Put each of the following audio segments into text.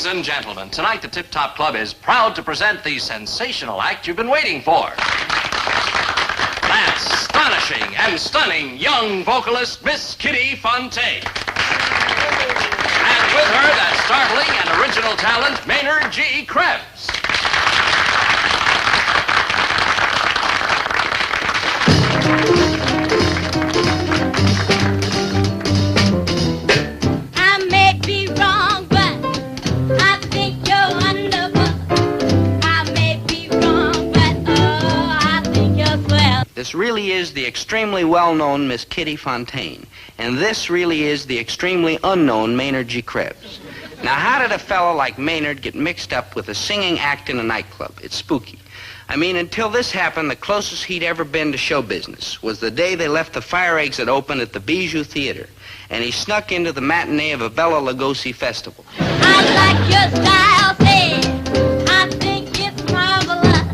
Ladies and gentlemen, tonight the Tip Top Club is proud to present the sensational act you've been waiting for. That astonishing and stunning young vocalist, Miss Kitty Fontaine. And with her, that startling and original talent, Maynard G. Krebs. This really is the extremely well-known Miss Kitty Fontaine, and this really is the extremely unknown Maynard G. Krebs. Now, how did a fellow like Maynard get mixed up with a singing act in a nightclub? It's spooky. I mean, until this happened, the closest he'd ever been to show business was the day they left the fire exit open at the Bijou Theater, and he snuck into the matinee of a Bela Lugosi festival. I like your style, say, I think it's marvelous.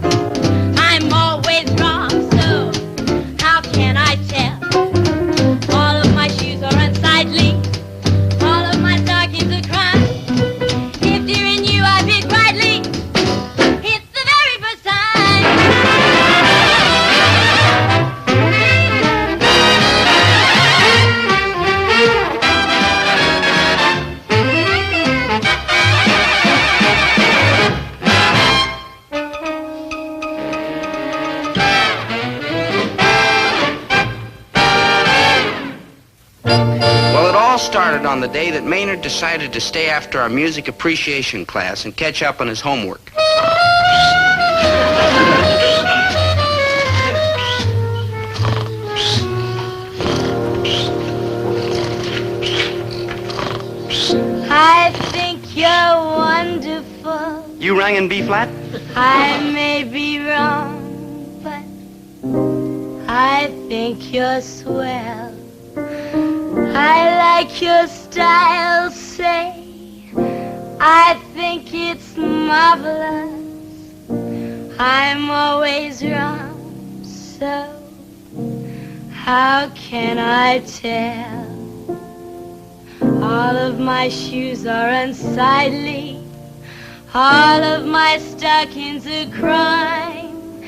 I'm always wrong, so how can I tell? All of my shoes are unsightly, all of my stockings are crime. If during you I pick rightly, it's the very first time. Well, it all started on the day that Maynard decided to stay after our music appreciation class and catch up on his homework. I think you're wonderful. You rang in B-flat? I may be wrong, but I think you're swell. I like your style, say. I think it's marvelous. I'm always wrong, so how can I tell? All of my shoes are unsightly. All of my stockings are crime.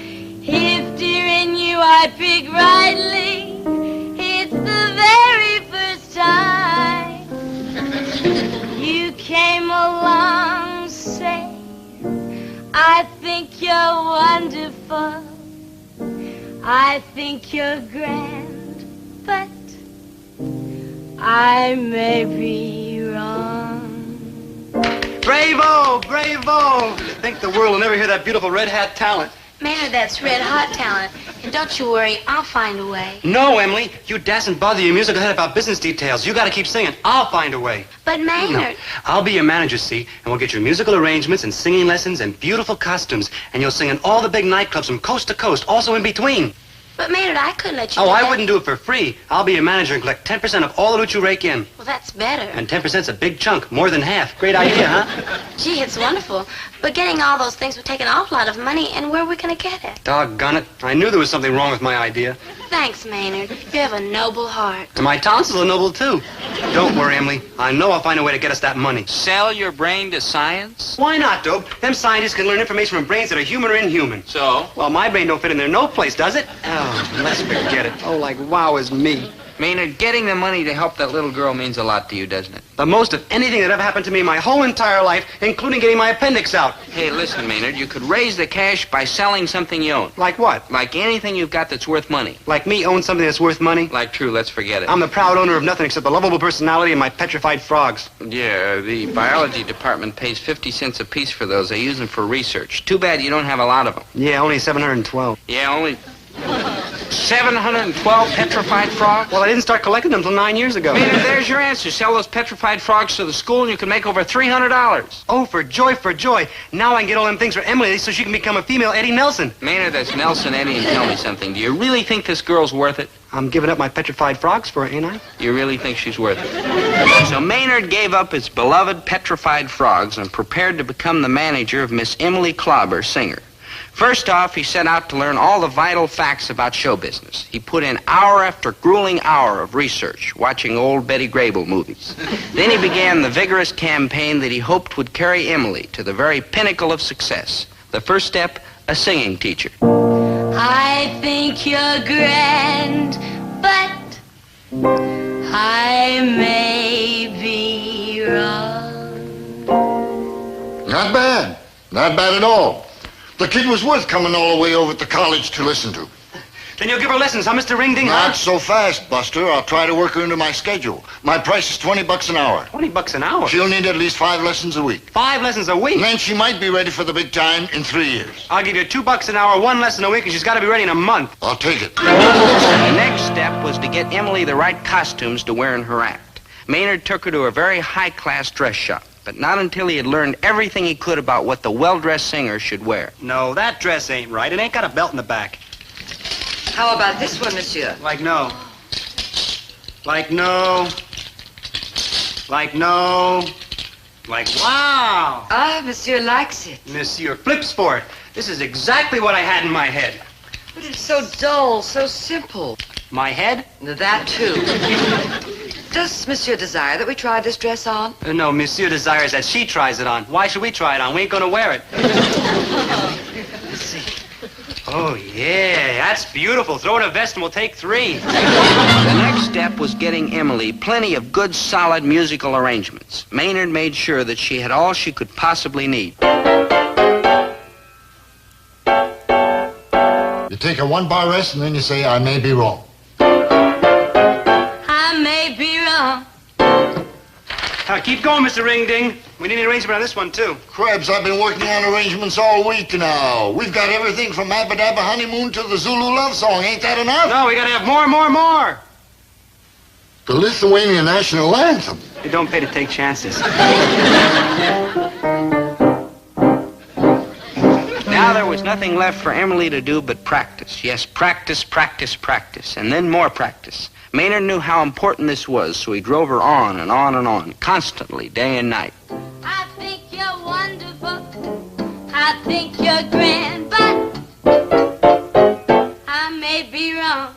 If during you I pick rightly, it's the very first time. You came along, say, I think you're wonderful. I think you're grand, but I may be wrong. Bravo, bravo! You think the world will never hear that beautiful red hat talent? Maynard, that's red hot talent. And don't you worry, I'll find a way. No, Emily, you dasn't bother your musical head about business details. You gotta keep singing. I'll find a way. But Maynard... No, I'll be your manager, see, and we'll get you musical arrangements and singing lessons and beautiful costumes, and you'll sing in all the big nightclubs from coast to coast, also in between. But Maynard, I couldn't let you Oh, do I that. wouldn't do it for free. I'll be your manager and collect 10% of all the loot you rake in. Well, that's better. And 10%'s a big chunk, more than half. Great idea, huh? Gee, it's wonderful. But getting all those things would take an awful lot of money, and where are we going to get it? Doggone it. I knew there was something wrong with my idea. Thanks, Maynard. You have a noble heart. And my tonsils are noble, too. Don't worry, Emily. I know I'll find a way to get us that money. Sell your brain to science? Why not, Dope? Them scientists can learn information from brains that are human or inhuman. So? Well, my brain don't fit in there no place, does it? Oh, let's forget it. Oh, like wow is me. Maynard, getting the money to help that little girl means a lot to you, doesn't it? The most of anything that ever happened to me my whole entire life, including getting my appendix out. Hey, listen, Maynard, you could raise the cash by selling something you own. Like what? Like anything you've got that's worth money. Like me own something that's worth money? Like True, let's forget it. I'm the proud owner of nothing except the lovable personality and my petrified frogs. Yeah, the biology department pays 50 cents a piece for those. They use them for research. Too bad you don't have a lot of them. Yeah, only 712. Yeah, only 712 petrified frogs? Well, I didn't start collecting them until 9 years ago. Maynard, there's your answer. Sell those petrified frogs to the school and you can make over $300. Oh, for joy, for joy. Now I can get all them things for Emily so she can become a female Eddie Nelson. Maynard, that's Nelson Eddie, and tell me something. Do you really think this girl's worth it? I'm giving up my petrified frogs for her, ain't I? You really think she's worth it? So Maynard gave up his beloved petrified frogs and prepared to become the manager of Miss Emily Clobber, singer. First off, he set out to learn all the vital facts about show business. He put in hour after grueling hour of research, watching old Betty Grable movies. Then he began the vigorous campaign that he hoped would carry Emily to the very pinnacle of success. The first step, a singing teacher. I think you're grand, but I may be wrong. Not bad. Not bad at all. The kid was worth coming all the way over to college to listen to. Then you'll give her lessons, huh, Mr. Ringding? Not so fast, Buster. I'll try to work her into my schedule. My price is $20 an hour. $20 an hour? She'll need at least 5 lessons a week. 5 lessons a week? And then she might be ready for the big time in 3 years. I'll give you $2 an hour, 1 lesson a week, and she's got to be ready in a month. I'll take it. The next step was to get Emily the right costumes to wear in her act. Maynard took her to a very high-class dress shop, but not until he had learned everything he could about what the well-dressed singer should wear. No, that dress ain't right. It ain't got a belt in the back. How about this one, monsieur? Like no. Like no. Like no. Like wow. Ah, monsieur likes it. Monsieur Flip Sport. This is exactly what I had in my head. But it's so dull, so simple. My head? That, too. Does monsieur desire that we try this dress on? No, Monsieur desires that she tries it on. Why should we try it on? We ain't gonna wear it. Let's see. Oh, yeah, that's beautiful. Throw in a vest and we'll take 3. The next step was getting Emily plenty of good, solid musical arrangements. Maynard made sure that she had all she could possibly need. You take a 1-bar rest and then you say, I may be wrong. I may be wrong. Keep going, Mr. Ringding. We need an arrangement on this one, too. Krebs, I've been working on arrangements all week now. We've got everything from Abba Dabba Honeymoon to the Zulu love song. Ain't that enough? No, we gotta have more. The Lithuanian national anthem. You don't pay to take chances. Now there was nothing left for Emily to do but practice. Yes, practice, practice, practice, and then more practice. Maynard knew how important this was, so he drove her on and on and on, constantly, day and night. I think you're wonderful. I think you're grand, but I may be wrong.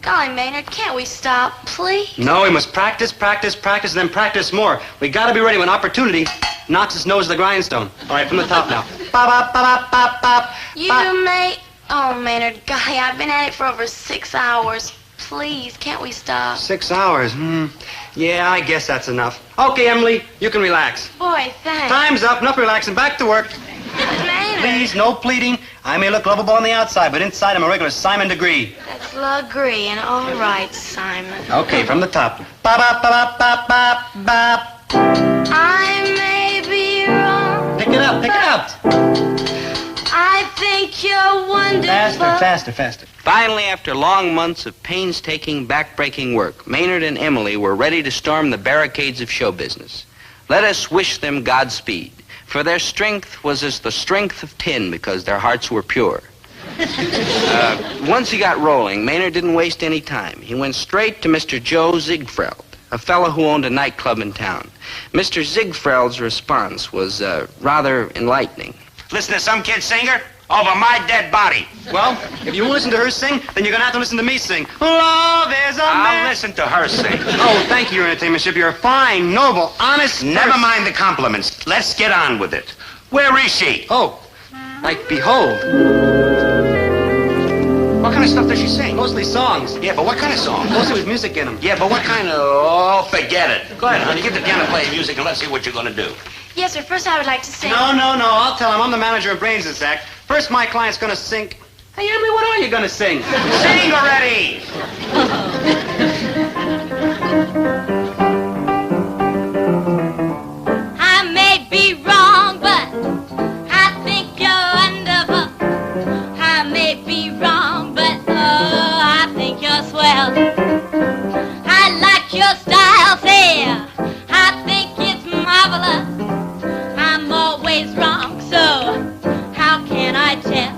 Golly, Maynard, can't we stop, please? No, we must practice, practice, practice, and then practice more. We gotta be ready when opportunity knocks his nose to the grindstone. All right, from the top now. Bop, bop, bop, bop, bop, You bop. may... Oh, Maynard, golly, I've been at it for over 6 hours. Please, can't we stop? 6 hours. Yeah, I guess that's enough. Okay, Emily, you can relax. Boy, thanks. Time's up. Enough relaxing. Back to work. Maynard. Please, no pleading. I may look lovable on the outside, but inside I'm a regular Simon Degree. That's Legree, and all right, Simon. Okay, from the top. Bop, bop, bop, bop, bop, bop. I may be wrong. Pick it up, pick it up. I think you're wonderful. Faster, faster, faster. Finally, after long months of painstaking, backbreaking work, Maynard and Emily were ready to storm the barricades of show business. Let us wish them Godspeed, for their strength was as the strength of tin because their hearts were pure. Once he got rolling, Maynard didn't waste any time. He went straight to Mr. Joe Ziegfeld, a fellow who owned a nightclub in town. Mr. Ziegfeld's response was rather enlightening. Listen to some kid singer over my dead body. Well, if you listen to her sing, then you're gonna have to listen to me sing. Love is a I'll man. listen to her sing. Oh, thank you, Your Entertainmentship. You're a fine, noble, honest... Never person. mind the compliments. Let's get on with it. Where is she? Oh, like behold. What kind of stuff does she sing? Mostly songs. Yeah, but what kind of song? Mostly with music in them. Yeah, but what kind of... Oh, forget it. Go ahead, honey. Get the piano playing music and let's see what you're going to do. Yes, sir. First, I would like to sing. No. I'll tell him. I'm the manager of brains this act. First, my client's gonna sing. Hey, Emily, what are you gonna sing? Sing already! I may be wrong, but I think you're wonderful. I may be wrong, but oh, I think you're swell. I like your style, say, I think it's marvelous. I'm always wrong, so how can I tell?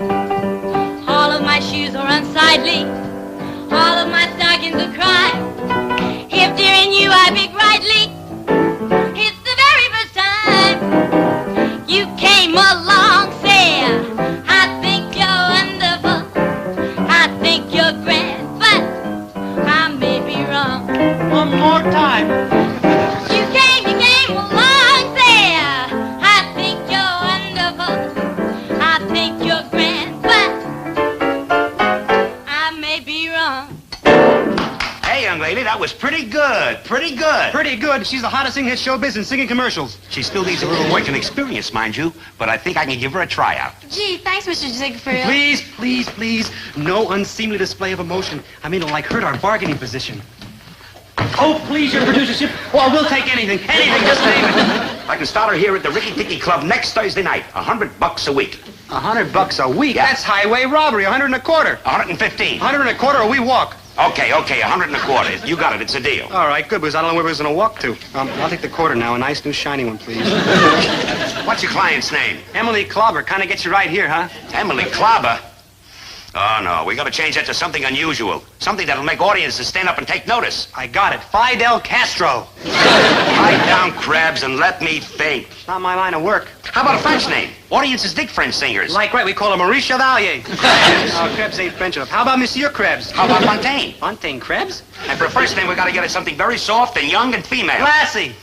All of my shoes are unsightly. All of my stockings are crossed. good. Pretty good. Pretty good. She's the hottest thing in show business, singing commercials. She still needs a little work and experience, mind you, but I think I can give her a tryout. Gee, thanks, Mr. Ziegfeld. Please, please, please. No unseemly display of emotion. I mean, it'll like hurt our bargaining position. Oh, please, your producership. Well, we'll take anything. Anything, just name it. I can start her here at the Ricky Ticky Club next Thursday night. $100 a week. $100 a week? Yeah. That's highway robbery. 100 and a quarter. 115. 100 and a quarter or we walk. Okay, 100 and a quarter. You got it. It's a deal. All right, good, because I don't know where we're going to walk to. I'll take the quarter now. A nice new shiny one, please. What's your client's name? Emily Clobber. Kind of gets you right here, huh? Emily Clobber? Oh, no. We got to change that to something unusual. Something that'll make audiences stand up and take notice. I got it. Fidel Castro. Lie down, Krebs, and let me think. It's not my line of work. How about a French name? Audiences dig French singers. Like right, we call him Maurice Chevalier. No, Krebs ain't French enough. How about Monsieur Krebs? How about Fontaine? Fontaine Krebs? And for a first name, we got to get it something very soft and young and female. Lassie.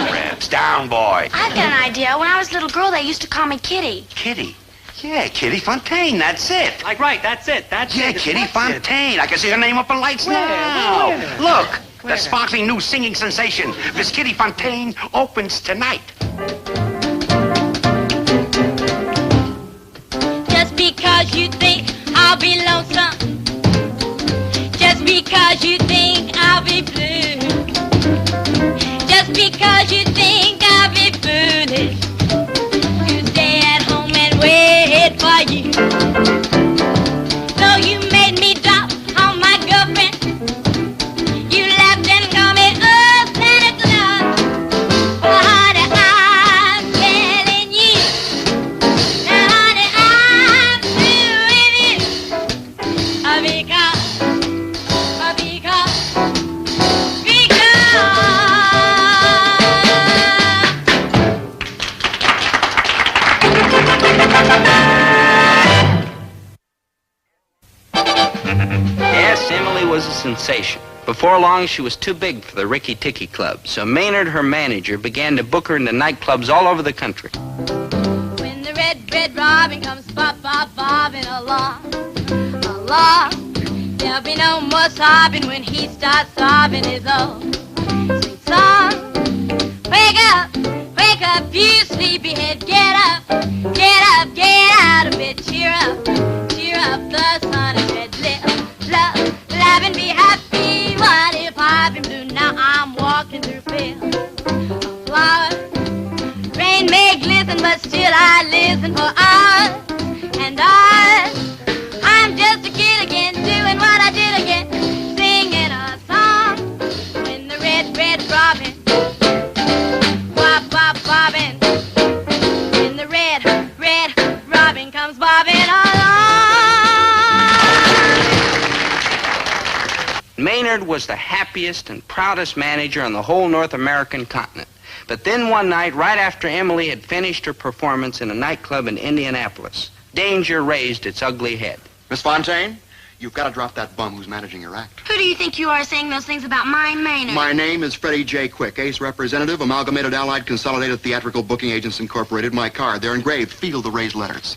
Krebs, down, boy. I've got an idea. When I was a little girl, they used to call me Kitty. Kitty. Yeah, Kitty Fontaine, that's it. Like right, that's it. That's Yeah, it. Kitty That's Fontaine. I can see her name up in lights now. Look, the sparkling new singing sensation, Miss Kitty Fontaine, opens tonight. Just because you think I'll be lonesome, just because you think I'll be blue, just because you think I'll be foolish to stay at home and wait for you. So you made me drop on my girlfriend. You laughed and called me Santa Claus. But honey, I'm telling you, now honey, I'm through with you. Yes, Emily was a sensation. Before long, she was too big for the Ricky Ticky Club, so Maynard, her manager, began to book her into nightclubs all over the country. When the red robin comes bobbing along, along, there'll be no more sobbing when he starts sobbing his own sweet song. Wake up, you sleepyhead, get up, get out of bed, cheer up, the sun is red, laugh and be happy. What if I've been blue? Now I'm walking through fields of flowers. Rain may glisten, but still I listen for hours and hours. I'm just a kid again, doing what I did again, singing a song. When the red robin bobbing, when the red robin comes bobbing along. Maynard was the happiest and proudest manager on the whole North American continent. But then one night, right after Emily had finished her performance in a nightclub in Indianapolis, danger raised its ugly head. Miss Fontaine, you've got to drop that bum who's managing your act. Who do you think you are saying those things about my Maynard? My name is Freddie J. Quick, Ace Representative, Amalgamated Allied Consolidated Theatrical Booking Agents Incorporated. My card, they're engraved. Feel the raised letters.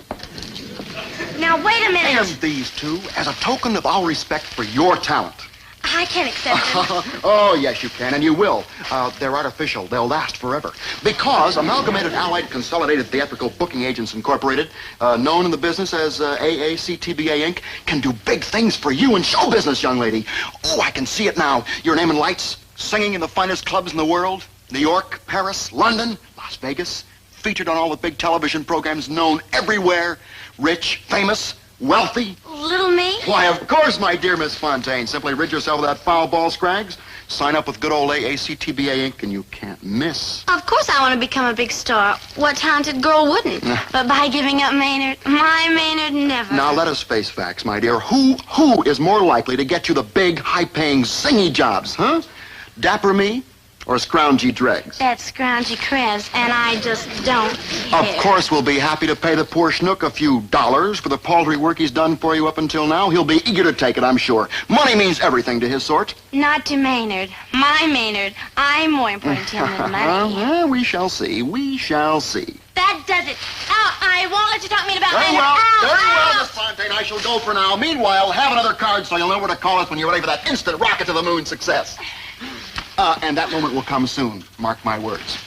Now, wait a minute. And these two, as a token of our respect for your talent. I can't accept them. Oh, yes, you can, and you will. They're artificial. They'll last forever. Because Amalgamated Allied Consolidated Theatrical Booking Agents Incorporated, known in the business as AACTBA Inc., can do big things for you in show business, young lady. Oh, I can see it now. Your name in lights, singing in the finest clubs in the world. New York, Paris, London, Las Vegas. Featured on all the big television programs, known everywhere. Rich, famous, wealthy. Little me? Why, of course, my dear Miss Fontaine. Simply rid yourself of that foul ball, Scraggs. Sign up with good old AACTBA Inc., and you can't miss. Of course I want to become a big star. What talented girl wouldn't? But by giving up Maynard, my Maynard never. Now, let us face facts, my dear. Who is more likely to get you the big, high-paying, zingy jobs, huh? Dapper me or Scroungy Dregs? That's Scroungy Krebs, and I just don't care. Of course, we'll be happy to pay the poor schnook a few dollars for the paltry work he's done for you up until now. He'll be eager to take it, I'm sure. Money means everything to his sort. Not to Maynard. My Maynard. I'm more important to him than money. Well, we shall see. We shall see. That does it. Oh, I won't let you talk mean about Very Maynard. well. Ow, Very well, ow. Miss Fontaine. I shall go for now. Meanwhile, have another card so you'll know where to call us when you're ready for that instant rocket to the moon success. And that moment will come soon. Mark my words.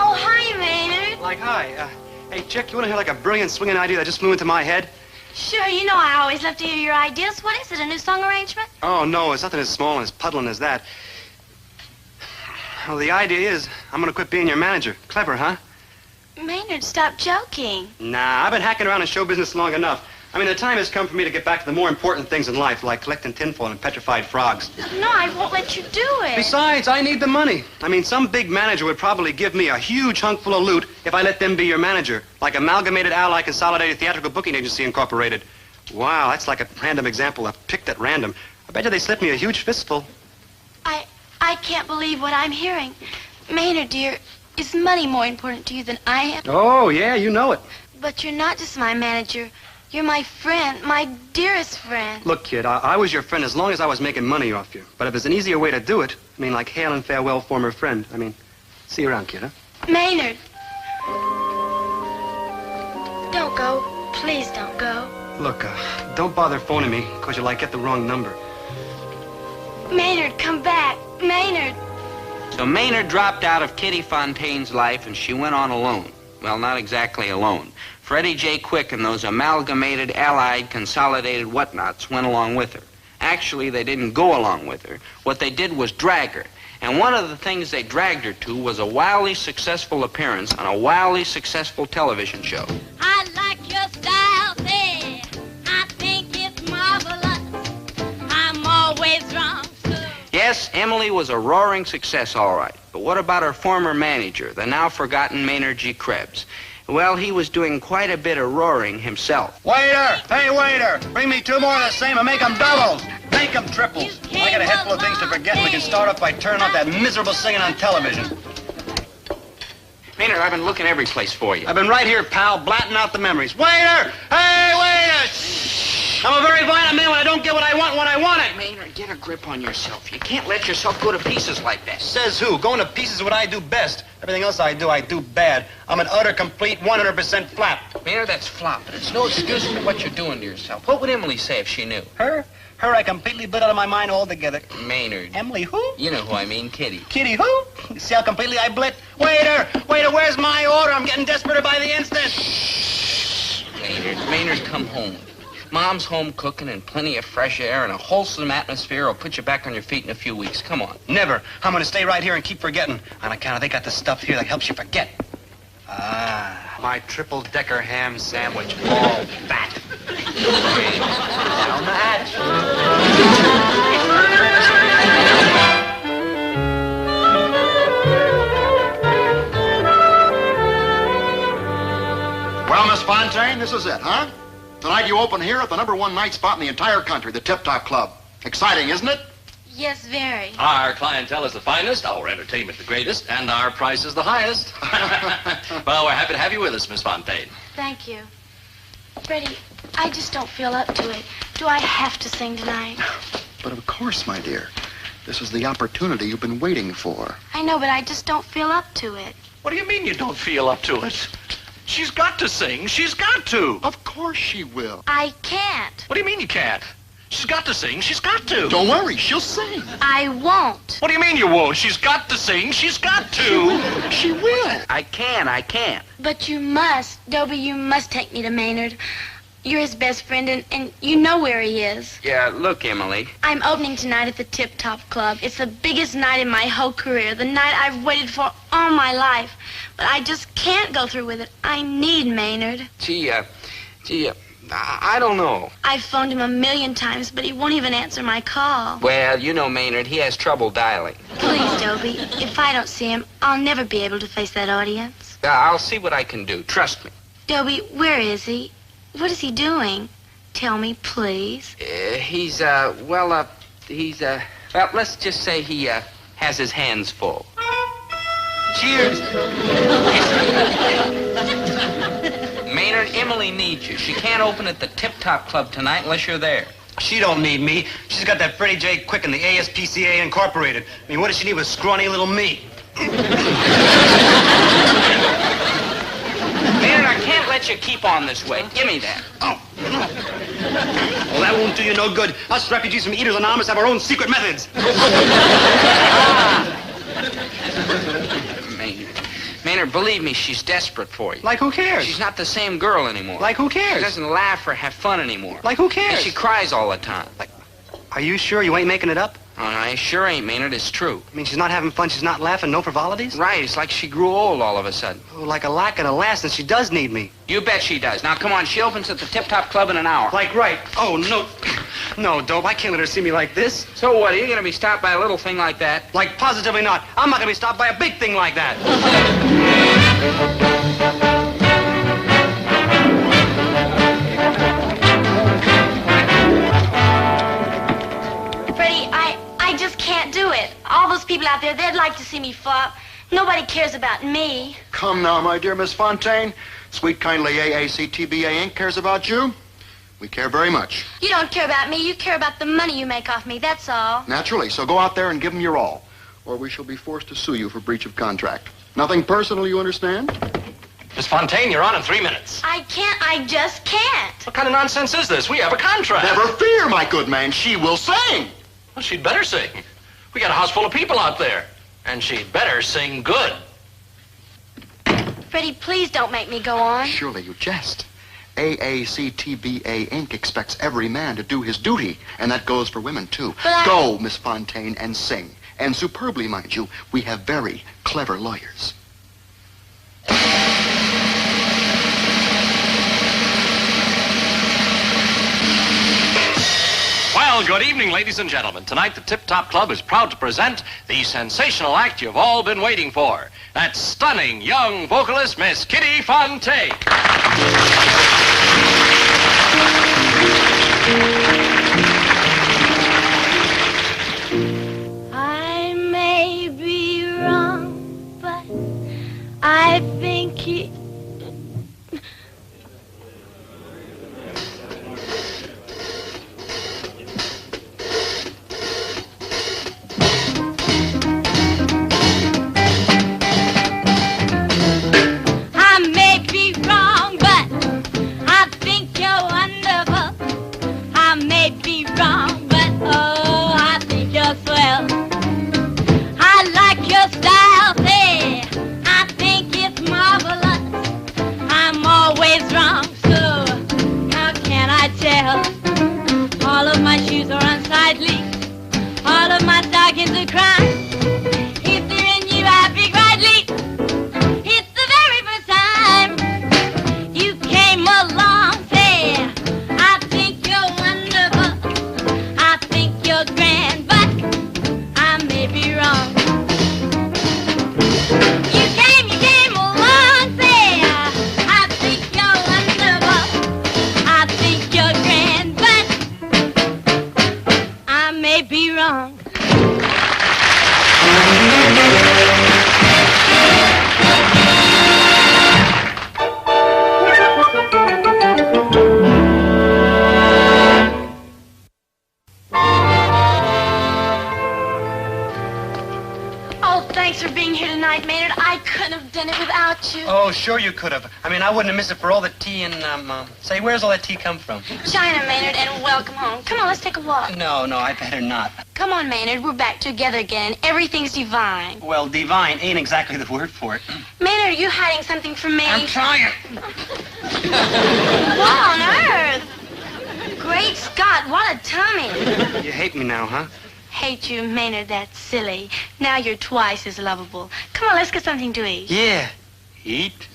Oh, hi, Maynard. Like, hi. Hey, Chick, you want to hear like a brilliant swinging idea that just flew into my head? Sure, you know I always love to hear your ideas. What is it, a new song arrangement? Oh, no, it's nothing as small and as puddling as that. Well, the idea is I'm going to quit being your manager. Clever, huh? Maynard, stop joking. Nah, I've been hacking around in show business long enough. I mean, the time has come for me to get back to the more important things in life, like collecting tinfoil and petrified frogs. No, I won't let you do it. Besides, I need the money. I mean, some big manager would probably give me a huge hunk full of loot if I let them be your manager, like Amalgamated Ally Consolidated Theatrical Booking Agency Incorporated. Wow, that's like a random example, picked at random. I bet you they slipped me a huge fistful. I can't believe what I'm hearing. Maynard, dear, is money more important to you than I am? Oh, yeah, you know it. But you're not just my manager. You're my friend, my dearest friend. Look, kid, I was your friend as long as I was making money off you. But if there's an easier way to do it, I mean, like hail and farewell, former friend. I mean, see you around, kid, huh? Maynard. Don't go. Please don't go. Look, don't bother phoning me, because you'll, like, get the wrong number. Maynard, come back. Maynard. So Maynard dropped out of Kitty Fontaine's life, and she went on alone. Well, not exactly alone. Freddie J. Quick and those amalgamated, allied, consolidated whatnots went along with her. Actually, they didn't go along with her. What they did was drag her. And one of the things they dragged her to was a wildly successful appearance on a wildly successful television show. I like your style, say. I think it's marvelous. I'm always wrong, so. Yes, Emily was a roaring success, all right. But what about her former manager, the now forgotten Maynard G. Krebs? Well, he was doing quite a bit of roaring himself. Waiter! Hey, waiter! Bring me 2 more of the same and make them doubles. Make them triples. I got a head full of things to forget. We can start off by turning off that miserable singing on television. Maynard, I've been looking every place for you. I've been right here, pal, blatting out the memories. Waiter! Hey, waiter! I'm a very violent man when I don't get what I want when I want it. Maynard, get a grip on yourself. You can't let yourself go to pieces like that. Says who? Going to pieces is what I do best. Everything else I do bad. I'm an utter, complete, 100% flap. Maynard, that's flop, but it's no excuse for what you're doing to yourself. What would Emily say if she knew? Her I completely blew out of my mind altogether. Maynard. Emily who? You know who I mean, Kitty. Kitty who? See how completely I blit? Waiter, where's my order? I'm getting desperate by the instant. Maynard, come home. Mom's home cooking and plenty of fresh air and a wholesome atmosphere will put you back on your feet in a few weeks. Come on. Never. I'm going to stay right here and keep forgetting. On account of they got the stuff here that helps you forget. Ah, my triple-decker ham sandwich, all fat. Down the hatch. Well, Miss Fontaine, this is it, huh? Tonight you open here at the #1 night spot in the entire country, the Tip Top Club. Exciting, isn't it? Yes, very. Our clientele is the finest, our entertainment the greatest, and our price is the highest. Well, we're happy to have you with us, Miss Fontaine. Thank you. Freddie, I just don't feel up to it. Do I have to sing tonight? But of course, my dear. This is the opportunity you've been waiting for. I know, but I just don't feel up to it. What do you mean you don't feel up to it? She's got to sing. She's got to. Of course she will. I can't. What do you mean you can't? She's got to sing. She's got to. Don't worry, she'll sing. I won't. What do you mean you won't? She's got to sing. She's got to. She will. I can't. But you must. Dobie, you must take me to Maynard. You're his best friend, and you know where he is. Yeah, look, Emily. I'm opening tonight at the Tip Top Club. It's the biggest night in my whole career, the night I've waited for all my life. But I just can't go through with it. I need Maynard. Gee, I don't know. I've phoned him 1,000,000 times, but he won't even answer my call. Well, you know, Maynard, he has trouble dialing. Please, Dobie, if I don't see him, I'll never be able to face that audience. I'll see what I can do. Trust me. Dobie, where is he? What is he doing? Tell me, please. Well, let's just say he has his hands full. Cheers. Maynard, Emily needs you. She can't open at the Tip Top Club tonight unless you're there. She don't need me. She's got that Freddie J. Quick and the ASPCA Incorporated. I mean, what does she need with scrawny little me? Maynard, I can't let you keep on this way. Give me that. Oh. Well, that won't do you no good. Us refugees from Eaters Anonymous have our own secret methods. Maynard, believe me, she's desperate for you. Like who cares? She's not the same girl anymore. Like who cares? She doesn't laugh or have fun anymore. Like who cares? And she cries all the time. Like, are you sure you ain't making it up? Oh, no, I sure ain't, Maynard. It's true. I mean, she's not having fun, she's not laughing, no frivolities? Right, it's like she grew old all of a sudden. Oh, like a lack and a last, and she does need me. You bet she does. Now, come on, she opens at the Tip Top Club in an hour. Like right. Oh, no. No, Dope, I can't let her see me like this. So what, are you going to be stopped by a little thing like that? Like, positively not. I'm not going to be stopped by a big thing like that. Freddie, I just can't do it. All those people out there, they'd like to see me flop. Nobody cares about me. Come now, my dear Miss Fontaine. Sweet, kindly AACTBA Inc. cares about you. We care very much. You don't care about me. You care about the money you make off me, that's all. Naturally. So go out there and give them your all, or we shall be forced to sue you for breach of contract. Nothing personal, you understand? Miss Fontaine, you're on in 3 minutes. I just can't. What kind of nonsense is this? We have a contract. Never fear, my good man. She will sing. Well, she'd better sing. We got a house full of people out there. And she'd better sing good. Freddie, please don't make me go on. Surely you jest. AACTBA Inc. expects every man to do his duty, and that goes for women, too. But Go, Miss Fontaine, and sing. And superbly, mind you, we have very clever lawyers. Well, good evening, ladies and gentlemen. Tonight, the Tip Top Club is proud to present the sensational act you've all been waiting for. That stunning young vocalist, Miss Kitty Fontaine. I may be wrong, but I think he... I may be wrong, but I think you're wonderful. I may be wrong, but oh, I think you're swell. I like your style, say, I think it's marvelous. I'm always wrong, so how can I tell? All of my shoes are unsightly, all of my stockings are crime. If they're in you, I pick rightly. It's the very first time you came along, say, I think you're wonderful, I think you're grand, but I may be wrong. You came along, say, I think you're wonderful, I think you're grand, but I may be wrong. Oh, thanks for being here tonight, Maynard. I couldn't have done it without you. Oh, sure you could have. I mean, I wouldn't have missed it for all the tea and, say, where's all that tea come from? China, Maynard, and welcome home. Come on, let's take a walk. No, I better not. Come on, Maynard, we're back together again. Everything's divine. Well, divine ain't exactly the word for it. Maynard, are you hiding something from me? I'm trying. What on earth? Great Scott, what a tummy. You hate me now, huh? Hate you, Maynard, that's silly. Now you're twice as lovable. Come on, let's get something to eat. Yeah. Eat.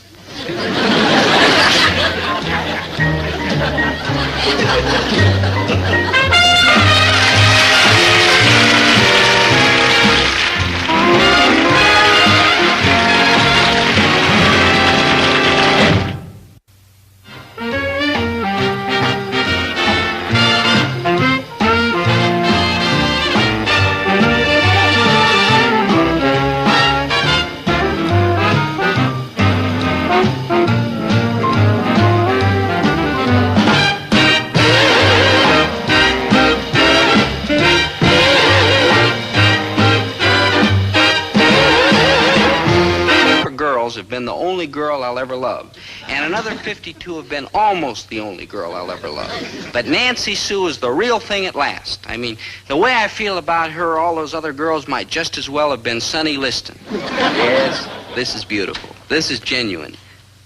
have been the only girl I'll ever love. And another 52 have been almost the only girl I'll ever love. But Nancy Sue is the real thing at last. I mean, the way I feel about her, all those other girls might just as well have been Sonny Liston. Yes, this is beautiful. This is genuine.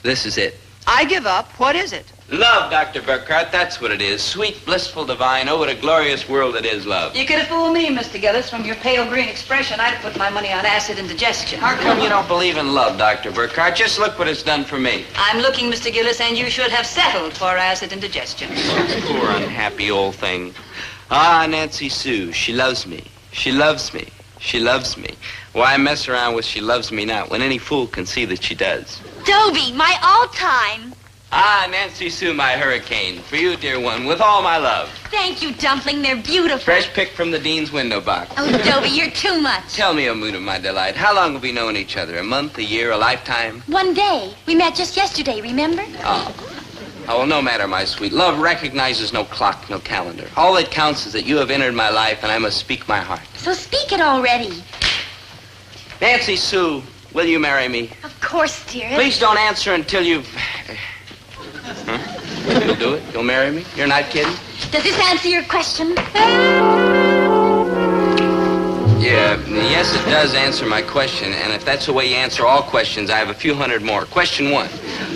This is it. I give up. What is it? Love, Dr. Burkhart, that's what it is. Sweet, blissful, divine. Oh, what a glorious world it is, love. You could have fooled me, Mr. Gillis. From your pale green expression, I'd have put my money on acid indigestion. How come you don't believe in love, Dr. Burkhart? Just look what it's done for me. I'm looking, Mr. Gillis, and you should have settled for acid indigestion. Poor unhappy old thing. Ah, Nancy Sue, she loves me. She loves me. She loves me. Why mess around with she loves me not when any fool can see that she does? Dobie, my all-time. Ah, Nancy Sue, my hurricane. For you, dear one, with all my love. Thank you, Dumpling. They're beautiful. Fresh pick from the dean's window box. Oh, Dobie, you're too much. Tell me, O moon of my delight, how long have we known each other? A month, a year, a lifetime? One day. We met just yesterday, remember? Oh, well, no matter, my sweet. Love recognizes no clock, no calendar. All that counts is that you have entered my life, and I must speak my heart. So speak it already. Nancy Sue, will you marry me? Of course, dearest. Please don't answer until you've... Huh? You'll do it? You'll marry me? You're not kidding? Does this answer your question? Yeah, yes, it does answer my question. And if that's the way you answer all questions, I have a few hundred more. Question one.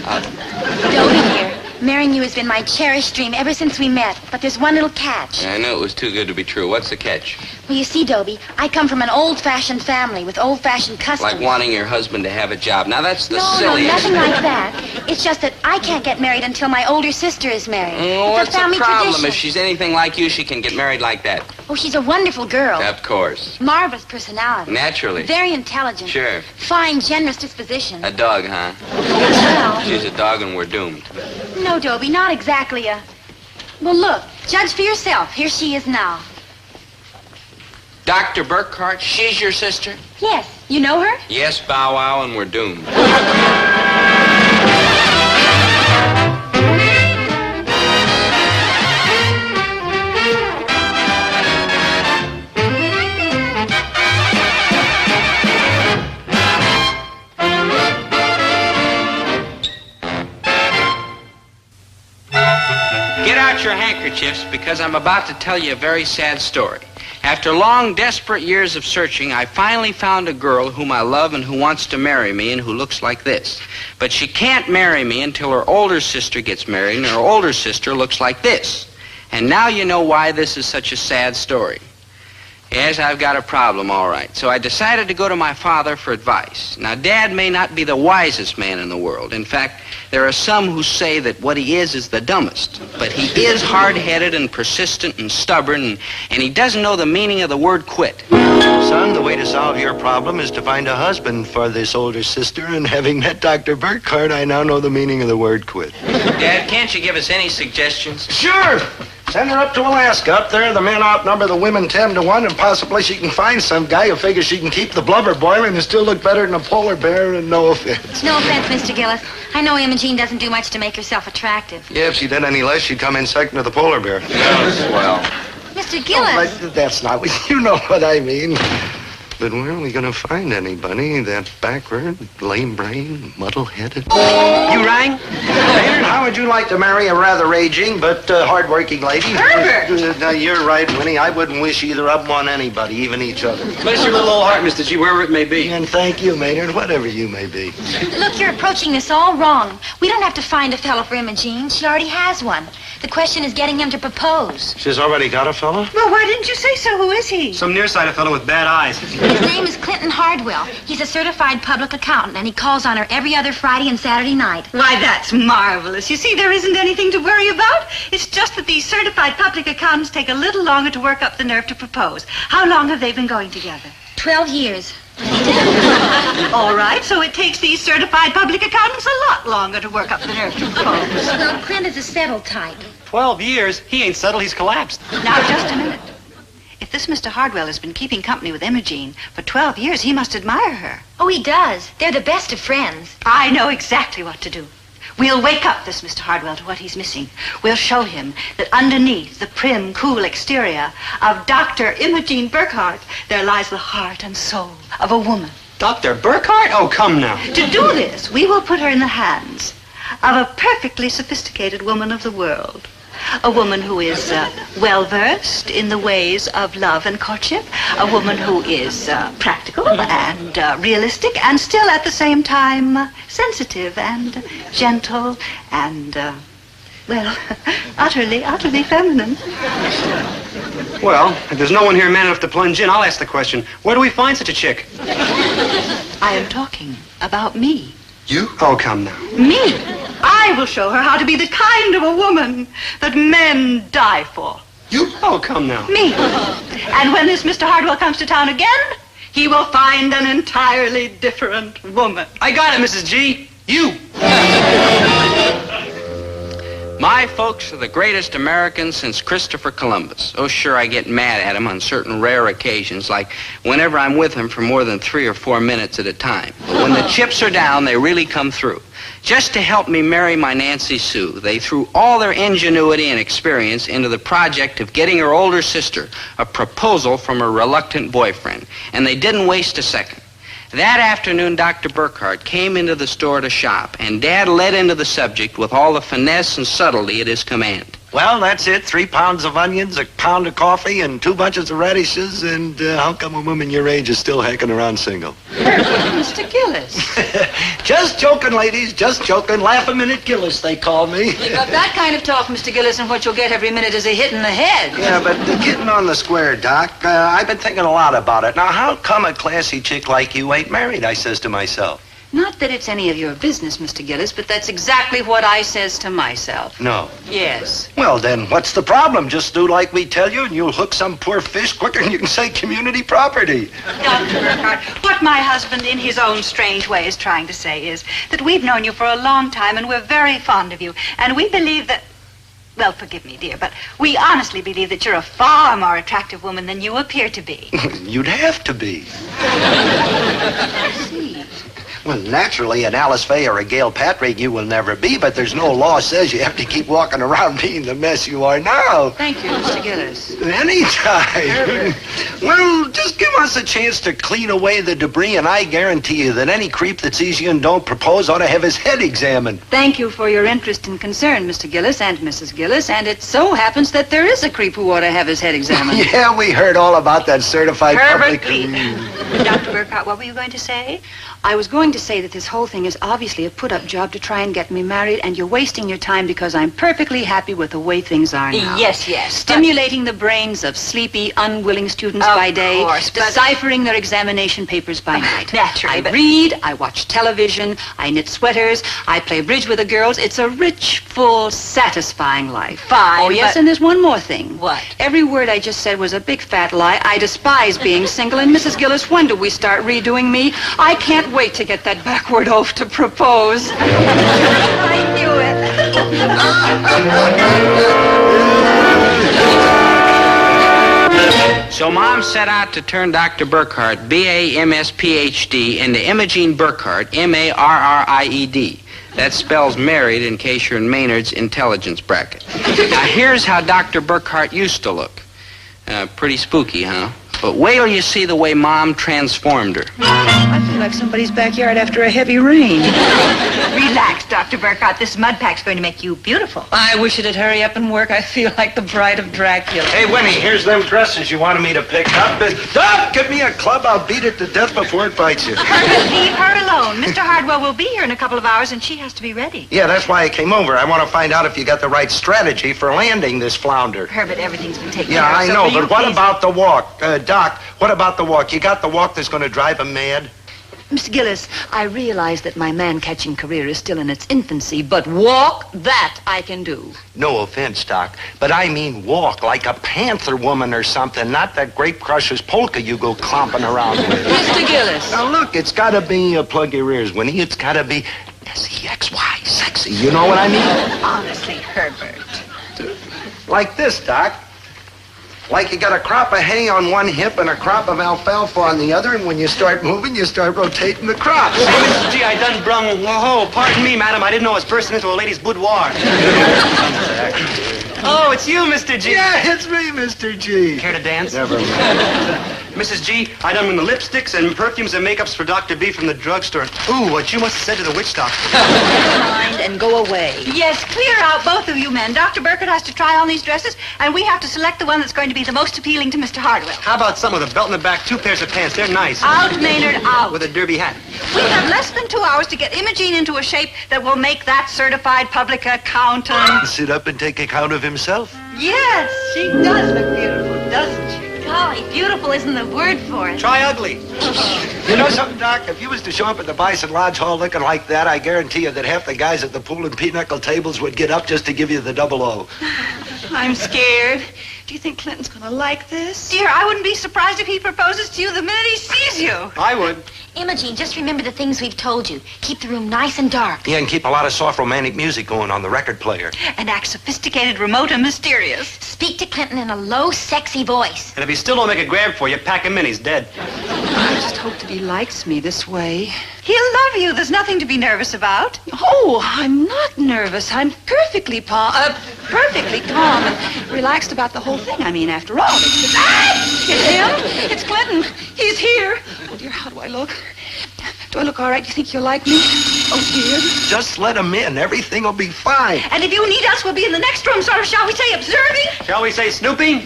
Dobie, dear, marrying you has been my cherished dream ever since we met. But there's one little catch. I knew it was too good to be true. What's the catch? Well, you see, Dobie, I come from an old-fashioned family with old-fashioned customs. Like wanting your husband to have a job. Now, that's the No, silliest... nothing like that. It's just that I can't get married until my older sister is married. What's It's a family the problem? tradition. If she's anything like you, she can get married like that. Oh, she's a wonderful girl. Of course. Marvelous personality. Naturally. Very intelligent. Sure. Fine, generous disposition. A dog, huh? Well, She's a dog and we're doomed. no, Dobie, not exactly a... Well, look, judge for yourself. Here she is now. Dr. Burkhart, she's your sister? Yes, you know her? Yes, bow wow, and we're doomed. Get out your handkerchiefs because I'm about to tell you a very sad story. After long, desperate years of searching, I finally found a girl whom I love and who wants to marry me and who looks like this. But she can't marry me until her older sister gets married, and her older sister looks like this. And now you know why this is such a sad story. Yes, I've got a problem, all right. So I decided to go to my father for advice. Now, Dad may not be the wisest man in the world. In fact, there are some who say that what he is the dumbest. But he is hard-headed and persistent and stubborn, and he doesn't know the meaning of the word quit. Son, the way to solve your problem is to find a husband for this older sister, and having met Dr. Burkhart, I now know the meaning of the word quit. Dad, can't you give us any suggestions? Sure. Send her up to Alaska. Up there, the men outnumber the women 10 to 1, and possibly she can find some guy who figures she can keep the blubber boiling and still look better than a polar bear, and no offense. No offense, Mr. Gillis. I know Imogene doesn't do much to make herself attractive. Yeah, if she did any less, she'd come in second to the polar bear. Well, Mr. Gillis. Oh, but that's not what you know what I mean. But where are we going to find anybody that backward, lame-brained, muddle-headed? You rang? Maynard, how would you like to marry a rather aging but hard-working lady? Herbert! Now, you're right, Winnie. I wouldn't wish either of them on anybody, even each other. Bless your little old heart, Mr. G, wherever it may be. And thank you, Maynard, whatever you may be. Look, you're approaching this all wrong. We don't have to find a fellow for Imogene. She already has one. The question is getting him to propose. She's already got a fella? Well, why didn't you say so? Who is he? Some nearsighted fellow with bad eyes. His name is Clinton Hardwell. He's a certified public accountant, and he calls on her every other Friday and Saturday night. Why, that's marvelous. You see, there isn't anything to worry about. It's just that these certified public accountants take a little longer to work up the nerve to propose. How long have they been going together? 12 years. All right, so it takes these certified public accountants a lot longer to work up the nerve to propose. Well, Clint is a settled type. 12 years? He ain't settled, he's collapsed. Now, just a minute. If this Mr. Hardwell has been keeping company with Imogene for 12 years, he must admire her. Oh, he does. They're the best of friends. I know exactly what to do. We'll wake up this Mr. Hardwell to what he's missing. We'll show him that underneath the prim, cool exterior of Dr. Imogene Burkhart, there lies the heart and soul of a woman. Dr. Burkhardt? Oh, come now. To do this, we will put her in the hands of a perfectly sophisticated woman of the world. A woman who is well-versed in the ways of love and courtship. A woman who is practical and realistic and still at the same time sensitive and gentle and, utterly feminine. Well, if there's no one here man enough to plunge in, I'll ask the question. Where do we find such a chick? I am talking about me. You? Oh, come now. Me? I will show her how to be the kind of a woman that men die for. You? Oh, come now. Me. And when this Mr. Hardwell comes to town again, he will find an entirely different woman. I got it, Mrs. G. You. My folks are the greatest Americans since Christopher Columbus. Oh, sure, I get mad at them on certain rare occasions, like whenever I'm with them for more than 3 or 4 minutes at a time. But when the chips are down, they really come through. Just to help me marry my Nancy Sue, they threw all their ingenuity and experience into the project of getting her older sister a proposal from her reluctant boyfriend, and they didn't waste a second. That afternoon, Dr. Burkhardt came into the store to shop, and Dad led into the subject with all the finesse and subtlety at his command. Well, that's it. 3 pounds of onions, a pound of coffee, and 2 bunches of radishes. And how come a woman your age is still hacking around single? Mr. Gillis. Just joking, ladies. Just joking. Laugh a minute, Gillis, they call me. You got that kind of talk, Mr. Gillis, and what you'll get every minute is a hit in the head. Yeah, but getting on the square, Doc, I've been thinking a lot about it. Now, how come a classy chick like you ain't married, I says to myself. Not that it's any of your business, Mr. Gillis, but that's exactly what I says to myself. No. Yes. Well, then, what's the problem? Just do like we tell you, and you'll hook some poor fish quicker than you can say community property. Dr. Burkhardt, what my husband, in his own strange way, is trying to say is that we've known you for a long time, and we're very fond of you, and we believe that... Well, forgive me, dear, but we honestly believe that you're a far more attractive woman than you appear to be. You'd have to be. I see. Well, naturally, an Alice Faye or a Gail Patrick you will never be, but there's no law says you have to keep walking around being the mess you are now. Thank you, Mr. Gillis. Anytime. Well, just give us a chance to clean away the debris, and I guarantee you that any creep that sees you and don't propose ought to have his head examined. Thank you for your interest and concern, Mr. Gillis and Mrs. Gillis, and it so happens that there is a creep who ought to have his head examined. Yeah, we heard all about that certified Herbert public... Dr. Burkhardt, what were you going to say? I was going to say that this whole thing is obviously a put-up job to try and get me married, and you're wasting your time because I'm perfectly happy with the way things are now. Yes. Stimulating the brains of sleepy, unwilling students by day, deciphering their examination papers by night. Naturally, I read, I watch television, I knit sweaters, I play bridge with the girls. It's a rich, full, satisfying life. Fine, Oh, yes, but- and there's one more thing. What? Every word I just said was a big fat lie. I despise being single, and Mrs. Gillis, when do we start redoing me? I can't wait to get that backward oaf to propose. I knew it. So Mom set out to turn Dr. Burkhardt, B.A. M.S. Ph.D., into Imogene Burkhardt, M-A-R-R-I-E-D. That spells married in case you're in Maynard's intelligence bracket. Now, here's how Dr. Burkhardt used to look. Pretty spooky, huh? But wait till you see the way Mom transformed her. I feel like somebody's backyard after a heavy rain. Relax, Dr. Burkhardt. This mud pack's going to make you beautiful. I wish it'd hurry up and work. I feel like the bride of Dracula. Hey, Winnie, here's them dresses you wanted me to pick up. Doc, give me a club. I'll beat it to death before it bites you. Herbert, leave her alone. Mr. Hardwell will be here in a couple of hours, and she has to be ready. Yeah, that's why I came over. I want to find out if you got the right strategy for landing this flounder. Herbert, everything's been taken Yeah, care of. I so know, will you but what please- about the walk? Doc, what about the walk? You got the walk that's going to drive him mad? Mr. Gillis, I realize that my man-catching career is still in its infancy, but walk, that I can do. No offense, Doc, but I mean walk like a panther woman or something, not that grape crusher's polka you go clomping around with. Mr. Gillis. Now, look, it's got to be, plug your ears, Winnie, it's got to be S-E-X-Y, sexy, you know what I mean? Honestly, Herbert. Like this, Doc. Like you got a crop of hay on one hip and a crop of alfalfa on the other, and when you start moving, you start rotating the crops. Hey, Mrs. G, I done brung. Whoa, pardon me, madam. I didn't know I was bursting into a lady's boudoir. Oh, it's you, Mr. G. Yeah, it's me, Mr. G. Care to dance? Never mind. Mrs. G, I done the lipsticks and perfumes and makeups for Dr. B from the drugstore. Ooh, what you must have said to the witch doctor. Mind and go away. Yes, clear out, both of you men. Dr. Burkett has to try on these dresses, and we have to select the one that's going to be the most appealing to Mr. Hardwell. How about some with a belt in the back, 2 pairs of pants? They're nice. Out, Maynard, out. With a derby hat. We have less than 2 hours to get Imogene into a shape that will make that certified public accountant. Sit up and take account of himself? Yes, she does look beautiful, doesn't she? Golly, beautiful isn't the word for it. Try ugly. You know something, Doc? If you was to show up at the Bison Lodge Hall looking like that, I guarantee you that half the guys at the pool and pinochle tables would get up just to give you the 00. I'm scared. Do you think Clinton's gonna like this? Dear, I wouldn't be surprised if he proposes to you the minute he sees you. I would. Imogene, just remember the things we've told you. Keep the room nice and dark. Yeah, and keep a lot of soft romantic music going on the record player. And act sophisticated, remote, and mysterious. Speak to Clinton in a low, sexy voice. And if he still don't make a grab for you, pack him in. He's dead. I just hope that he likes me this way. He'll love you. There's nothing to be nervous about. Oh, I'm not nervous. I'm perfectly calm and relaxed about the whole thing. I mean, after all, it's him. It's Clinton. He's here. Oh, dear, how do I look? Do I look all right? Do you think you'll like me? Oh, dear. Just let him in. Everything will be fine. And if you need us, we'll be in the next room, sort of, shall we say, observing? Shall we say snooping?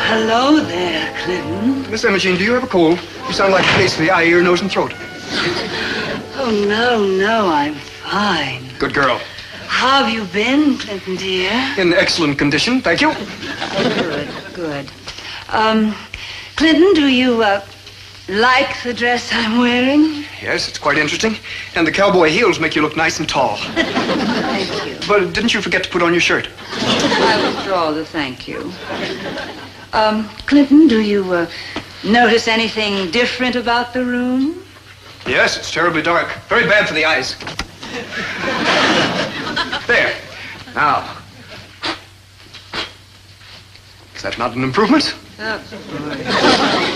Hello there, Clinton. Miss Imogene, do you have a cold? You sound like a case for the eye, ear, nose, and throat. Oh, no, I'm fine. Good girl. How have you been, Clinton, dear? In excellent condition, thank you. Good. Clinton, do you, like the dress I'm wearing? Yes, it's quite interesting. And the cowboy heels make you look nice and tall. Thank you. But didn't you forget to put on your shirt? I withdraw the thank you. Clinton, do you, notice anything different about the room? Yes, it's terribly dark. Very bad for the eyes. There. Now. Is that not an improvement?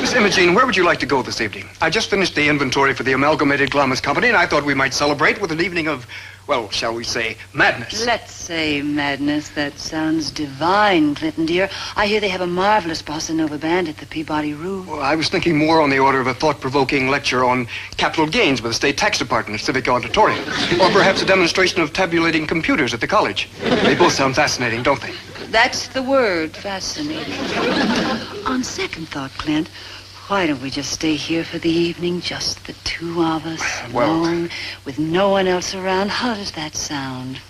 Miss Imogene, where would you like to go this evening? I just finished the inventory for the Amalgamated Glamis Company, and I thought we might celebrate with an evening of, well, shall we say, madness. Let's say madness. That sounds divine, Clinton, dear. I hear they have a marvelous bossa nova band at the Peabody Roof. Well, I was thinking more on the order of a thought-provoking lecture on capital gains with the state tax department at Civic Auditorium. Or perhaps a demonstration of tabulating computers at the college. They both sound fascinating, don't they? That's the word, fascinating. On second thought, Clint, why don't we just stay here for the evening, just the two of us, alone, with no one else around? How does that sound?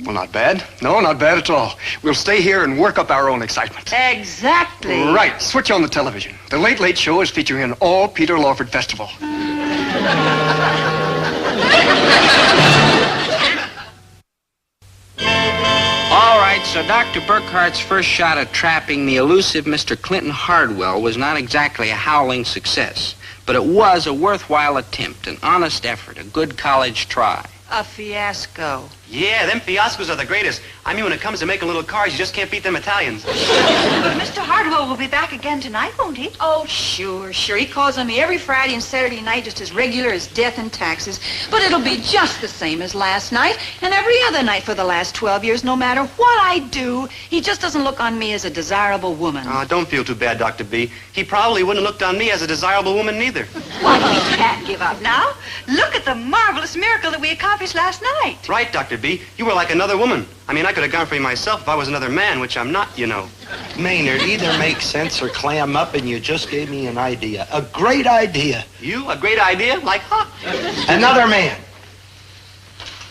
Well, not bad. No, not bad at all. We'll stay here and work up our own excitement. Exactly. Right. Switch on the television. The Late Late Show is featuring an all Peter Lawford festival. All right, so Dr. Burkhart's first shot at trapping the elusive Mr. Clinton Hardwell was not exactly a howling success, but it was a worthwhile attempt, an honest effort, a good college try. A fiasco. Yeah, them fiascos are the greatest. I mean, when it comes to making little cars, you just can't beat them Italians. But Mr. Hardwell will be back again tonight, won't he? Oh, sure. He calls on me every Friday and Saturday night, just as regular as death and taxes. But it'll be just the same as last night and every other night for the last 12 years, no matter what I do. He just doesn't look on me as a desirable woman. Oh, don't feel too bad, Dr. B. He probably wouldn't have looked on me as a desirable woman neither. Well, we can't give up now. Look at the marvelous miracle that we accomplished last night. Right, Dr. B. You were like another woman. I mean, I could have gone for you myself if I was another man, which I'm not, you know. Maynard, either make sense or clam up, and you just gave me an idea. A great idea. You? A great idea? Like, huh? Another man.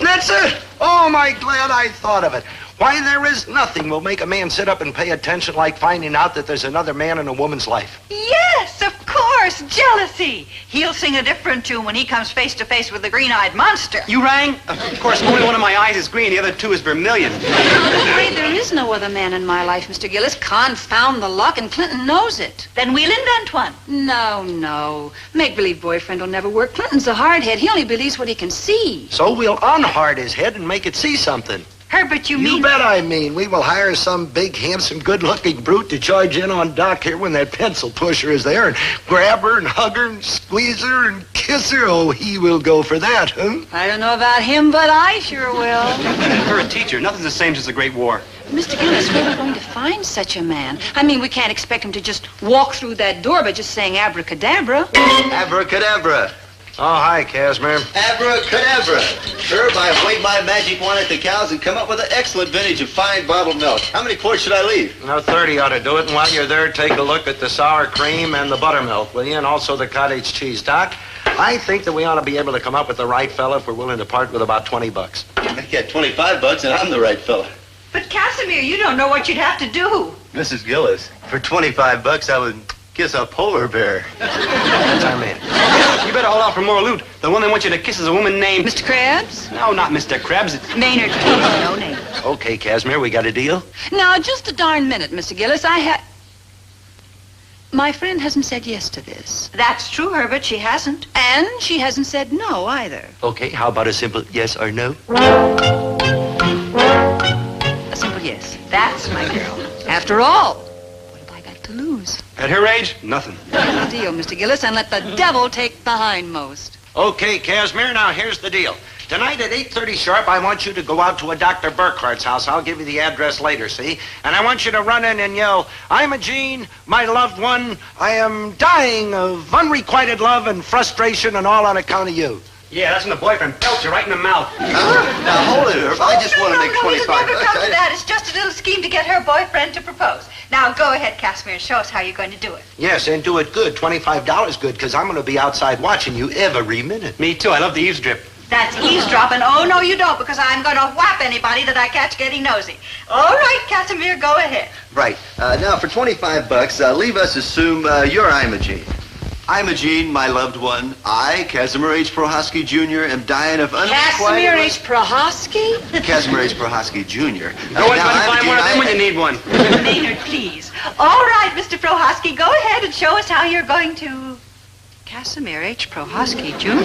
That's it. Oh, my glad I thought of it. Why, there is nothing will make a man sit up and pay attention like finding out that there's another man in a woman's life. Yes, of course, jealousy. He'll sing a different tune when he comes face to face with the green-eyed monster. You rang? Of course, only one of my eyes is green, the other two is vermilion. I'm afraid there is no other man in my life, Mr. Gillis. Confound the luck, and Clinton knows it. Then we'll invent one. No. Make-believe boyfriend will never work. Clinton's a hardhead. He only believes what he can see. So we'll unhard his head and make it see something. Herbert, you mean... You bet I mean. We will hire some big, handsome, good-looking brute to charge in on Doc here when that pencil pusher is there and grab her and hug her and squeeze her and kiss her. Oh, he will go for that, huh? I don't know about him, but I sure will. You're a teacher. Nothing's the same since the Great War. Mr. Gillis, where are we going to find such a man? I mean, we can't expect him to just walk through that door by just saying abracadabra. Abracadabra. Oh, hi, Casimir. Abracadabra. Sure, I wave my magic wand at the cows and come up with an excellent vintage of fine bottled milk. How many quarts should I leave? 30 ought to do it. And while you're there, take a look at the sour cream and the buttermilk, will you? And also the cottage cheese. Doc, I think that we ought to be able to come up with the right fella if we're willing to part with about $20. I get $25 and I'm the right fella. But Casimir, you don't know what you'd have to do. Mrs. Gillis, for $25 I would kiss a polar bear. That's our man. You better hold out for more loot. The one they want you to kiss is a woman named... Mr. Krabs? No, not Mr. Krebs. It's... Maynard, please, no name. Okay, Casimir, we got a deal? Now, just a darn minute, Mr. Gillis. My friend hasn't said yes to this. That's true, Herbert. She hasn't. And she hasn't said no, either. Okay, how about a simple yes or no? A simple yes. That's my girl. After all, what have I got to lose? At her age, nothing. The deal, Mr. Gillis, and let the devil take the hindmost. Okay, Casimir, now here's the deal. Tonight at 8:30 sharp, I want you to go out to a Dr. Burkhart's house. I'll give you the address later, see? And I want you to run in and yell, "Imogene, my loved one, I am dying of unrequited love and frustration and all on account of you." Yeah, that's when the boyfriend pelts you right in the mouth. Now, hold it, Herb. I just want to make No, it'll never $25. come to that. It's just a little scheme to get her boyfriend to propose. Now, go ahead, Casimir, and show us how you're going to do it. Yes, and do it good. $25 good, because I'm going to be outside watching you every minute. Me too. I love the eavesdrip. That's eavesdropping. Oh, no, you don't, because I'm going to whap anybody that I catch getting nosy. All right, Casimir, go ahead. Right. Now, for $25, leave us assume you're Imogene. Imogene, my loved one, I, Casimir H. Prohosky Jr., am dying of Casimir H. Prohosky? Casimir H. Prohosky Jr. Go and find one of them when you need one. Maynard, please. All right, Mr. Prohosky, go ahead and show us how you're going to... Casimir H. Prohosky, Jr.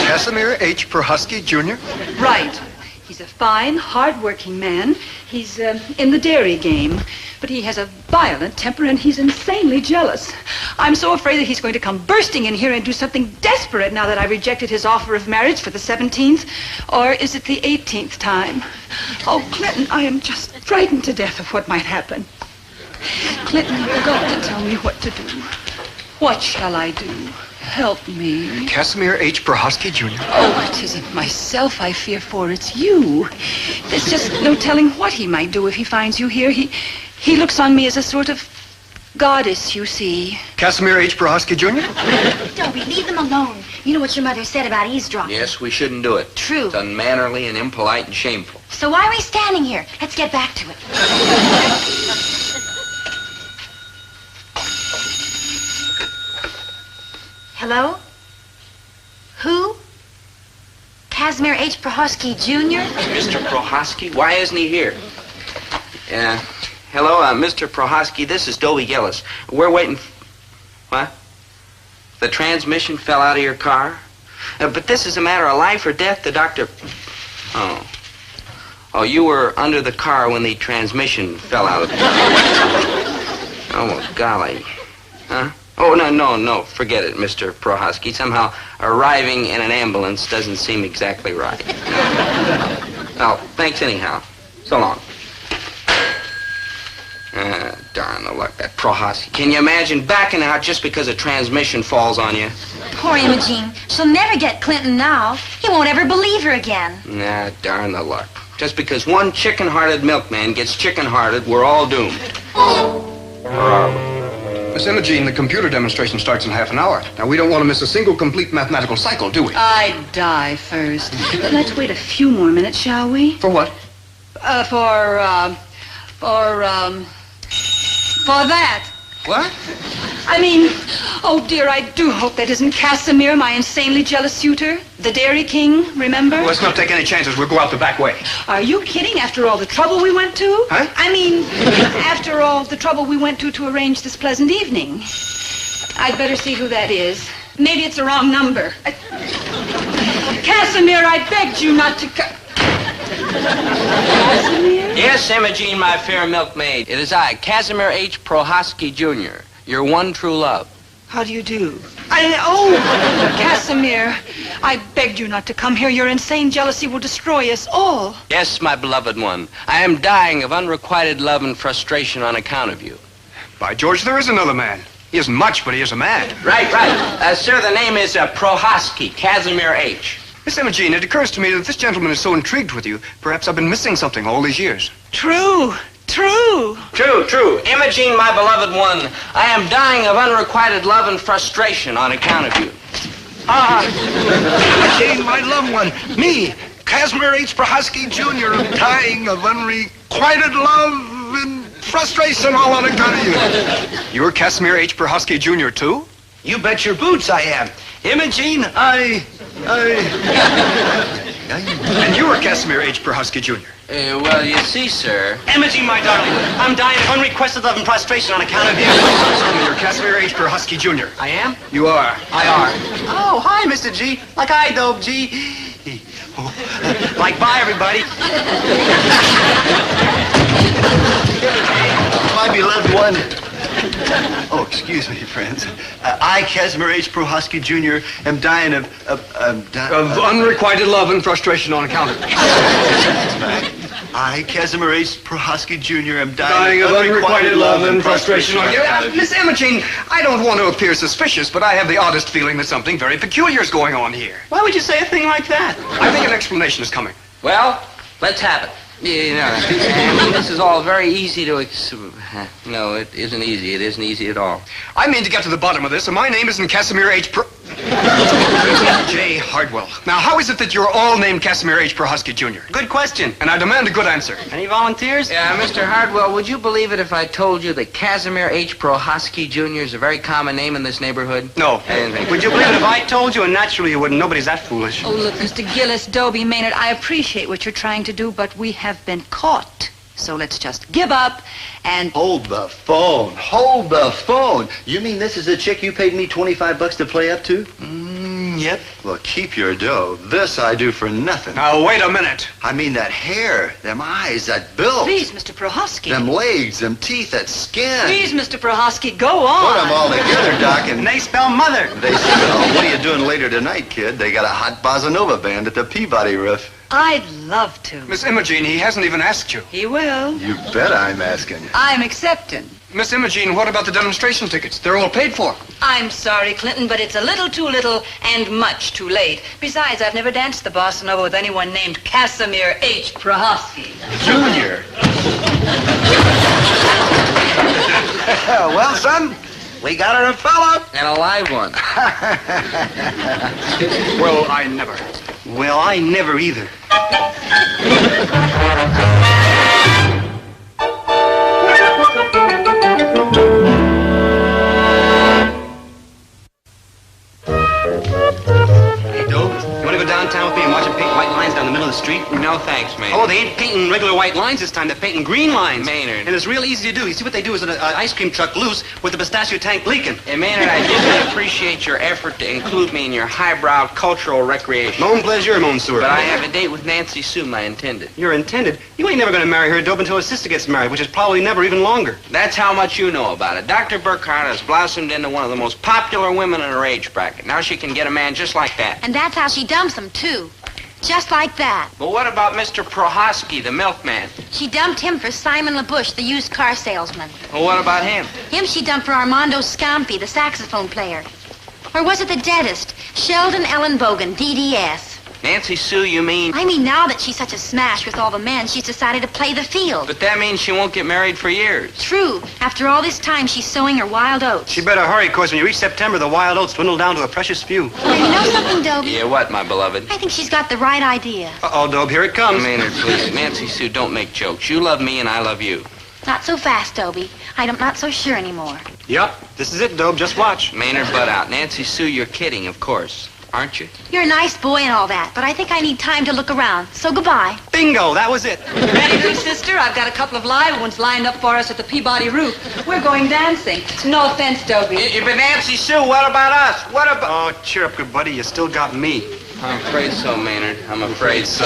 Casimir H. Prohosky, Jr.? Right. He's a fine, hard-working man. He's in the dairy game. But he has a violent temper, and he's insanely jealous. I'm so afraid that he's going to come bursting in here and do something desperate now that I rejected his offer of marriage for the 17th. Or is it the 18th time? Oh, Clinton, I am just frightened to death of what might happen. Clinton, you're going to tell me what to do. What shall I do? Help me. Casimir H. Prohosky, Jr. Oh, it isn't myself I fear for, it's you. There's just no telling what he might do if he finds you here. He looks on me as a sort of goddess, you see. Casimir H. Prohosky, Jr.? Dobie, leave them alone. You know what your mother said about eavesdropping. Yes, we shouldn't do it. True. It's unmannerly and impolite and shameful. So why are we standing here? Let's get back to it. Hello? Who? Casimir H. Prohosky Jr.? Mr. Prohosky? Why isn't he here? Hello, Mr. Prohosky, this is Dobie Gillis. We're waiting... What? The transmission fell out of your car? But this is a matter of life or death. The doctor... Oh, you were under the car when the transmission fell out of the car. Oh, golly. Huh? Oh, no, forget it, Mr. Prohosky. Somehow arriving in an ambulance doesn't seem exactly right. Well, thanks anyhow. So long. Darn the luck, that Prohosky. Can you imagine backing out just because a transmission falls on you? Poor Imogene. She'll never get Clinton now. He won't ever believe her again. Nah, darn the luck. Just because one chicken-hearted milkman gets chicken-hearted, we're all doomed. Where are we? Miss Imogene, the computer demonstration starts in half an hour. Now, we don't want to miss a single complete mathematical cycle, do we? I'd die first. But let's wait a few more minutes, shall we? For what? For that. What? I mean, oh dear, I do hope that isn't Casimir, my insanely jealous suitor. The Dairy King, remember? Let's not take any chances. We'll go out the back way. Are you kidding? After all the trouble we went to? Huh? I mean, after all the trouble we went to arrange this pleasant evening. I'd better see who that is. Maybe it's the wrong number. Casimir, I begged you not to... Casimir? Yes, Imogene, my fair milkmaid. It is I, Casimir H. Prohaski, Jr., your one true love. How do you do? Casimir, I begged you not to come here. Your insane jealousy will destroy us all. Yes, my beloved one. I am dying of unrequited love and frustration on account of you. By George, there is another man. He isn't much, but he is a man. Right. Sir, the name is Prohaski, Casimir H. Miss Imogene, it occurs to me that this gentleman is so intrigued with you, perhaps I've been missing something all these years. True. True. Imogene, my beloved one, I am dying of unrequited love and frustration on account of you. Imogene, my loved one, me, Casimir H. Prohaski, Jr., am dying of unrequited love and frustration all on account of you. You're Casimir H. Prohaski, Jr., too? You bet your boots I am. Imogene, And you are Casimir H. Prohaski, Jr. Well, you see, sir. Imogene, my darling, I'm dying of unrequested love and frustration on account of you. You're Casimir H. Prohaski, Jr. I am? You are. I are. Oh, hi, Mr. G. Like I, Dope G. Like, bye, everybody. My beloved one. Oh, excuse me, friends. I, Casimir H. Prohaski, Jr., am dying of unrequited love and frustration on account of it. I, Casimir H. Prohaski, Jr., am dying of unrequited love and frustration on account of it. Miss Imogene, I don't want to appear suspicious, but I have the oddest feeling that something very peculiar is going on here. Why would you say a thing like that? I think an explanation is coming. Well, let's have it. You know, this is all very easy to... No, it isn't easy. It isn't easy at all. I mean to get to the bottom of this, and my name isn't Casimir H. J. Hardwell. Now, how is it that you're all named Casimir H. Prohaski, Jr.? Good question. And I demand a good answer. Any volunteers? Yeah, Mr. Hardwell, would you believe it if I told you that Casimir H. Prohaski, Jr. is a very common name in this neighborhood? No. I didn't think. Would you believe it if I told you? And naturally you wouldn't. Nobody's that foolish. Oh, look, Mr. Gillis, Dobie, Maynard, I appreciate what you're trying to do, but we have been caught. So let's just give up and... Hold the phone. You mean this is the chick you paid me $25 to play up to? Yep. Well, keep your dough. This I do for nothing. Now, wait a minute. I mean that hair, them eyes, that build. Please, Mr. Prohaski. Them legs, them teeth, that skin. Please, Mr. Prohaski, go on. Put them all together, Doc, and... They spell mother. They spell, what are you doing later tonight, kid? They got a hot bossa nova band at the Peabody Roof. I'd love to. Miss Imogene, he hasn't even asked you. He will. You bet I'm asking. I'm accepting. Miss Imogene, what about the demonstration tickets? They're all paid for. I'm sorry, Clinton, but it's a little too little and much too late. Besides, I've never danced the bossa nova with anyone named Casimir H. Prohaski. Junior. well, son, we got her a fella. And a live one. Well, I never. Well, I never either. Hey, Dope, you want to go downtown with me and watch them paint white lines down the middle of the street? No, thanks, Maynard. Oh, they ain't painting regular white lines this time. They're painting green lines. Maynard. And it's real easy to do. You see what they do is an ice cream truck loose with the pistachio tank leaking. Hey, Maynard, I deeply appreciate your effort to include me in your highbrow cultural recreation. Mon pleasure, monsieur. But I have a date with Nancy Sue, my intended. You're intended? You ain't never going to marry her, Dope, until her sister gets married, which is probably never even longer. That's how much you know about it. Dr. Burkhardt has blossomed into one of the most popular women in her age bracket. Now she can get a man just like that. And that's how she dumps him, too. Just like that. But what about Mr. Prohaski, the milkman? She dumped him for Simon LaBouche, the used car salesman. Well, what about him? Him she dumped for Armando Scampi, the saxophone player. Or was it the dentist? Sheldon Ellen Bogan, DDS. Nancy Sue, you mean? I mean, now that she's such a smash with all the men, she's decided to play the field. But that means she won't get married for years. True. After all this time, she's sowing her wild oats. She better hurry, because when you reach September, the wild oats dwindle down to a precious few. And you know something, Dobie? Yeah, what, my beloved? I think she's got the right idea. Uh-oh, Dobe, here it comes. Maynard, please. Nancy Sue, don't make jokes. You love me and I love you. Not so fast, Dobie. I'm not so sure anymore. Yup, this is it, Dobe. Just watch. Maynard, butt out. Nancy Sue, you're kidding, of course. Aren't you? You're a nice boy and all that, but I think I need time to look around. So goodbye. Bingo, that was it. Ready, big sister? I've got a couple of live ones lined up for us at the Peabody Roof. We're going dancing. No offense, Dobie. But Nancy Sue, what about us? What about... Oh, cheer up, good buddy. You still got me. I'm afraid so, Maynard. I'm afraid so.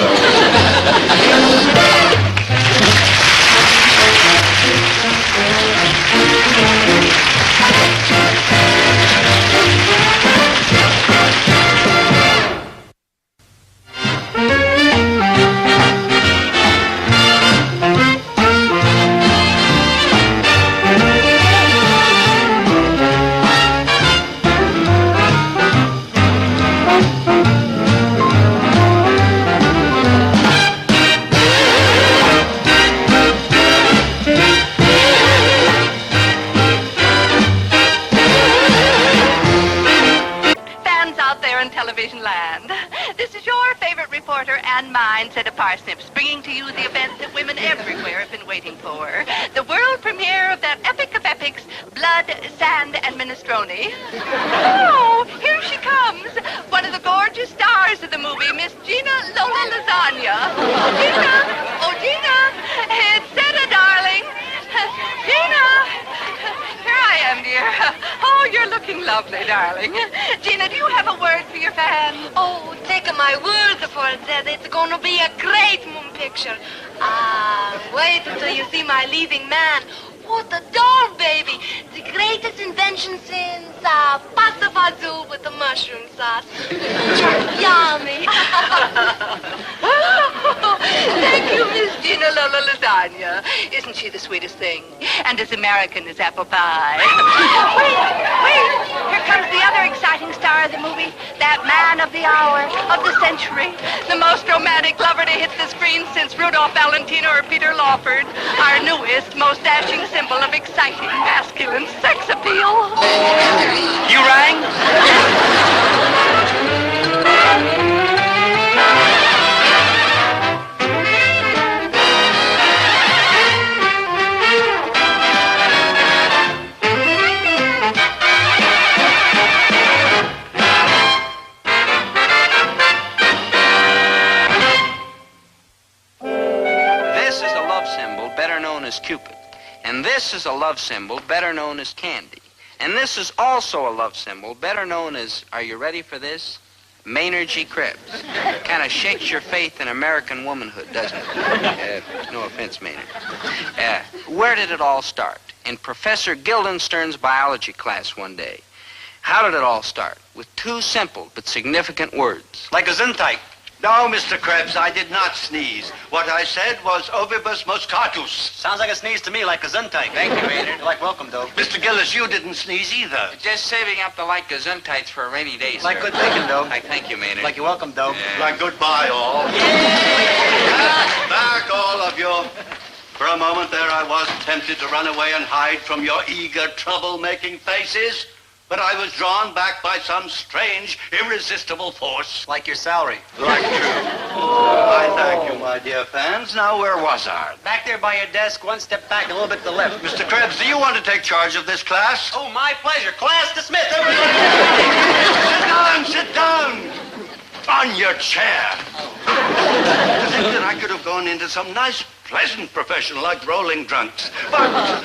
And mine, said a Parsnips, bringing to you the event that women everywhere have been waiting for. The world premiere of that epic of epics, Blood, Sand, and Minestrone. Oh, here she comes. One of the gorgeous stars of the movie, Miss Gina Lola Lasagna. Gina! Oh, Gina! It's Seta, darling. Gina! Here I am, dear. Oh, you're looking lovely, darling. Gina, do you have a word for your fans? Oh, take my word for it, that it's going to be a great moon picture. Wait until you see my leading man. What a doll, baby. The greatest invention since pasta fazool with the mushroom sauce. Yummy. Thank you, Miss Gina Lola Lasagna. Isn't she the sweetest thing? And as American as apple pie. Wait. Here comes the other exciting star of the movie. That man of the hour, of the century. The most romantic lover to hit the screen since Rudolph Valentino or Peter Lawford. Our newest, most dashing symbol of exciting masculine sex appeal. You rang? This is a love symbol better known as Cupid. And this is a love symbol better known as Candy. And this is also a love symbol better known as, are you ready for this? Maynard G. Krebs. Kind of shakes your faith in American womanhood, doesn't it? No offense, Maynard. Where did it all start? In Professor Guildenstern's biology class one day. How did it all start? With two simple but significant words. Like a Gesundheit. No, Mr. Krebs, I did not sneeze. What I said was ovibus moscatus. Sounds like a sneeze to me, like Gesundheit. Thank you, Maynard. You're like welcome, though. Mr. Gillis, you didn't sneeze either. Just saving up the like Gesundheits for a rainy day, sir. Like good thinking, though. I thank you, Maynard. Like you're welcome, though. Like goodbye, all. Back, all of you. For a moment there, I was tempted to run away and hide from your eager, trouble-making faces. But I was drawn back by some strange, irresistible force. Like your salary. Like true. I thank you, my dear fans. Now, where was I? Back there by your desk, one step back, a little bit to the left. Mr. Krebs, do you want to take charge of this class? Oh, my pleasure. Class dismissed, everybody. Sit down. On your chair. I think that I could have gone into some nice, pleasant profession like rolling drunks. But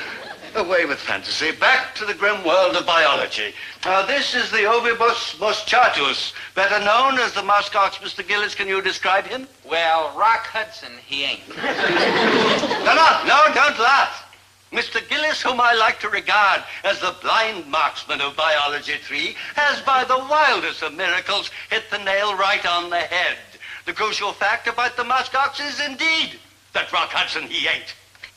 away with fantasy. Back to the grim world of biology. Now, this is the ovibus moschatus, better known as the muskox. Mr. Gillis, can you describe him? Well, Rock Hudson, he ain't. No, don't laugh. Mr. Gillis, whom I like to regard as the blind marksman of Biology 3, has, by the wildest of miracles, hit the nail right on the head. The crucial fact about the muskox is, indeed, that Rock Hudson, he ain't.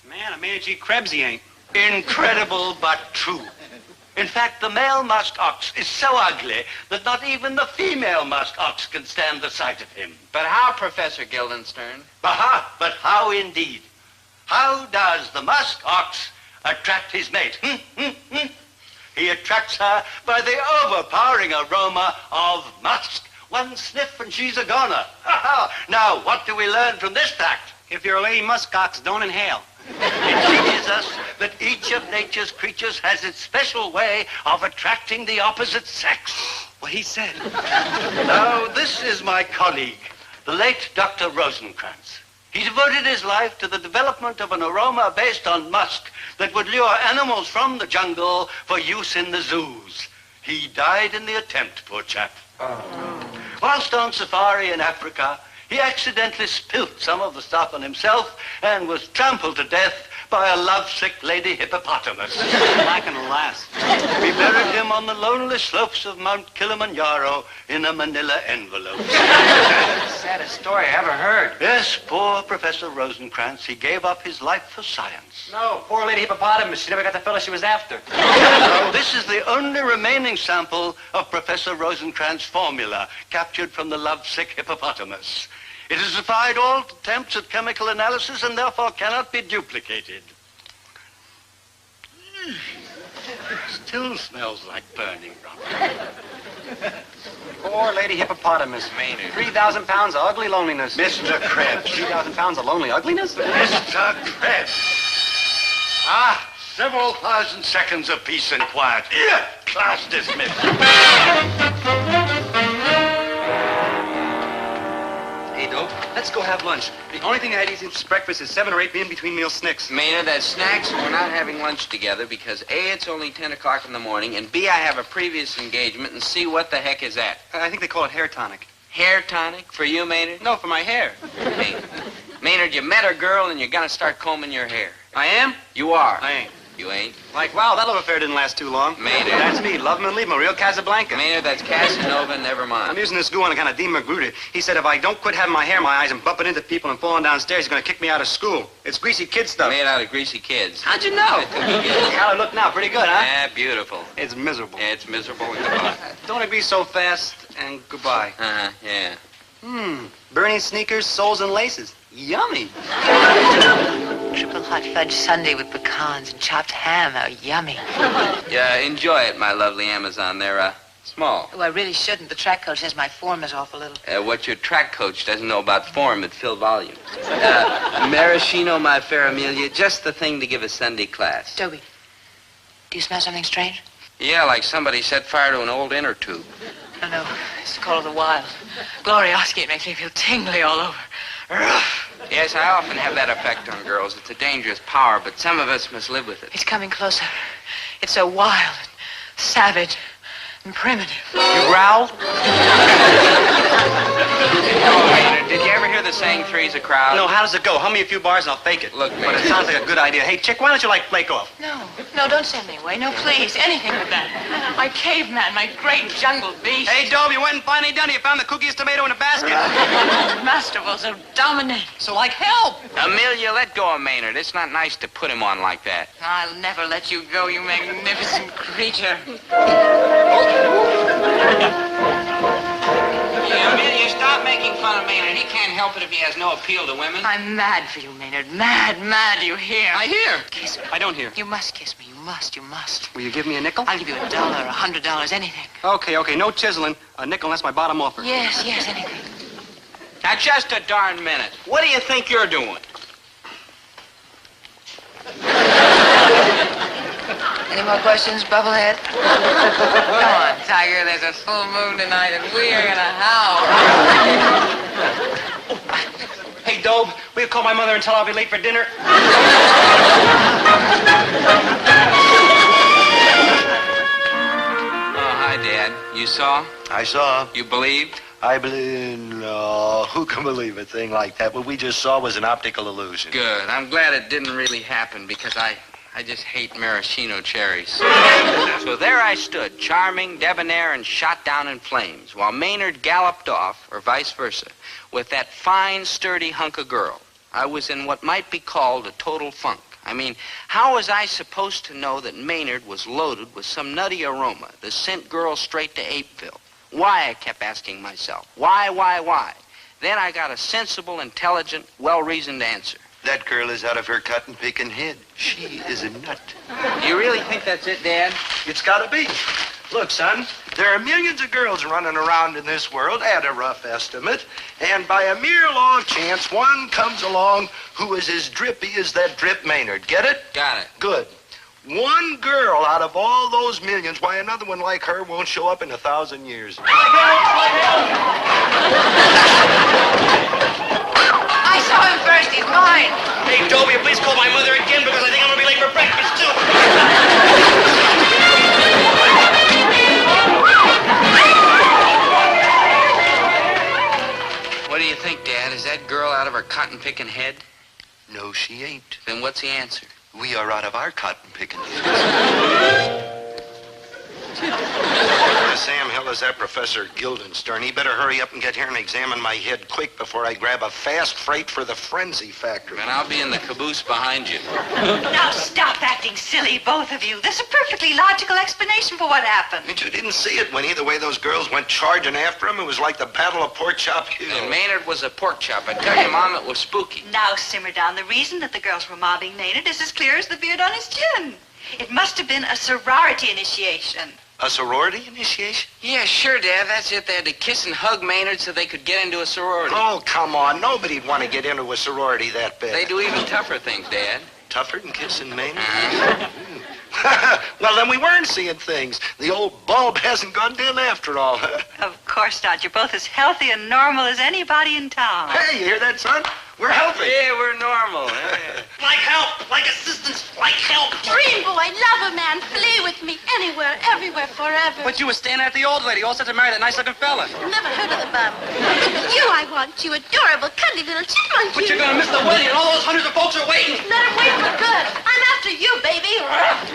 Man, a man G. Krebs, he ain't. Incredible, but true. In fact, the male musk ox is so ugly that not even the female musk ox can stand the sight of him. But how, Professor Guildenstern? Aha, but how indeed? How does the musk ox attract his mate? He attracts her by the overpowering aroma of musk. One sniff and she's a goner. Now, what do we learn from this fact? If you're a lady musk ox, don't inhale. It teaches us that each of nature's creatures has its special way of attracting the opposite sex. What he said. Now, this is my colleague, the late Dr. Rosencrantz. He devoted his life to the development of an aroma based on musk that would lure animals from the jungle for use in the zoos. He died in the attempt, poor chap. Whilst on safari in Africa, he accidentally spilt some of the stuff on himself and was trampled to death by a lovesick lady hippopotamus. I can laugh. We buried him on the lonely slopes of Mount Kilimanjaro in a manila envelope. Saddest story I ever heard. Yes, poor Professor Rosencrantz. He gave up his life for science. No, poor lady hippopotamus. She never got the fellow she was after. This is the only remaining sample of Professor Rosencrantz's formula captured from the lovesick hippopotamus. It has defied all attempts at chemical analysis and therefore cannot be duplicated. Still smells like burning rubber. Poor lady hippopotamus. Maynard. 3,000 pounds of ugly loneliness. Mr. Krebs. 3,000 pounds of lonely ugliness? Mr. Krebs. Several thousand seconds of peace and quiet. Here, class dismissed. Hey, Dope, let's go have lunch. The only thing I had eaten since breakfast is 7 or 8 in-between meal snicks. Maynard, that's snacks, and we're not having lunch together because A, it's only 10 o'clock in the morning, and B, I have a previous engagement, and C, what the heck is that? I think they call it hair tonic. Hair tonic? For you, Maynard? No, for my hair. Maynard, you met a girl and you're gonna start combing your hair. I am? You are. I ain't. You ain't? Like, wow, that love affair didn't last too long. Maynard. That's me. Love him and leave him. A real Casablanca. Maynard, that's Casanova, never mind. I'm using this goo on a kind of Dean Magruder. He said if I don't quit having my hair in my eyes and bumping into people and falling downstairs, he's going to kick me out of school. It's greasy kid stuff. Made out of greasy kids. How'd you know? How I look now. Pretty good, huh? Yeah, beautiful. It's miserable. Yeah, it's miserable and goodbye. Don't agree so fast, and goodbye. Uh-huh, yeah. Burning sneakers, soles, and laces. Yummy. Triple hot fudge sundae with pecans and chopped ham. How yummy. Yeah, enjoy it, my lovely Amazon. They're, small. Oh, I really shouldn't. The track coach says my form is off a little. What your track coach doesn't know about form, it fill volume. Maraschino, my fair Amelia, just the thing to give a Sunday class. Dobie, do you smell something strange? Yeah, like somebody set fire to an old inner tube. No, it's the call of the wild. Glorioski, it makes me feel tingly all over. Yes, I often have that effect on girls. It's a dangerous power, but some of us must live with it. It's coming closer. It's so wild, savage, and primitive. You growl? Did you ever hear the saying three's a crowd? No, how does it go? Hum me a few bars and I'll fake it. Look, but it sounds like a good idea. Hey, chick, why don't you, flake off? No, don't send me away. No, please, anything but that. My caveman, my great jungle beast. Hey, Dove, you went and finally done it. You found the cookiest tomato in a basket. Masterful, so dominating. So, help. Amelia, let go of Maynard. It's not nice to put him on like that. I'll never let you go, you magnificent creature. Yeah, Amelia, stop making fun of Maynard. He can't help it if he has no appeal to women. I'm mad for you, Maynard. Mad, do you hear? I hear. Kiss me. I don't hear. You must kiss me. You must. Will you give me a nickel? I'll give you $1, $100, anything. Okay. No chiseling. A nickel, that's my bottom offer. Yes, anything. Now, just a darn minute. What do you think you're doing? Any more questions, Bubblehead? Come on, Tiger. There's a full moon tonight, and we are gonna howl. Hey, Dobe, will you call my mother and tell her I'll be late for dinner? Oh, hi, Dad. You saw? I saw. You believed? I believe. No, who can believe a thing like that? What we just saw was an optical illusion. Good. I'm glad it didn't really happen because I just hate maraschino cherries. So there I stood, charming, debonair, and shot down in flames, while Maynard galloped off, or vice versa, with that fine, sturdy hunk of girl. I was in what might be called a total funk. I mean, how was I supposed to know that Maynard was loaded with some nutty aroma that sent girls straight to Apeville? Why, I kept asking myself. Why? Then I got a sensible, intelligent, well-reasoned answer. That girl is out of her cotton-picking head. She is a nut. Do you really think that's it, Dad? It's gotta be. Look, son, there are millions of girls running around in this world at a rough estimate, and by a mere law of chance, one comes along who is as drippy as that Drip Maynard. Get it? Got it. Good. One girl out of all those millions, why another one like her won't show up in 1,000 years. I saw him first. He's mine. Hey, Dobie, please call my mother again because I think I'm going to be late for breakfast, too. her cotton-picking head? No, she ain't. Then what's the answer? We are out of our cotton picking. Sam Hill is that Professor Guildenstern. He better hurry up and get here and examine my head quick before I grab a fast freight for the frenzy factory. And I'll be in the caboose behind you. Now stop acting silly, both of you. There's a perfectly logical explanation for what happened. But you didn't see it when either way those girls went charging after him. It was like the Battle of Pork Chop Hill. And Maynard was a pork chop. I tell you, Mom, it was spooky. Now simmer down. The reason that the girls were mobbing Maynard is as clear as the beard on his chin. It must have been a sorority initiation. A sorority initiation? Yeah, sure, Dad. That's it. They had to kiss and hug Maynard so they could get into a sorority. Oh, come on. Nobody'd want to get into a sorority that bad. They do even tougher things, Dad. Tougher than kissing Maynard? Well, then we weren't seeing things. The old bulb hasn't gone dim after all, huh? Of course not. You're both as healthy and normal as anybody in town. Hey, you hear that, son? We're healthy. Yeah, we're normal. Like help, like assistance, like help. Dream boy, love a man, play with me anywhere, everywhere, forever. But you were staying at the old lady, all set to marry that nice-looking fella. Never heard of the bum. You I want, you adorable, cuddly little chipmunk. But you're gonna miss the wedding, and all those hundreds of folks are waiting. Let him wait for good. I'm after you, baby.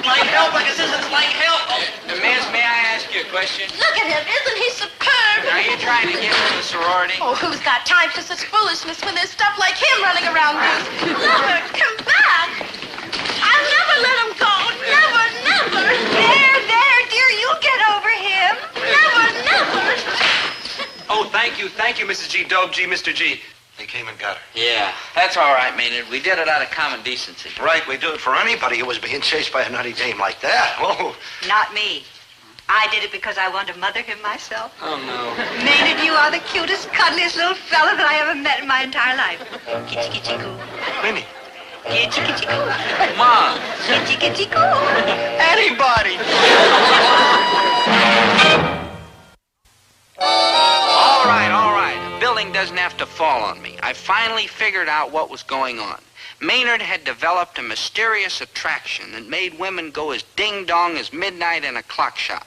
Like help, like assistance, like help. Miss, may I ask you a question? Look at him, isn't he superb? Are you trying to get into the sorority? Oh, who's got time for such foolishness when there's stuff like him running around loose? Lover, come back. I'll never let him go. Never, never. There, dear, you'll get over him. Never, never. Oh, thank you, Mrs. G. Dobe G, Mr. G. They came and got her. Yeah, that's all right, Maynard. We did it out of common decency. Right, we do it for anybody who was being chased by a nutty dame like that. Whoa. Not me. I did it because I wanted to mother him myself. Oh, no. Maynard, you are the cutest, cuddliest little fella that I ever met in my entire life. Kitty, kitty, coo. Minnie. Kitty, kitty, coo. Mom. Kitty, kitty, coo. Anybody. All right. A building doesn't have to fall on me. I finally figured out what was going on. Maynard had developed a mysterious attraction that made women go as ding-dong as midnight in a clock shop.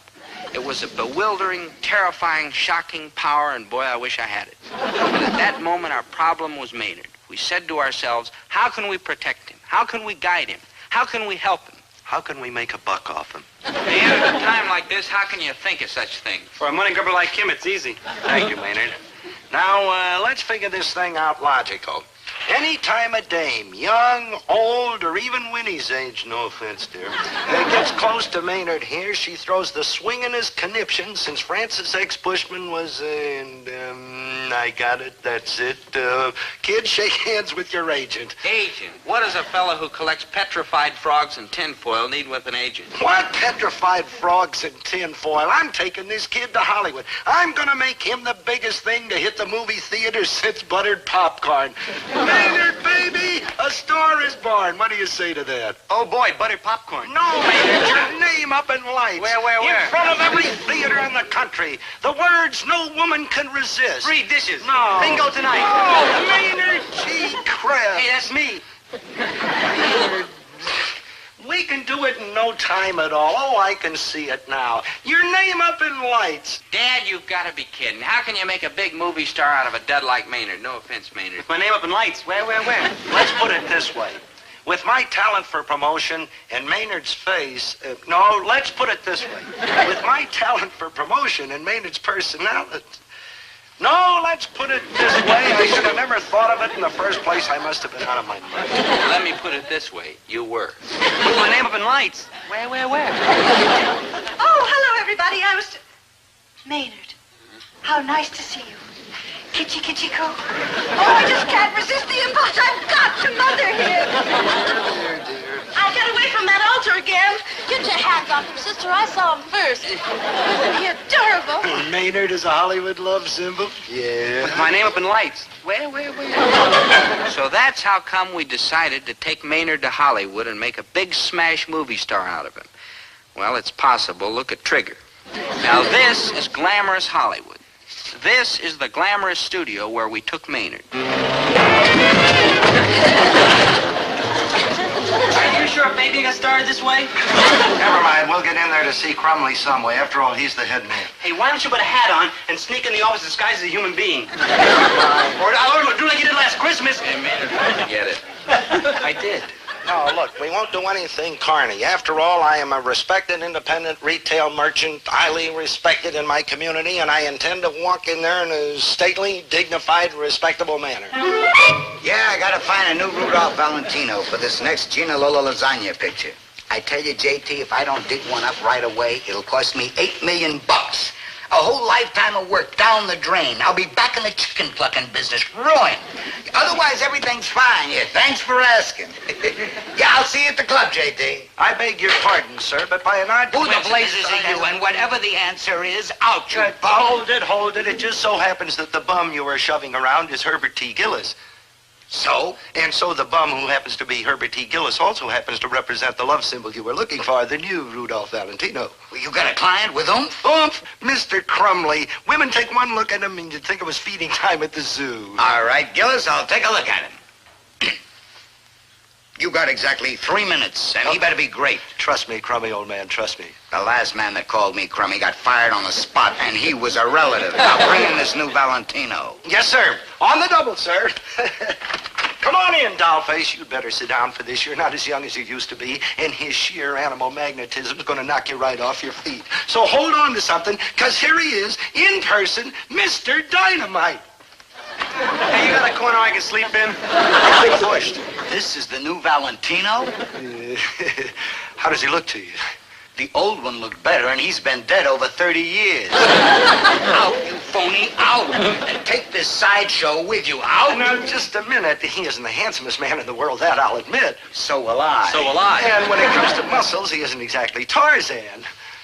It was a bewildering, terrifying, shocking power, and boy, I wish I had it. But at that moment, our problem was Maynard. We said to ourselves, how can we protect him? How can we guide him? How can we help him? How can we make a buck off him? And at a time like this, how can you think of such things? For a money grubber like him, it's easy. Thank you, Maynard. Now, let's figure this thing out logical. Any time a dame, young, old, or even Winnie's age, no offense, dear, gets close to Maynard here, she throws the swingin'est conniption since Francis X. Bushman was, I got it, that's it. Kid, shake hands with your agent. Agent? What does a fellow who collects petrified frogs and tinfoil need with an agent? What petrified frogs and tinfoil? I'm taking this kid to Hollywood. I'm gonna make him the biggest thing to hit the movie theater since buttered popcorn. Maynard, baby, a star is born. What do you say to that? Oh, boy, buttered popcorn. No, Maynard, your name up in lights. Where? In front of every theater in the country. The words no woman can resist. 3 dishes. No. Bingo tonight. Oh, Maynard G. Krebs. Hey, that's me. We can do it in no time at all. Oh, I can see it now. Your name up in lights. Dad, you've got to be kidding. How can you make a big movie star out of a dud like Maynard? No offense, Maynard. My name up in lights. Where? Let's put it this way. With my talent for promotion and Maynard's face... no, let's put it this way. With my talent for promotion and Maynard's personality... No, let's put it this way. I should have never thought of it in the first place. I must have been out of my mind. Let me put it this way. You were. With my name up in lights. Where? Oh, hello, everybody. Maynard, how nice to see you. Kitty, kitty, coo. Oh, I just can't resist the impulse. I've got to mother him. I'll get away from that altar again. Get your hands off him, sister. I saw him first. Isn't he adorable? Maynard is a Hollywood love symbol? Yeah. With my name up in lights. Where? So that's how come we decided to take Maynard to Hollywood and make a big smash movie star out of him. Well, it's possible. Look at Trigger. Now, this is glamorous Hollywood. This is the glamorous studio where we took Maynard. Are you sure baby got started this way? Never mind. we'll get in there to see Crumley some way. After all, he's the head man. Hey, why don't you put a hat on and sneak in the office disguised as a human being? or do like you did last Christmas. Hey, Maynard, how'd you get it? I did. No, look, we won't do anything carny. After all, I am a respected independent retail merchant, highly respected in my community, and I intend to walk in there in a stately, dignified, respectable manner. Yeah, I gotta find a new Rudolph Valentino for this next Gina Lola lasagna picture. I tell you, JT, if I don't dig one up right away, it'll cost me $8 million. A whole lifetime of work down the drain. I'll be back in the chicken plucking business, ruined. Otherwise, everything's fine. Yeah, thanks for asking. Yeah, I'll see you at the club, JT. I beg your pardon, sir, but by an odd Who the coincidence, blazes are you? And whatever the answer is, out you bum. Hold it. It just so happens that the bum you were shoving around is Herbert T. Gillis. So? And so the bum who happens to be Herbert T. Gillis also happens to represent the love symbol you were looking for, the new Rudolph Valentino. Well, you got a client with oomph? Oomph? Mr. Crumley. Women take one look at him and you'd think it was feeding time at the zoo. All right, Gillis, I'll take a look at him. You got exactly 3 minutes, and he better be great. Trust me, Crummy, old man, trust me. The last man that called me Crummy got fired on the spot, and he was a relative. Now bring in this new Valentino. Yes, sir. On the double, sir. Come on in, dollface. You'd better sit down for this. You're not as young as you used to be, and his sheer animal magnetism is going to knock you right off your feet. So hold on to something, because here he is, in person, Mr. Dynamite. Hey, you got a corner I can sleep in? I pushed. This is the new Valentino? How does he look to you? The old one looked better, and he's been dead over 30 years. Out, you phony, out. And take this sideshow with you, out. Now, just a minute. He isn't the handsomest man in the world, that I'll admit. So will I. So will I. And when it comes to muscles, he isn't exactly Tarzan.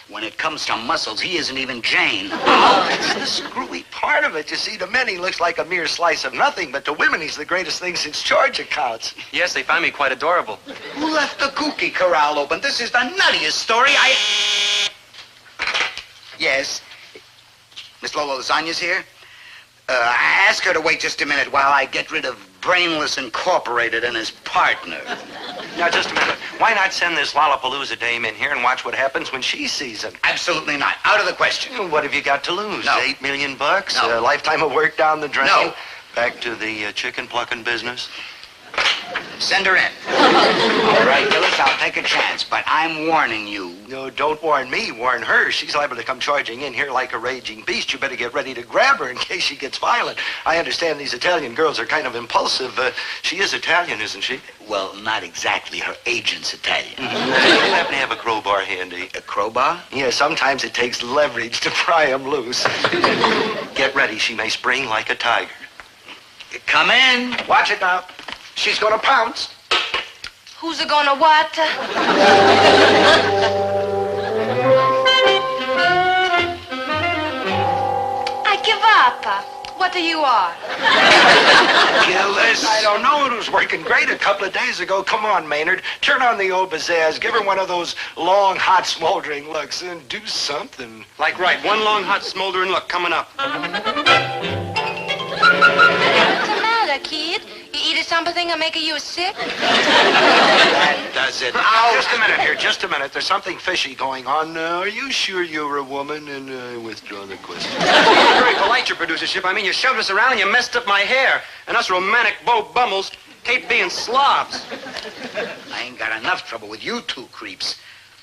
When it comes to muscles, he isn't even Jane. Oh, that's the screwy part of it. You see, to men, he looks like a mere slice of nothing, but to women, he's the greatest thing since George accounts. Yes, they find me quite adorable. Who left the cookie corral open? This is the nuttiest story Yes. Miss Lola Lasagna's here? Ask her to wait just a minute while I get rid of Brainless Incorporated and his partner. Now, just a minute. Why not send this Lollapalooza dame in here and watch what happens when she sees him? Absolutely not. Out of the question. Well, what have you got to lose? No. $8 million? No. A lifetime of work down the drain? No. Back to the chicken plucking business? Send her in. All right, Gillis, I'll take a chance, but I'm warning you. No, don't warn me. Warn her. She's liable to come charging in here like a raging beast. You better get ready to grab her in case she gets violent. I understand these Italian girls are kind of impulsive. She is Italian, isn't she? Well, not exactly. Her agent's Italian. You happen to have a crowbar handy? A crowbar? Yeah, sometimes it takes leverage to pry them loose. Get ready. She may spring like a tiger. Come in. Watch it now. She's gonna pounce. Who's gonna what? I give up. What do you are? Gillis. I don't know. It was working great a couple of days ago. Come on, Maynard. Turn on the old pizzazz. Give her one of those long, hot, smoldering looks and do something. Like right, one long, hot, smoldering look coming up. What's the matter, kid? You eating something that making you sick? That does it. Just a minute here. Just a minute. There's something fishy going on. Are you sure you're a woman? And I withdraw the question. Very polite, your producership. I mean, you shoved us around and you messed up my hair. And us romantic Beau Bummels hate being slobs. I ain't got enough trouble with you two creeps.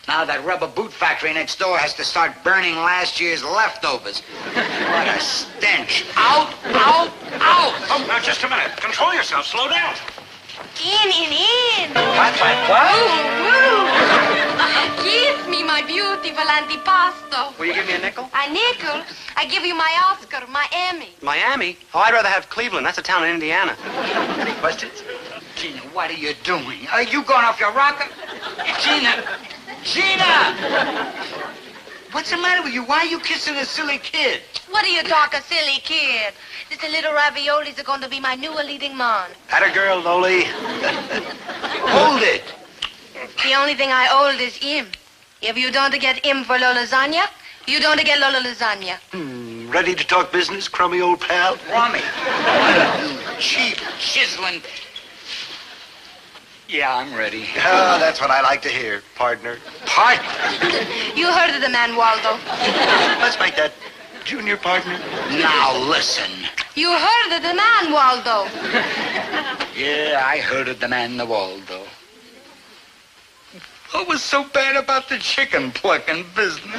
Now that rubber boot factory next door has to start burning last year's leftovers. What a stench. Out, out, out! Oh, now, just a minute. Control yourself. Slow down. In. What? Kiss me, my beautiful antipasto. Will you give me a nickel? A nickel? I give you my Oscar, my Emmy. Miami? Oh, I'd rather have Cleveland. That's a town in Indiana. Any questions? Gina, what are you doing? Are you going off your rocker? Gina! Gina! What's the matter with you? Why are you kissing a silly kid? What are you talking, silly kid? This little raviolis are going to be my new leading man. Atta girl, Loli. Hold it. The only thing I hold is him. If you don't get him for Lola Lasagna, you don't get Lola Lasagna. Ready to talk business, crummy old pal? Crummy. What a cheap, chiseling... Yeah, I'm ready. Oh, that's what I like to hear, partner. Partner? You heard of the man, Waldo. Let's make that junior partner. Now listen. You heard of the man, Waldo. Yeah, I heard of the man, the Waldo. What was so bad about the chicken plucking business?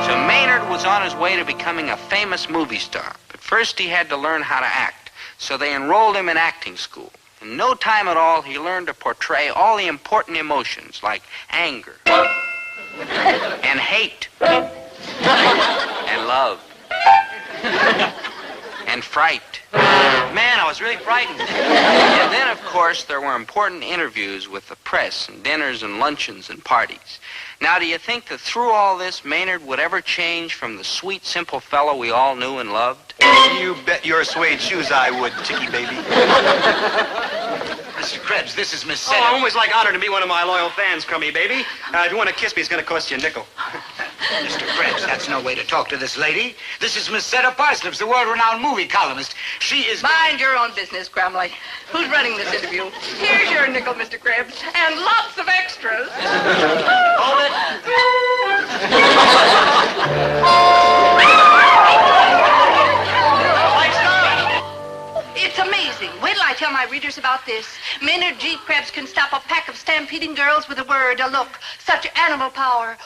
So Maynard was on his way to becoming a famous movie star. But first he had to learn how to act. So they enrolled him in acting school. In no time at all, he learned to portray all the important emotions like anger and hate and love and fright. Man, I was really frightened. And then, of course, there were important interviews with the press and dinners and luncheons and parties. Now, do you think that through all this, Maynard would ever change from the sweet, simple fellow we all knew and loved? You bet your suede shoes I would, Chicky baby. Mr. Krebs, this is Miss Oh, Senna. I'm always like honored to be one of my loyal fans, Crummy baby. If you want to kiss me, it's going to cost you a nickel. Mr. Krebs, that's no way to talk to this lady. This is Miss Seta Parsnips, the world-renowned movie columnist. She is... Mind your own business, Crumley. Who's running this interview? Here's your nickel, Mr. Krebs, and lots of extras. Hold it. It's amazing. Wait till I tell my readers about this. Maynard G. Krebs can stop a pack of stampeding girls with a word, a look. Such animal power.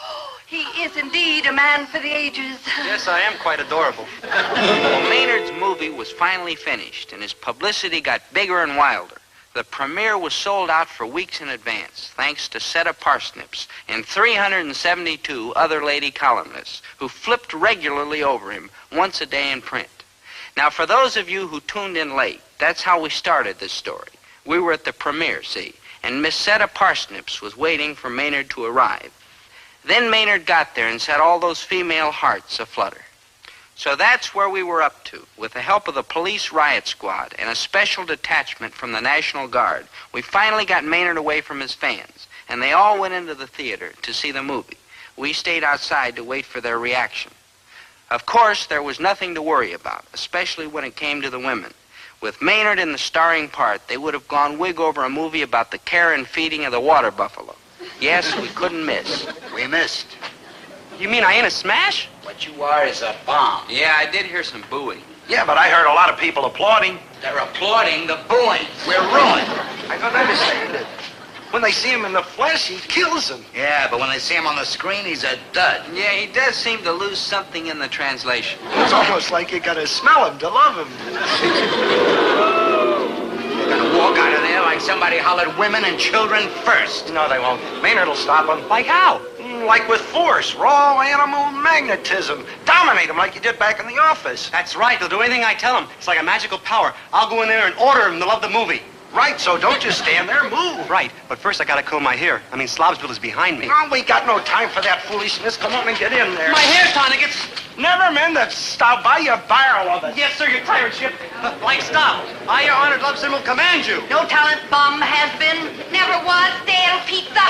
He is indeed a man for the ages. Yes, I am quite adorable. Well, Maynard's movie was finally finished, and his publicity got bigger and wilder. The premiere was sold out for weeks in advance, thanks to Seta Parsnips and 372 other lady columnists who flipped regularly over him once a day in print. Now, for those of you who tuned in late, that's how we started this story. We were at the premiere, see, and Miss Seta Parsnips was waiting for Maynard to arrive. Then Maynard got there and set all those female hearts aflutter. So that's where we were up to. With the help of the police riot squad and a special detachment from the National Guard, we finally got Maynard away from his fans, and they all went into the theater to see the movie. We stayed outside to wait for their reaction. Of course, there was nothing to worry about, especially when it came to the women. With Maynard in the starring part, they would have gone wig over a movie about the care and feeding of the water buffalo. Yes, we couldn't miss. We missed. You mean I ain't a smash? What you are is a bomb. Yeah, I did hear some booing. Yeah, but I heard a lot of people applauding. They're applauding the booing. We're ruined. I don't understand it. When they see him in the flesh, he kills them. Yeah, but when they see him on the screen, he's a dud. Yeah, he does seem to lose something in the translation. It's almost like you gotta smell him to love him. They're gonna walk out of there like somebody hollered women and children first. No, they won't. Maynard'll stop him. Like how? Like with force, raw animal magnetism. Dominate him like you did back in the office. That's right. They'll do anything I tell them. It's like a magical power. I'll go in there and order them to love the movie. Right, so don't just stand there, move. Right, but first I gotta comb my hair. I mean, Slobsville is behind me. Oh, we got no time for that foolishness. Come on and get in there. My hair tonic, it's... Never mind that stop. Buy you a barrel of it. Yes, sir, your clearanship. Like stop. I, your honored love symbol, command you. No talent bum has been, never was, stale pizza.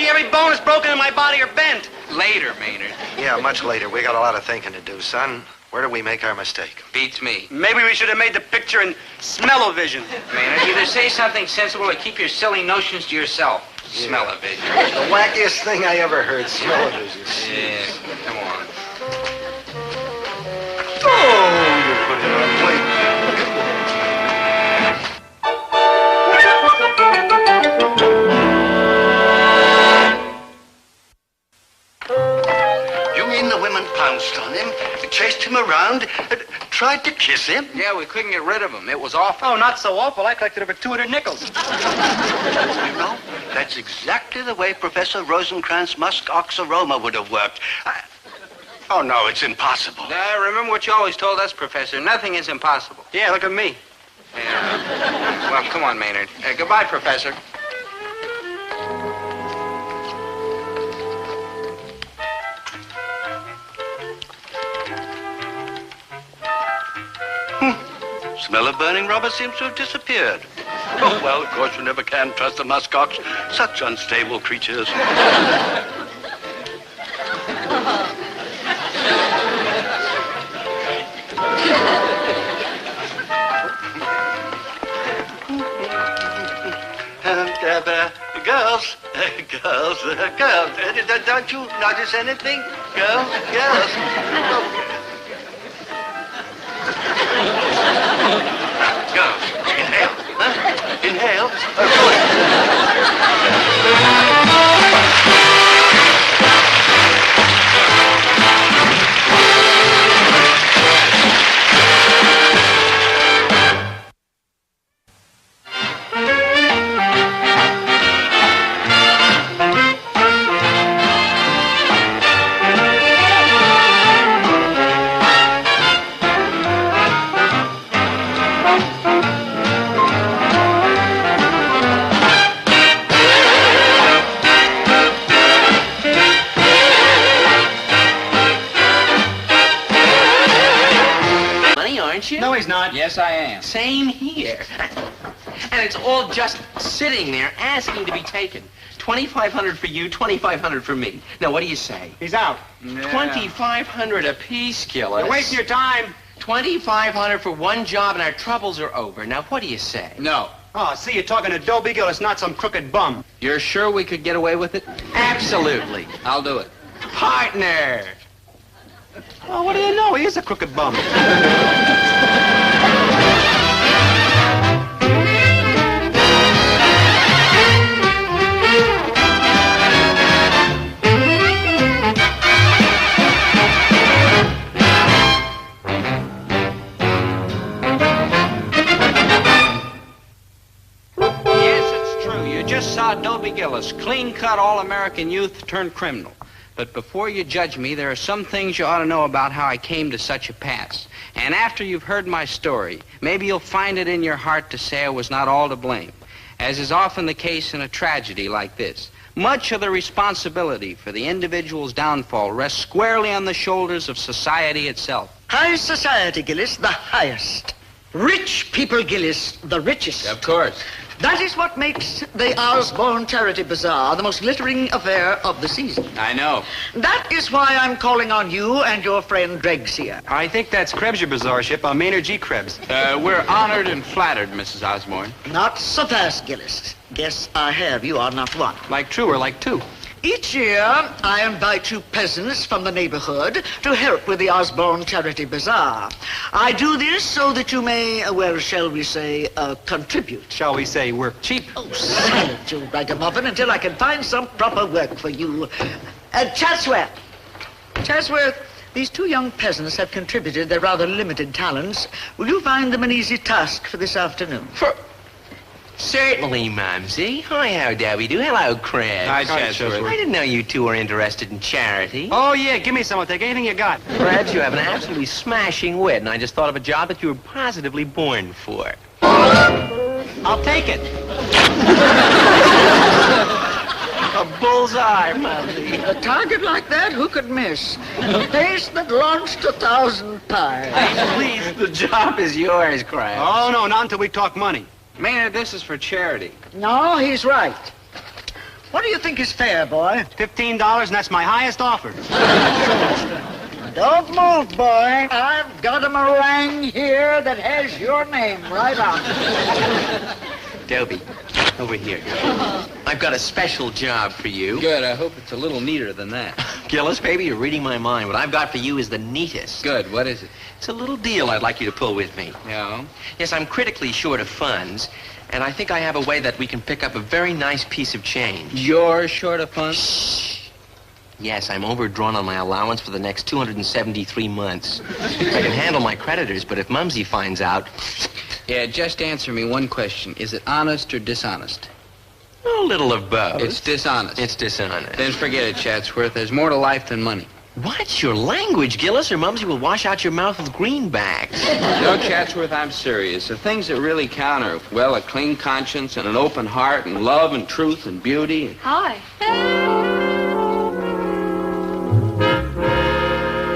Every bone is broken in my body or bent. Later, Maynard. Yeah, much later. We got a lot of thinking to do, son. Where do we make our mistake? Beats me. Maybe we should have made the picture in smell-o-vision. Maynard, either say something sensible or keep your silly notions to yourself. Yeah. Smell-o-vision. The wackiest thing I ever heard. Smell-o-vision. Yeah, come on. Oh, you put it on plate. Pounced on him, chased him around, tried to kiss him. Yeah, we couldn't get rid of him. It was awful. Oh, not so awful. I collected over 200 nickels. You know, that's exactly the way Professor Rosencrantz musk oxaroma would have worked. Oh, no, it's impossible. Remember what you always told us, Professor. Nothing is impossible. Yeah, look at me. Yeah. Well, come on, Maynard. Goodbye, Professor. smell of burning rubber seems to have disappeared. Oh, well, of course, you never can trust the muskox. Such unstable creatures. Girls, don't you notice anything? Girls. Girls, inhale. Huh? Inhale. No, he's not. Yes, I am. Same here. And it's all just sitting there asking to be taken. 2,500 for you, 2,500 for me. Now, what do you say? He's out. Yeah. 2,500 apiece, Gillis. You're wasting your time. 2,500 for one job and our troubles are over. Now, what do you say? No. Oh, see, you're talking to Dobie Gillis, not some crooked bum. You're sure we could get away with it? Absolutely. I'll do it. Partner! Oh, what do you know? He is a crooked bum. Just saw Dobie Gillis, clean-cut all-American youth turned criminal. But before you judge me, there are some things you ought to know about how I came to such a pass. And after you've heard my story, maybe you'll find it in your heart to say I was not all to blame. As is often the case in a tragedy like this, much of the responsibility for the individual's downfall rests squarely on the shoulders of society itself. High society, Gillis, the highest. Rich people, Gillis, the richest. Of course. That is what makes the Osborne Charity Bazaar the most glittering affair of the season. I know. That is why I'm calling on you and your friend Dregs here. I think that's Krebs, your bazaar ship, Maynard G. Krebs. We're honored and flattered, Mrs. Osborne. Not so fast, Gillis. Guess I have you are not one. Like true or like two? Each year, I invite you peasants from the neighborhood to help with the Osborne Charity Bazaar. I do this so that you may, well, shall we say, contribute. Shall we say work cheap? Oh, silent, you ragamuffin, until I can find some proper work for you. Chatsworth, these two young peasants have contributed their rather limited talents. Will you find them an easy task for this afternoon? Certainly, Mumsy. Hi, how do we do? Hello, Krebs. Hi, Chatsworth. I didn't know you two were interested in charity. Oh, yeah, give me some. I'll take anything you got. Krebs, you have an absolutely smashing wit, and I just thought of a job that you were positively born for. I'll take it. A bullseye, Mumsy. A target like that, who could miss? A face that launched 1,000 pies. Please, the job is yours, Krebs. Oh, no, not until we talk money. Maynard, this is for charity. No, he's right. What do you think is fair, boy? $15, and that's my highest offer. Don't move, boy. I've got a meringue here that has your name right on it. Dobie, over here. I've got a special job for you. Good. I hope it's a little neater than that. Gillis, baby, you're reading my mind. What I've got for you is the neatest. Good. What is it? It's a little deal I'd like you to pull with me. Yeah? Yes, I'm critically short of funds, and I think I have a way that we can pick up a very nice piece of change. You're short of funds? Shh. Yes, I'm overdrawn on my allowance for the next 273 months. I can handle my creditors, but if Mumsy finds out... Yeah, just answer me one question. Is it honest or dishonest? A little of both. It's dishonest. It's dishonest. Then forget it, Chatsworth. There's more to life than money. What's your language, Gillis, or Mumsy will wash out your mouth with greenbacks? No, Chatsworth, I'm serious. The things that really count are, well, a clean conscience and an open heart and love and truth and beauty. Hi.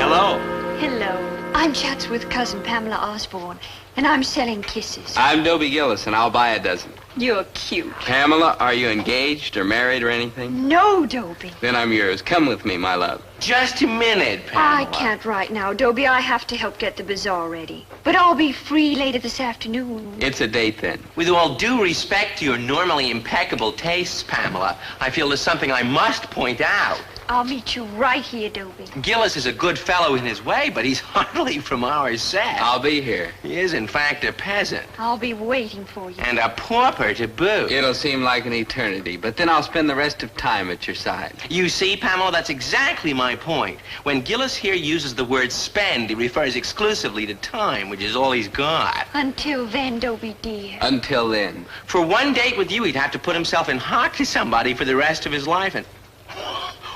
Hello. Hello. I'm I'm Chatsworth cousin Pamela Osborne, and I'm selling kisses. I'm Dobie Gillis, and I'll buy a dozen. You're cute. Pamela, are you engaged or married or anything? No, Dobie. Then I'm yours. Come with me, my love. Just a minute, Pamela. I can't right now, Dobie. I have to help get the bazaar ready. But I'll be free later this afternoon. It's a date, then. With all due respect to your normally impeccable tastes, Pamela, I feel there's something I must point out. I'll meet you right here, Dobie. Gillis is a good fellow in his way, but he's hardly from our set. I'll be here. He is, in fact, a peasant. I'll be waiting for you. And a pauper to boot. It'll seem like an eternity, but then I'll spend the rest of time at your side. You see, Pamela, that's exactly my point. When Gillis here uses the word spend, he refers exclusively to time, which is all he's got. Until then, Dobie dear. Until then. For one date with you, he'd have to put himself in hock to somebody for the rest of his life, and...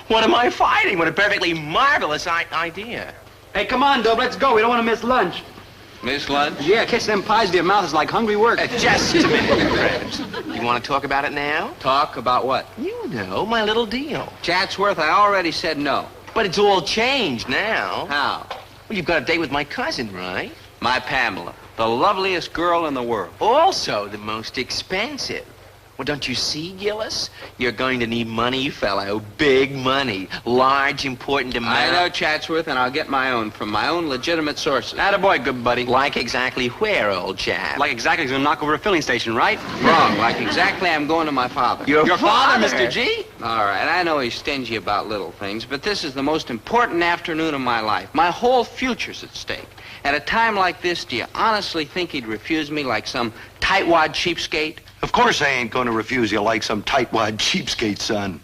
What am I fighting? What a perfectly marvelous idea. Hey, come on, Dob, let's go. We don't want to miss lunch. Miss lunch? Yeah, catch them pies to your mouth is like hungry work. Just a minute, Krebs. You want to talk about it now? Talk about what? You know, my little deal. Chatsworth, I already said no. But it's all changed now. How? Well, you've got a date with my cousin, right? My Pamela, the loveliest girl in the world. Also the most expensive. Well, don't you see, Gillis? You're going to need money, fellow. Big money. Large, important amount. I know, Chatsworth, and I'll get my own from my own legitimate sources. Attaboy, good buddy. Like exactly where, old chap? Like exactly he's going to knock over a filling station, right? Wrong. Like exactly I'm going to my father. Your father, Mr. G? All right, I know he's stingy about little things, but this is the most important afternoon of my life. My whole future's at stake. At a time like this, do you honestly think he'd refuse me like some tightwad cheapskate? Of course I ain't going to refuse you like some tightwad cheapskate, son.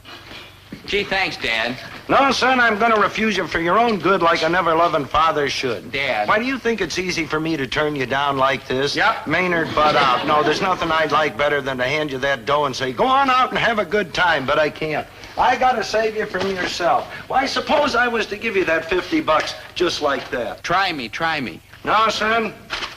Gee, thanks, Dad. No, son, I'm going to refuse you for your own good like a never-loving father should. Dad. Why do you think it's easy for me to turn you down like this? Yep. Maynard, butt out. No, there's nothing I'd like better than to hand you that dough and say, go on out and have a good time, but I can't. I got to save you from yourself. Why, suppose I was to give you that $50 just like that. Try me, try me. No, son.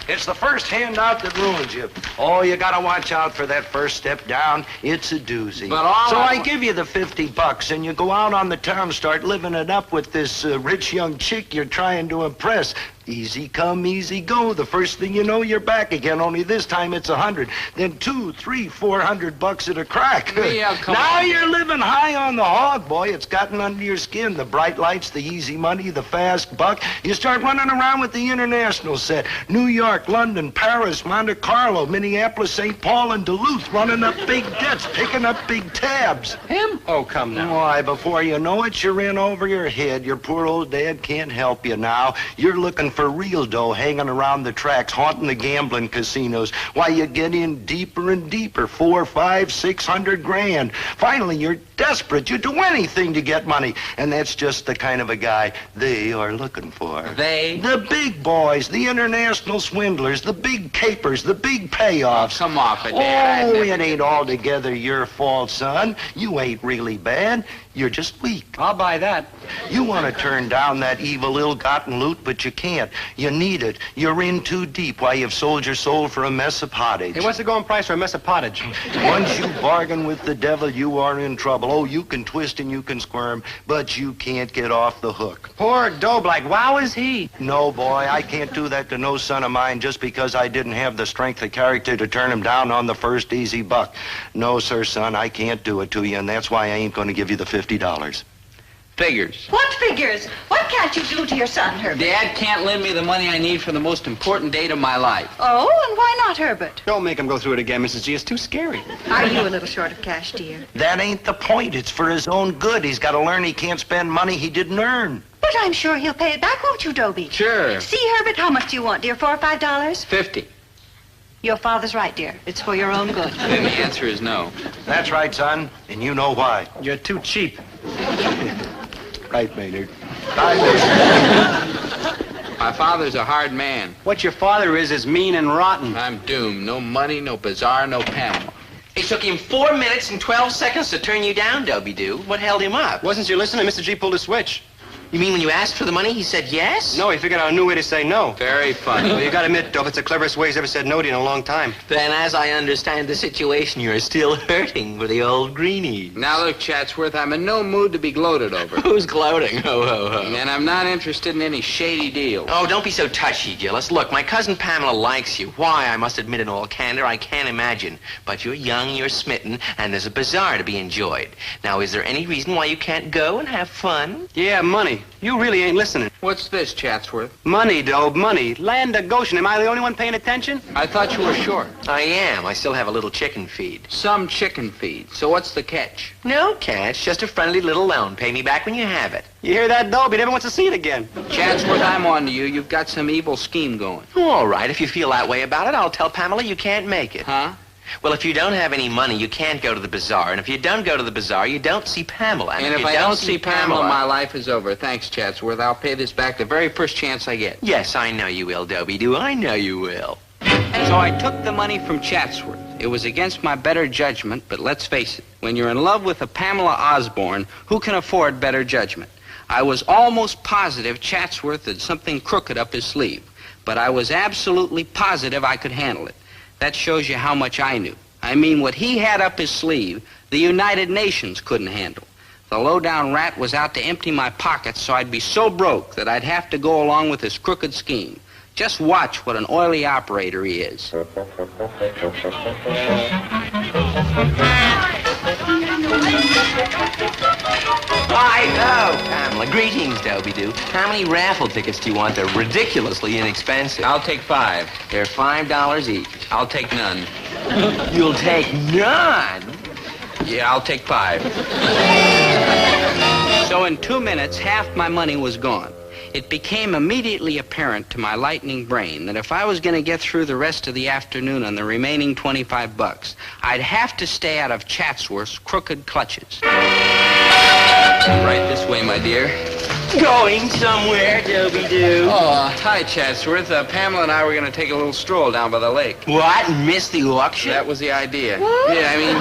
It's the first handout that ruins you. Oh, you gotta watch out for that first step down. It's a doozy. But all so I I give you the $50, and you go out on the town, start living it up with this rich young chick you're trying to impress. Easy come, easy go. The first thing you know, you're back again. Only this time it's 100. Then $200, $300, $400 at a crack. Yeah, come now on. you're living high on the hog, boy. It's gotten under your skin. The bright lights, the easy money, the fast buck. You start running around with the international set. New York, London, Paris, Monte Carlo, Minneapolis, St. Paul, and Duluth. Running up big debts, picking up big tabs. Him? Oh, come now. Why, before you know it, you're in over your head. Your poor old dad can't help you now. You're looking for real dough hanging around the tracks, haunting the gambling casinos. Why, you get in deeper and deeper, 400, 500, 600 grand. Finally, you're desperate. You do anything to get money. And that's just the kind of a guy they are looking for. They? The big boys, the international swindlers, the big capers, the big payoffs. Come off it, Dad. Oh, it ain't altogether your fault, son. You ain't really bad. You're just weak. I'll buy that. You want to turn down that evil, ill-gotten loot, but you can't. You need it. You're in too deep. Why, you've sold your soul for a mess of pottage. Hey, what's the going price for a mess of pottage? Once you bargain with the devil, you are in trouble. Oh, you can twist and you can squirm, but you can't get off the hook. Poor Dob, like, wow is he? No, boy, I can't do that to no son of mine just because I didn't have the strength of character to turn him down on the first easy buck. No, sir, son, I can't do it to you, and that's why I ain't going to give you the $50. Figures. What figures? What can't you do to your son, Herbert? Dad can't lend me the money I need for the most important date of my life. Oh, and why not, Herbert? Don't make him go through it again, Mrs. G. It's too scary. Are you a little short of cash, dear? That ain't the point. It's for his own good. He's got to learn he can't spend money he didn't earn. But I'm sure he'll pay it back, won't you, Dobie? Sure. See, Herbert, how much do you want, dear? $4 or $5? 50. Your father's right, dear. It's for your own good. Then the answer is no. That's right, son, and you know why. You're too cheap. Right, Maynard. Right, Maynard. My father's a hard man. What your father is mean and rotten. I'm doomed. No money, no bazaar, no Pamela. It took him 4 minutes and 12 seconds to turn you down, Dobie-Doo. What held him up? Wasn't you listening? Mr. G pulled a switch. You mean when you asked for the money, he said yes? No, he figured out a new way to say no. Very funny. Well, you gotta admit, Dove, it's the cleverest way he's ever said no to you in a long time. Then, as I understand the situation, you're still hurting for the old greenies. Now, look, Chatsworth, I'm in no mood to be gloated over. Who's gloating? Ho, ho, ho. And I'm not interested in any shady deals. Oh, don't be so touchy, Gillis. Look, my cousin Pamela likes you. Why, I must admit in all candor, I can't imagine. But you're young, you're smitten, and there's a bazaar to be enjoyed. Now, is there any reason why you can't go and have fun? Yeah, money. You really ain't listening. What's this, Chatsworth? Money, Dove, money. Land of Goshen. Am I the only one paying attention? I thought you were short. I am. I still have a little chicken feed. Some chicken feed. So what's the catch? No catch, just a friendly little loan. Pay me back when you have it. You hear that, Dove? He never wants to see it again. Chatsworth, I'm on to you. You've got some evil scheme going. All right, if you feel that way about it, I'll tell Pamela you can't make it. Huh? Well, if you don't have any money, you can't go to the bazaar. And if you don't go to the bazaar, you don't see Pamela. And if I don't see Pamela, my life is over. Thanks, Chatsworth. I'll pay this back the very first chance I get. Yes, I know you will, Dobie. I know you will. So I took the money from Chatsworth. It was against my better judgment, but let's face it. When you're in love with a Pamela Osborne, who can afford better judgment? I was almost positive Chatsworth had something crooked up his sleeve. But I was absolutely positive I could handle it. That shows you how much I knew. I mean, what he had up his sleeve, the United Nations couldn't handle. The low-down rat was out to empty my pockets so I'd be so broke that I'd have to go along with his crooked scheme. Just watch what an oily operator he is. I know, Pamela. Greetings, Dobie-Doo. How many raffle tickets do you want? They're ridiculously inexpensive. I'll take 5. They're $5 each. I'll take none. You'll take none? Yeah, I'll take 5. So in 2 minutes, half my money was gone. It became immediately apparent to my lightning brain that if I was going to get through the rest of the afternoon on the remaining $25, I'd have to stay out of Chatsworth's crooked clutches. Right this way, my dear. Going somewhere, Dobie-Doo. Oh, hi, Chatsworth. Pamela and I were going to take a little stroll down by the lake. What? Miss the auction? That was the idea. What? Yeah, I mean,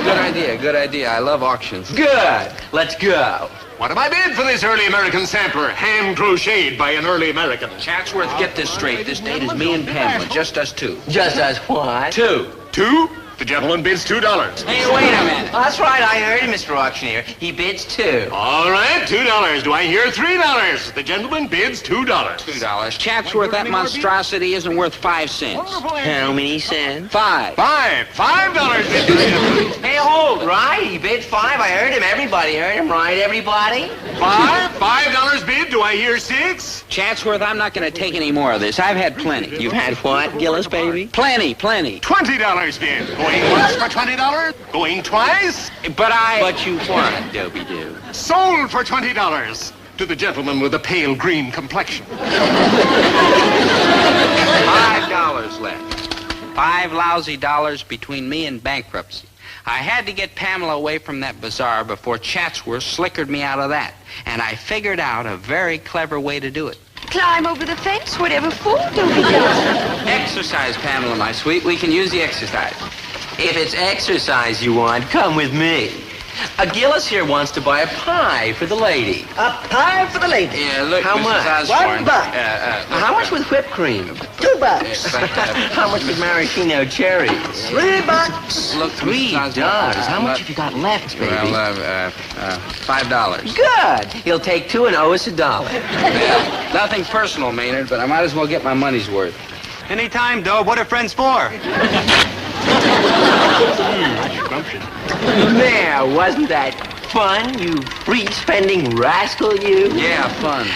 good idea. I love auctions. Good. Let's go. What have I bid for this early American sampler, hand-crocheted by an early American? Chatsworth, get this straight. This date is me and Pamela, just us two. Just us what? 2. 2? The gentleman bids $2. Hey, wait a minute. That's right, I heard him, Mr. Auctioneer. He bids 2. All right, $2. Do I hear $3? The gentleman bids $2. $2. Chatsworth, that monstrosity isn't worth 5 cents. How many cents? 5. $5 bid to the gentleman. Hey, hold, right? He bid 5. I heard him. Everybody heard him, right? Everybody? $5 bid. Do I hear 6? Chatsworth, I'm not going to take any more of this. I've had plenty. You've had what, Gillis, baby? Plenty. $20 bid. Going once for $20? Going twice? But you what, Dobie-Doo? Sold for $20 to the gentleman with the pale green complexion. $5 left. 5 lousy dollars between me and bankruptcy. I had to get Pamela away from that bazaar before Chatsworth slickered me out of that. And I figured out a very clever way to do it. Climb over the fence, whatever for, Dobie Gillis. Exercise, Pamela, my sweet. We can use the exercise. If it's exercise you want, come with me. Gillis here wants to buy a pie for the lady. A pie for the lady? Yeah, look, How Mrs. much? Osborne. $1. How much with whipped cream? $2. How much with maraschino cherries? $3. Look, $3. How much have you got left, baby? Well, $5. Good. He'll take 2 and owe us $1. Yeah, nothing personal, Maynard, but I might as well get my money's worth. Anytime, Dove. What are friends for? There, wasn't that fun, you free-spending rascal, you? Yeah, fun.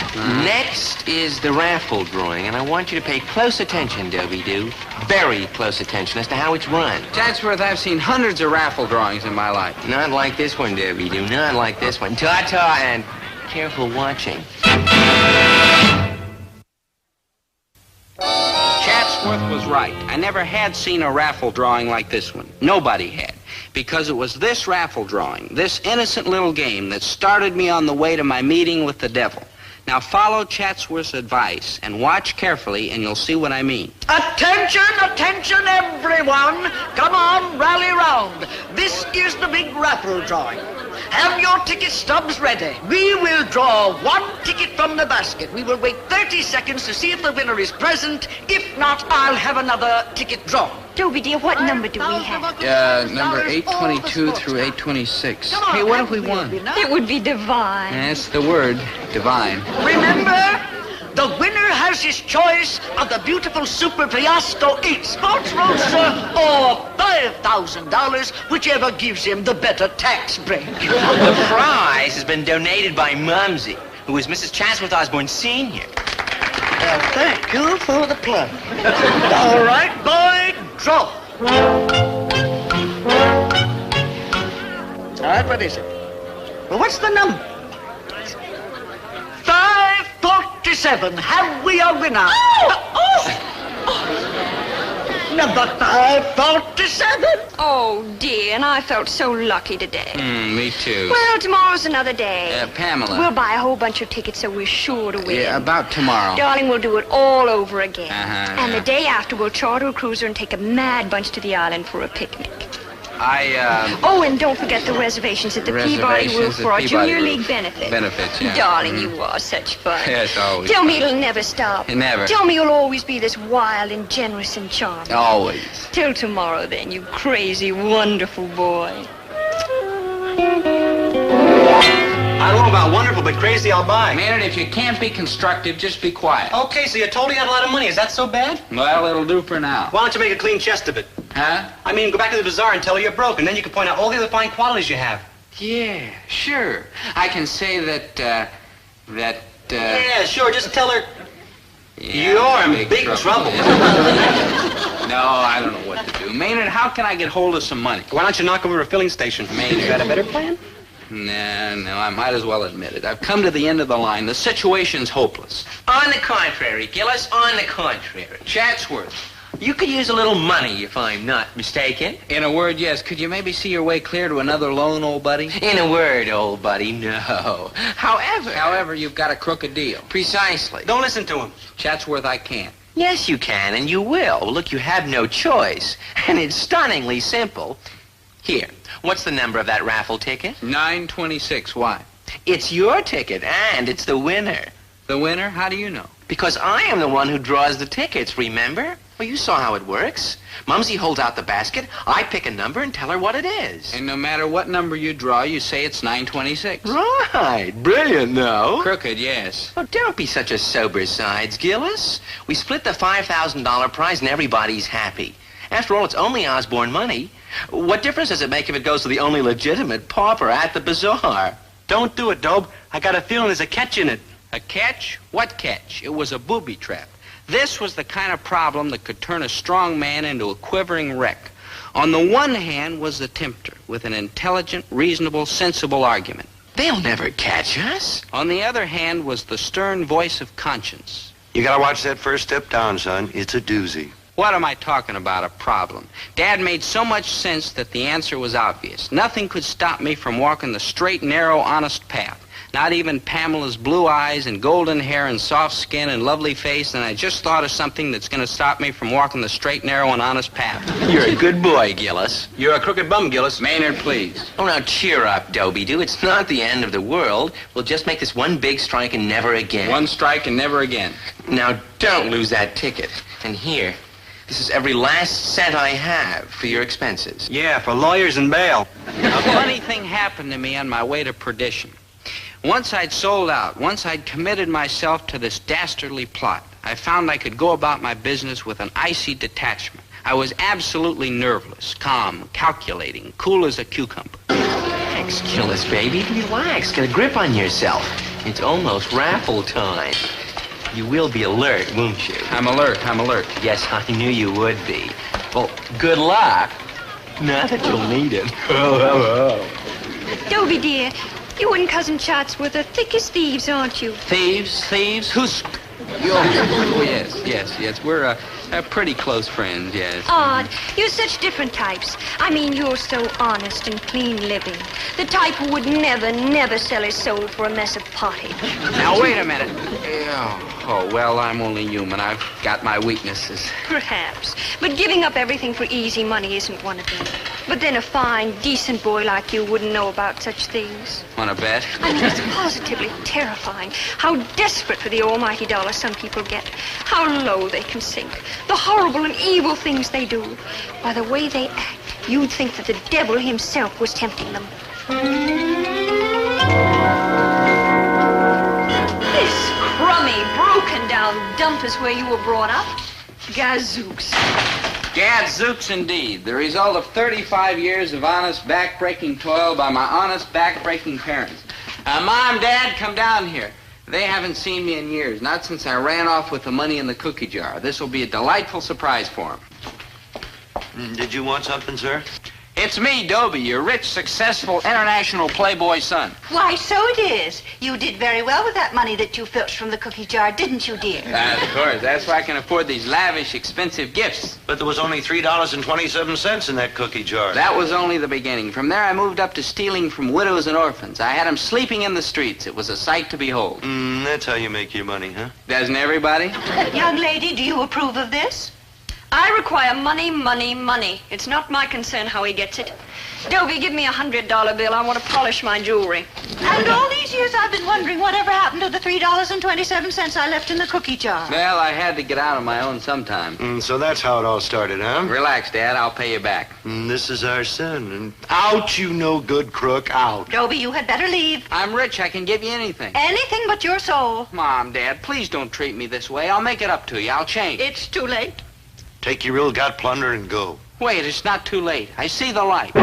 Next is the raffle drawing, and I want you to pay close attention, Dobie-Doo. Very close attention as to how it's run. Chatsworth, I've seen hundreds of raffle drawings in my life. Not like this one, Dobie-Doo. Not like this one. Ta-ta, and careful watching. Chatsworth was right. I never had seen a raffle drawing like this one. Nobody had. Because it was this raffle drawing, this innocent little game, that started me on the way to my meeting with the devil. Now follow Chatsworth's advice and watch carefully, and you'll see what I mean. Attention, everyone. Come on, rally round. This is the big raffle drawing. have your ticket stubs ready. We will draw one ticket from the basket. We will wait 30 seconds to see if the winner is present. If not, I'll have another ticket drawn. Dobie, dear, what number do we have? Number 822 through 826. Hey, what if we won? It would be divine. That's the word, divine. Remember, the winner has his choice of the beautiful Super Fiasco 8 Sports Roadster or $5,000, whichever gives him the better tax break. The prize has been donated by Mumsy, who is Mrs. Chatsworth Osborne Sr. Well, thank you for the plug. All right, boy, draw. All right, what is it? Well, what's the number? 547. Have we a winner? Number 547. Oh, dear, and I felt so lucky today. Me too. Well, tomorrow's another day. Pamela. We'll buy a whole bunch of tickets so we're sure to win. Yeah, about tomorrow. Darling, we'll do it all over again. And yeah. the day after, we'll charter a cruiser and take a mad bunch to the island for a picnic. Oh, and don't forget the reservations at the Peabody Roof for our Junior League benefit. Benefits, yeah. Darling, you are such fun. Yes, always. Tell me it'll never stop. Never. Tell me you'll always be this wild and generous and charming. Always. Till tomorrow, then, you crazy, wonderful boy. I don't know about wonderful, but crazy I'll buy. Maynard, if you can't be constructive, just be quiet. Okay, so you totally had a lot of money. Is that so bad? Well, it'll do for now. Why don't you make a clean chest of it? Huh? I mean, go back to the bazaar and tell her you're broke, and then you can point out all the other fine qualities you have. Yeah, sure. I can say that. Yeah, sure. Just tell her Yeah, you're in big trouble. No, I don't know what to do. Maynard, how can I get hold of some money? Why don't you knock over a filling station? Maynard. You got a better plan? No, I might as well admit it. I've come to the end of the line. The situation's hopeless. On the contrary, Gillis, on the contrary. Chatsworth. You could use a little money if I'm not mistaken. In a word, yes. Could you maybe see your way clear to another loan, old buddy? In a word, old buddy, no. However, you've got a crooked deal. Precisely. Don't listen to him. Chatsworth, I can't. Yes, you can, and you will. Look, you have no choice. And it's stunningly simple. Here, what's the number of that raffle ticket? 926. Why? It's your ticket, and it's the winner. The winner? How do you know? Because I am the one who draws the tickets, remember? Well, you saw how it works. Mumsy holds out the basket, I pick a number and tell her what it is. And no matter what number you draw, you say it's 926. Right. Brilliant, no? Crooked, yes. Oh, don't be such a sober sides, Gillis. We split the $5,000 prize and everybody's happy. After all, it's only Osborne money. What difference does it make if it goes to the only legitimate pauper at the bazaar? Don't do it, Dobe. I got a feeling there's a catch in it. A catch? What catch? It was a booby trap. This was the kind of problem that could turn a strong man into a quivering wreck. On the one hand was the tempter, with an intelligent, reasonable, sensible argument. They'll never catch us. On the other hand was the stern voice of conscience. You gotta watch that first step down, son. It's a doozy. What am I talking about, a problem? Dad made so much sense that the answer was obvious. Nothing could stop me from walking the straight, narrow, honest path. Not even Pamela's blue eyes and golden hair and soft skin and lovely face, and I just thought of something that's going to stop me from walking the straight, narrow, and honest path. You're a good boy, Gillis. You're a crooked bum, Gillis. Maynard, please. Oh, now cheer up, Dobie-Doo. It's not the end of the world. We'll just make this one big strike and never again. One strike and never again. Now, don't lose that ticket. And here, this is every last cent I have for your expenses. Yeah, for lawyers and bail. A funny thing happened to me on my way to perdition. Once I'd sold out, once I'd committed myself to this dastardly plot, I found I could go about my business with an icy detachment. I was absolutely nerveless, calm, calculating, cool as a cucumber. Relax, Gillis, baby. Relax. Get a grip on yourself. It's almost raffle time. You will be alert, won't you? I'm alert. Yes, I knew you would be. Well, good luck. Not that you'll need it. Dobie, dear, you and Cousin Chatsworth are thick as thieves, aren't you? Thieves? Who's... Oh, yes. We're pretty close friends, yes. Odd. You're such different types. I mean, you're so honest and clean living. The type who would never sell his soul for a mess of pottage. Now, wait a minute. Oh, well, I'm only human. I've got my weaknesses. Perhaps. But giving up everything for easy money isn't one of them. But then a fine, decent boy like you wouldn't know about such things. Want to bet? I mean, it's positively terrifying how desperate for the almighty dollar some people get. How low they can sink. The horrible and evil things they do. By the way they act, you'd think that the devil himself was tempting them. This crummy, broken-down dump is where you were brought up? Gadzooks. Gadzooks, indeed. The result of 35 years of honest, back-breaking toil by my honest, back-breaking parents. Mom, Dad, come down here. They haven't seen me in years, not since I ran off with the money in the cookie jar. This will be a delightful surprise for them. Did you want something, sir? It's me, Dobie, your rich, successful, international playboy son. Why, so it is. You did very well with that money that you filched from the cookie jar, didn't you, dear? Of course. That's why I can afford these lavish, expensive gifts. But there was only $3.27 in that cookie jar. That was only the beginning. From there, I moved up to stealing from widows and orphans. I had them sleeping in the streets. It was a sight to behold. That's how you make your money, huh? Doesn't everybody? Young lady, do you approve of this? I require money, money, money. It's not my concern how he gets it. Dobie, give me a $100 bill. I want to polish my jewelry. And all these years I've been wondering whatever happened to the $3.27 I left in the cookie jar. Well, I had to get out on my own sometime. So that's how it all started, huh? Relax, Dad. I'll pay you back. This is our son. And out, you no good crook, out. Dobie, you had better leave. I'm rich. I can give you anything. Anything but your soul. Mom, Dad, please don't treat me this way. I'll make it up to you. I'll change. It's too late. Take your ill-got plunder and go. Wait, it's not too late. I see the light.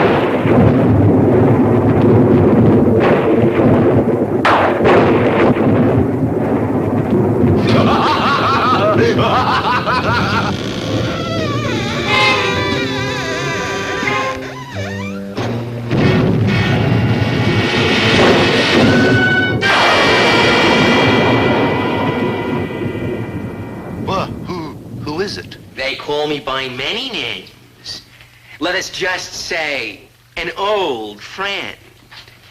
Well, who is it? They call me by many names. Let us just say, an old friend.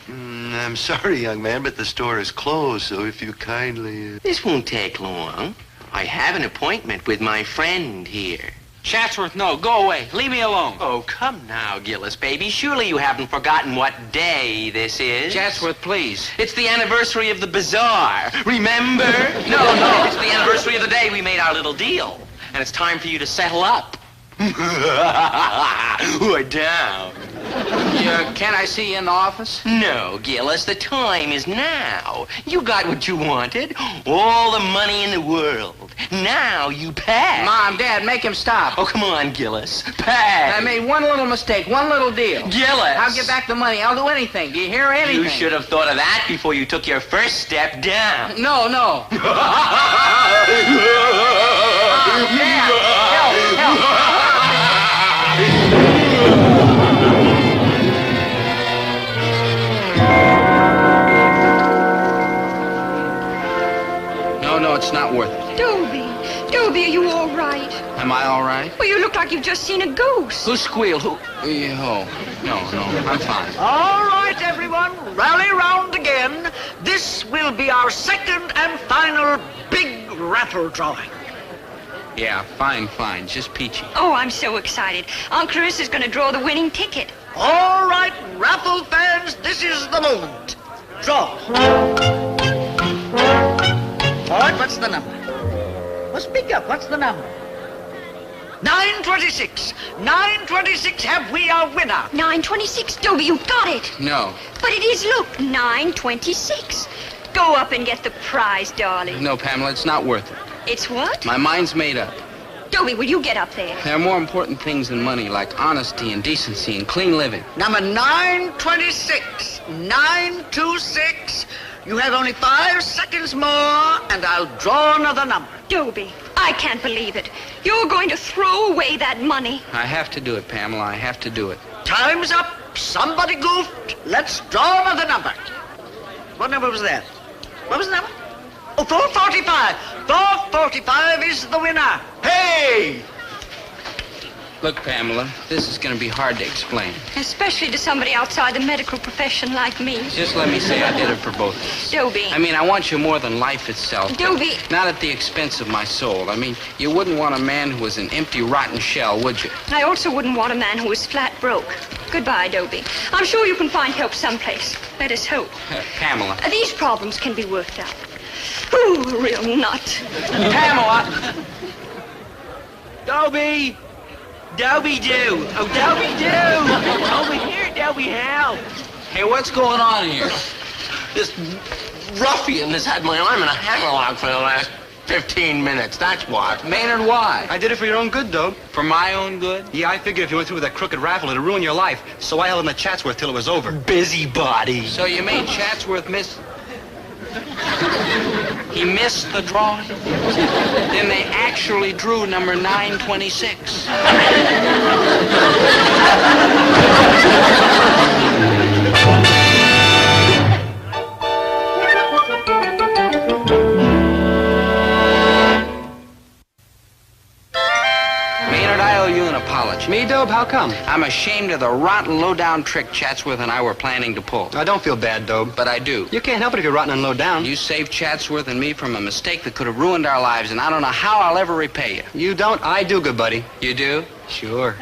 I'm sorry, young man, but the store is closed, so if you kindly... This won't take long. I have an appointment with my friend here. Chatsworth, no, go away. Leave me alone. Oh, come now, Gillis, baby. Surely you haven't forgotten what day this is. Chatsworth, please. It's the anniversary of the bazaar. Remember? No. It's the anniversary of the day we made our little deal. And it's time for you to settle up. We're down. Can I see you in the office? No, Gillis, the time is now. You got what you wanted. All the money in the world. Now you pay. Mom, Dad, make him stop. Oh, come on, Gillis. Pay. I made one little mistake, one little deal. Gillis. I'll get back the money. I'll do anything. Do you hear anything? You should have thought of that before you took your first step down. No. Dad, help. No, it's not worth it. Dobie, are you all right? Am I all right? Well, you look like you've just seen a ghost. Who squealed? Who? Oh, no, I'm fine. All right, everyone, rally round again. This will be our second and final big raffle drawing. Yeah, fine, just peachy. Oh, I'm so excited. Aunt Clarissa is going to draw the winning ticket. All right, raffle fans, this is the moment. Draw. All right, what's the number? Well, speak up. What's the number? 926. 926, have we a winner? 926. Dobie, you got it. No. But it is, look, 926. Go up and get the prize, darling. No, Pamela, it's not worth it. It's what? My mind's made up. Dobie, will you get up there? There are more important things than money, like honesty and decency and clean living. Number 926. 926. You have only 5 seconds more, and I'll draw another number. Dobie, I can't believe it. You're going to throw away that money. I have to do it, Pamela. I have to do it. Time's up. Somebody goofed. Let's draw another number. What number was that? What was the number? Oh, 445. 445 is the winner. Hey! Look, Pamela, this is going to be hard to explain. Especially to somebody outside the medical profession like me. Just let me say I did it for both of us. Dobie. I mean, I want you more than life itself. Dobie. Not at the expense of my soul. I mean, you wouldn't want a man who was an empty, rotten shell, would you? I also wouldn't want a man who was flat broke. Goodbye, Dobie. I'm sure you can find help someplace. Let us hope. Pamela. These problems can be worked out. Ooh, a real nut. Pamela. Dobie! Dobie do! Oh, Dobie do! Over here, Dobie help! Hey, what's going on here? This ruffian has had my arm in a hammerlock for the last 15 minutes. That's what. Maynard, why? I did it for your own good, Dobe. For my own good? Yeah, I figured if you went through with that crooked raffle, it'd ruin your life. So I held him at Chatsworth till it was over. Busybody. So you made Chatsworth miss... He missed the drawing? Then they actually drew number 926. Maynard, I owe you an apology. Me, Dobe? How come? I'm ashamed of the rotten, low-down trick Chatsworth and I were planning to pull. I don't feel bad, Dobe. But I do. You can't help it if you're rotten and low down. You saved Chatsworth and me from a mistake that could have ruined our lives, and I don't know how I'll ever repay you. You don't? I do, good buddy. You do? Sure.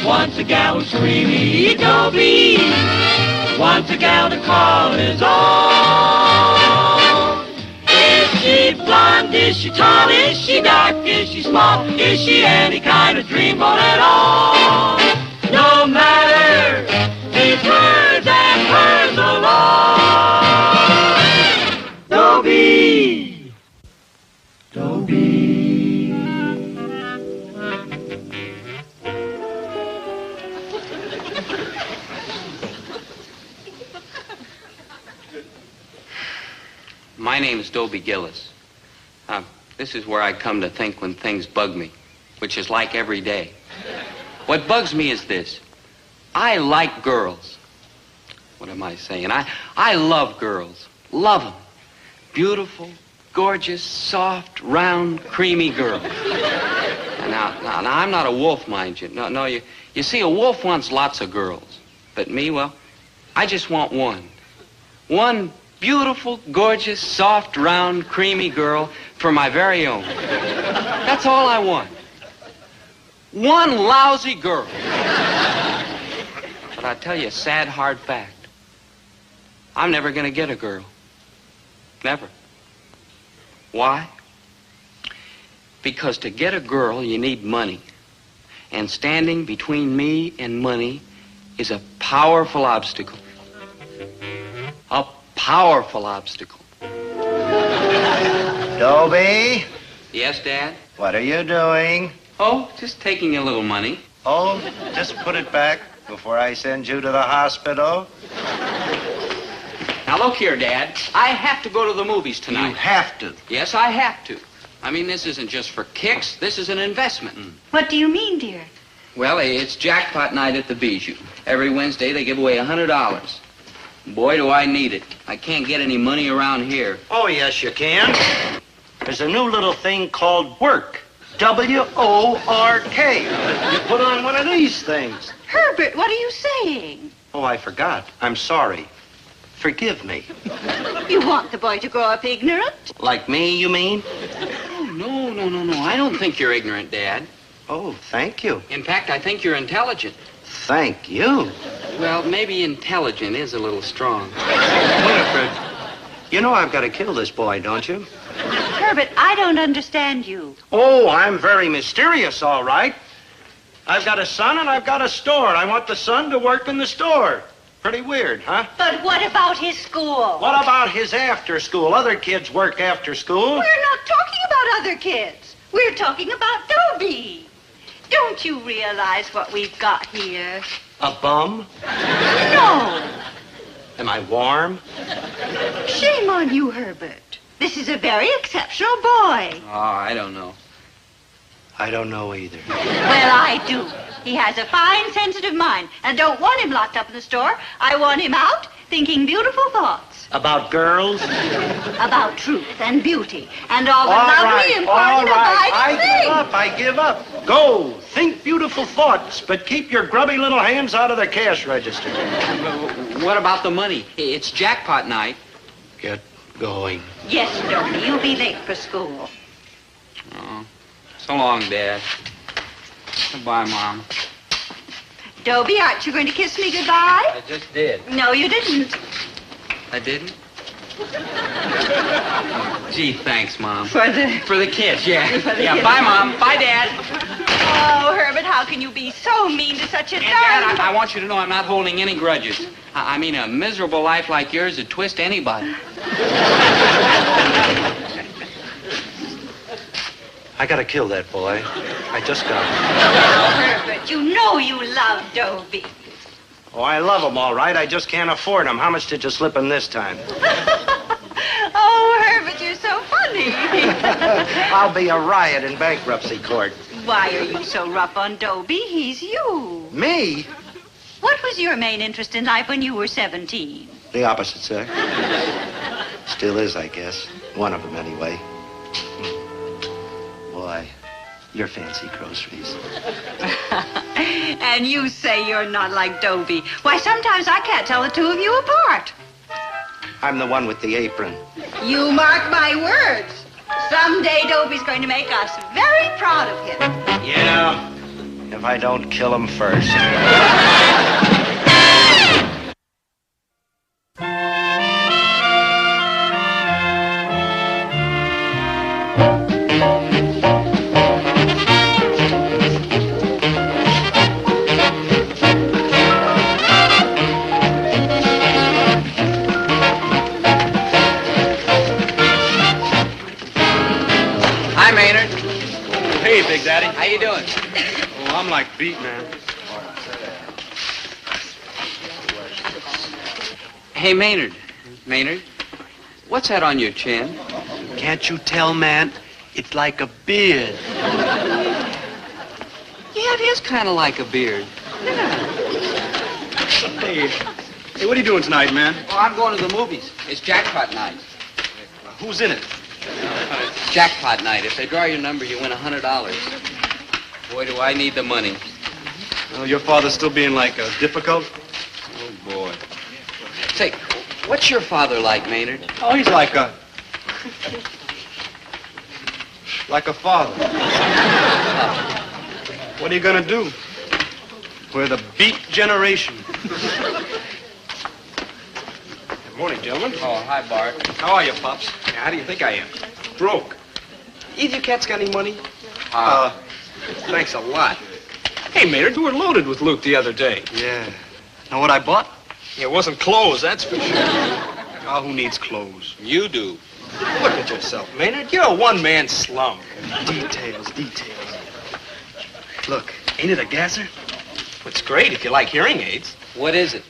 Once a gal was creamy, Dobie. Once a gal to call his own. Is she blonde? Is she tall? Is she dark? Is she small? Is she any kind of dreamboat at all? No matter, he's hers and hers alone. Dobie. Dobie. My name's Dobie Gillis. This is where I come to think when things bug me, which is like every day. What bugs me is this. I like girls. What am I saying? I love girls. Love them. Beautiful, gorgeous, soft, round, creamy girls. Now, I'm not a wolf, mind you. No, you see, a wolf wants lots of girls. But me, well, I just want one. One beautiful, gorgeous, soft, round, creamy girl for my very own. That's all I want. One lousy girl. But I'll tell you a sad, hard fact. I'm never going to get a girl. Never. Why? Because to get a girl, you need money. And standing between me and money is a powerful obstacle. A powerful obstacle. Dobie? Yes, Dad? What are you doing? Oh, just taking a little money. Oh, just put it back before I send you to the hospital. Now, look here, Dad. I have to go to the movies tonight. You have to. Yes, I have to. I mean, this isn't just for kicks. This is an investment. What do you mean, dear? Well, it's jackpot night at the Bijou. Every Wednesday, they give away $100. Boy, do I need it. I can't get any money around here. Oh, yes, you can. There's a new little thing called work. W-O-R-K. You put on one of these things. Herbert, what are you saying? Oh, I forgot. I'm sorry. Forgive me. You want the boy to grow up ignorant? Like me, you mean? Oh, no. I don't think you're ignorant, Dad. Oh, thank you. In fact, I think you're intelligent. Thank you. Well, maybe intelligent is a little strong. Winifred, you know I've got to kill this boy, don't you? Herbert, I don't understand you. Oh, I'm very mysterious, all right. I've got a son and I've got a store. I want the son to work in the store. Pretty weird, huh? But what about his school? What about his after school? Other kids work after school. We're not talking about other kids. We're talking about Dobie. Don't you realize what we've got here? A bum? No. Am I warm? Shame on you, Herbert. This is a very exceptional boy. Oh, I don't know. I don't know either. Well, I do. He has a fine, sensitive mind. And I don't want him locked up in the store. I want him out thinking beautiful thoughts. About girls? About truth and beauty and all the lovely, important, abiding things. I give up. Go. Think beautiful thoughts, but keep your grubby little hands out of the cash register. What about the money? It's jackpot night. Get going. Yes, Dobie, you'll be late for school. Oh, so long, Dad. Goodbye, Mom. Dobie, aren't you going to kiss me goodbye? I just did. No, you didn't. I didn't? Oh, gee, thanks, Mom. For the kiss, yeah. For the yeah, kiss. bye, Mom. Bye, Dad. Oh, Herbert, how can you be so mean to such a And, darling... Dad, I want you to know I'm not holding any grudges. I mean, a miserable life like yours would twist anybody. I gotta kill that boy. I just got him. Herbert, you know you love Dobie. Oh, I love him, all right. I just can't afford him. How much did you slip him this time? Oh, Herbert, you're so funny. I'll be a riot in bankruptcy court. Why are you so rough on Dobie? He's you. Me? What was your main interest in life when you were 17? The opposite sex. Still is, I guess. One of them, anyway. Boy, your fancy groceries. And you say you're not like Dobie. Why, sometimes I can't tell the two of you apart. I'm the one with the apron. You mark my words. Someday Dobie's going to make us very proud of him. Yeah, if I don't kill him first. Hi, Maynard. Hey, Big Daddy. How you doing? Oh, I'm like beat, man. Hey, Maynard. Maynard, what's that on your chin? Can't you tell, man? It's like a beard. Yeah, it is kind of like a beard. Hey, what are you doing tonight, man? Oh, I'm going to the movies. It's jackpot night. Who's in it? It's jackpot night. If they draw your number, you win $100. Boy, do I need the money. Oh, your father's still being, like, difficult? Oh, boy. Say, what's your father like, Maynard? Oh, he's like a father. What are you gonna do? We're the beat generation. Good morning, gentlemen. Oh, hi, Bart. How are you, Pops? How do you think I am? Broke. Either you cats got any money? Thanks a lot. Hey, Maynard, you were loaded with loot the other day. Yeah. Know what I bought? It wasn't clothes, that's for sure. Oh, who needs clothes? You do. Look at yourself, Maynard. You're a one-man slum. Details. Look, ain't it a gasser? It's great if you like hearing aids. What is it?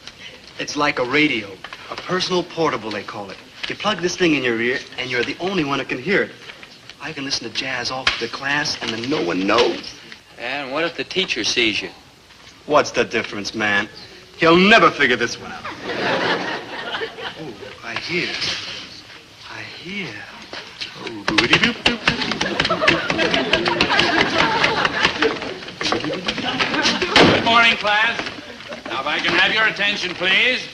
It's like a radio. A personal portable, they call it. You plug this thing in your ear, and you're the only one who can hear it. I can listen to jazz all through the class, and then no one knows. And what if the teacher sees you? What's the difference, man? He'll never figure this one out. Oh, I hear. Oh, boody-doop-doop. Good morning, class. Now, if I can have your attention, please.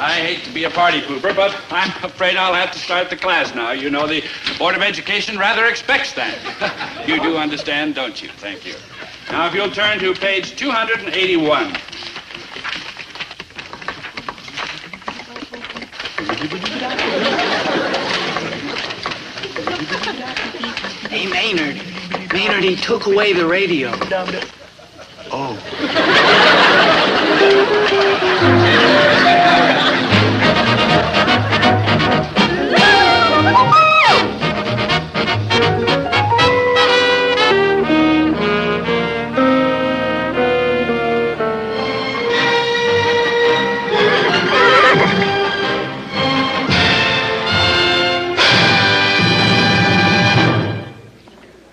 I hate to be a party pooper, but I'm afraid I'll have to start the class now. You know, the Board of Education rather expects that. You do understand, don't you? Thank you. Now, if you'll turn to page 281. Hey, Maynard. Maynard, he took away the radio. Oh.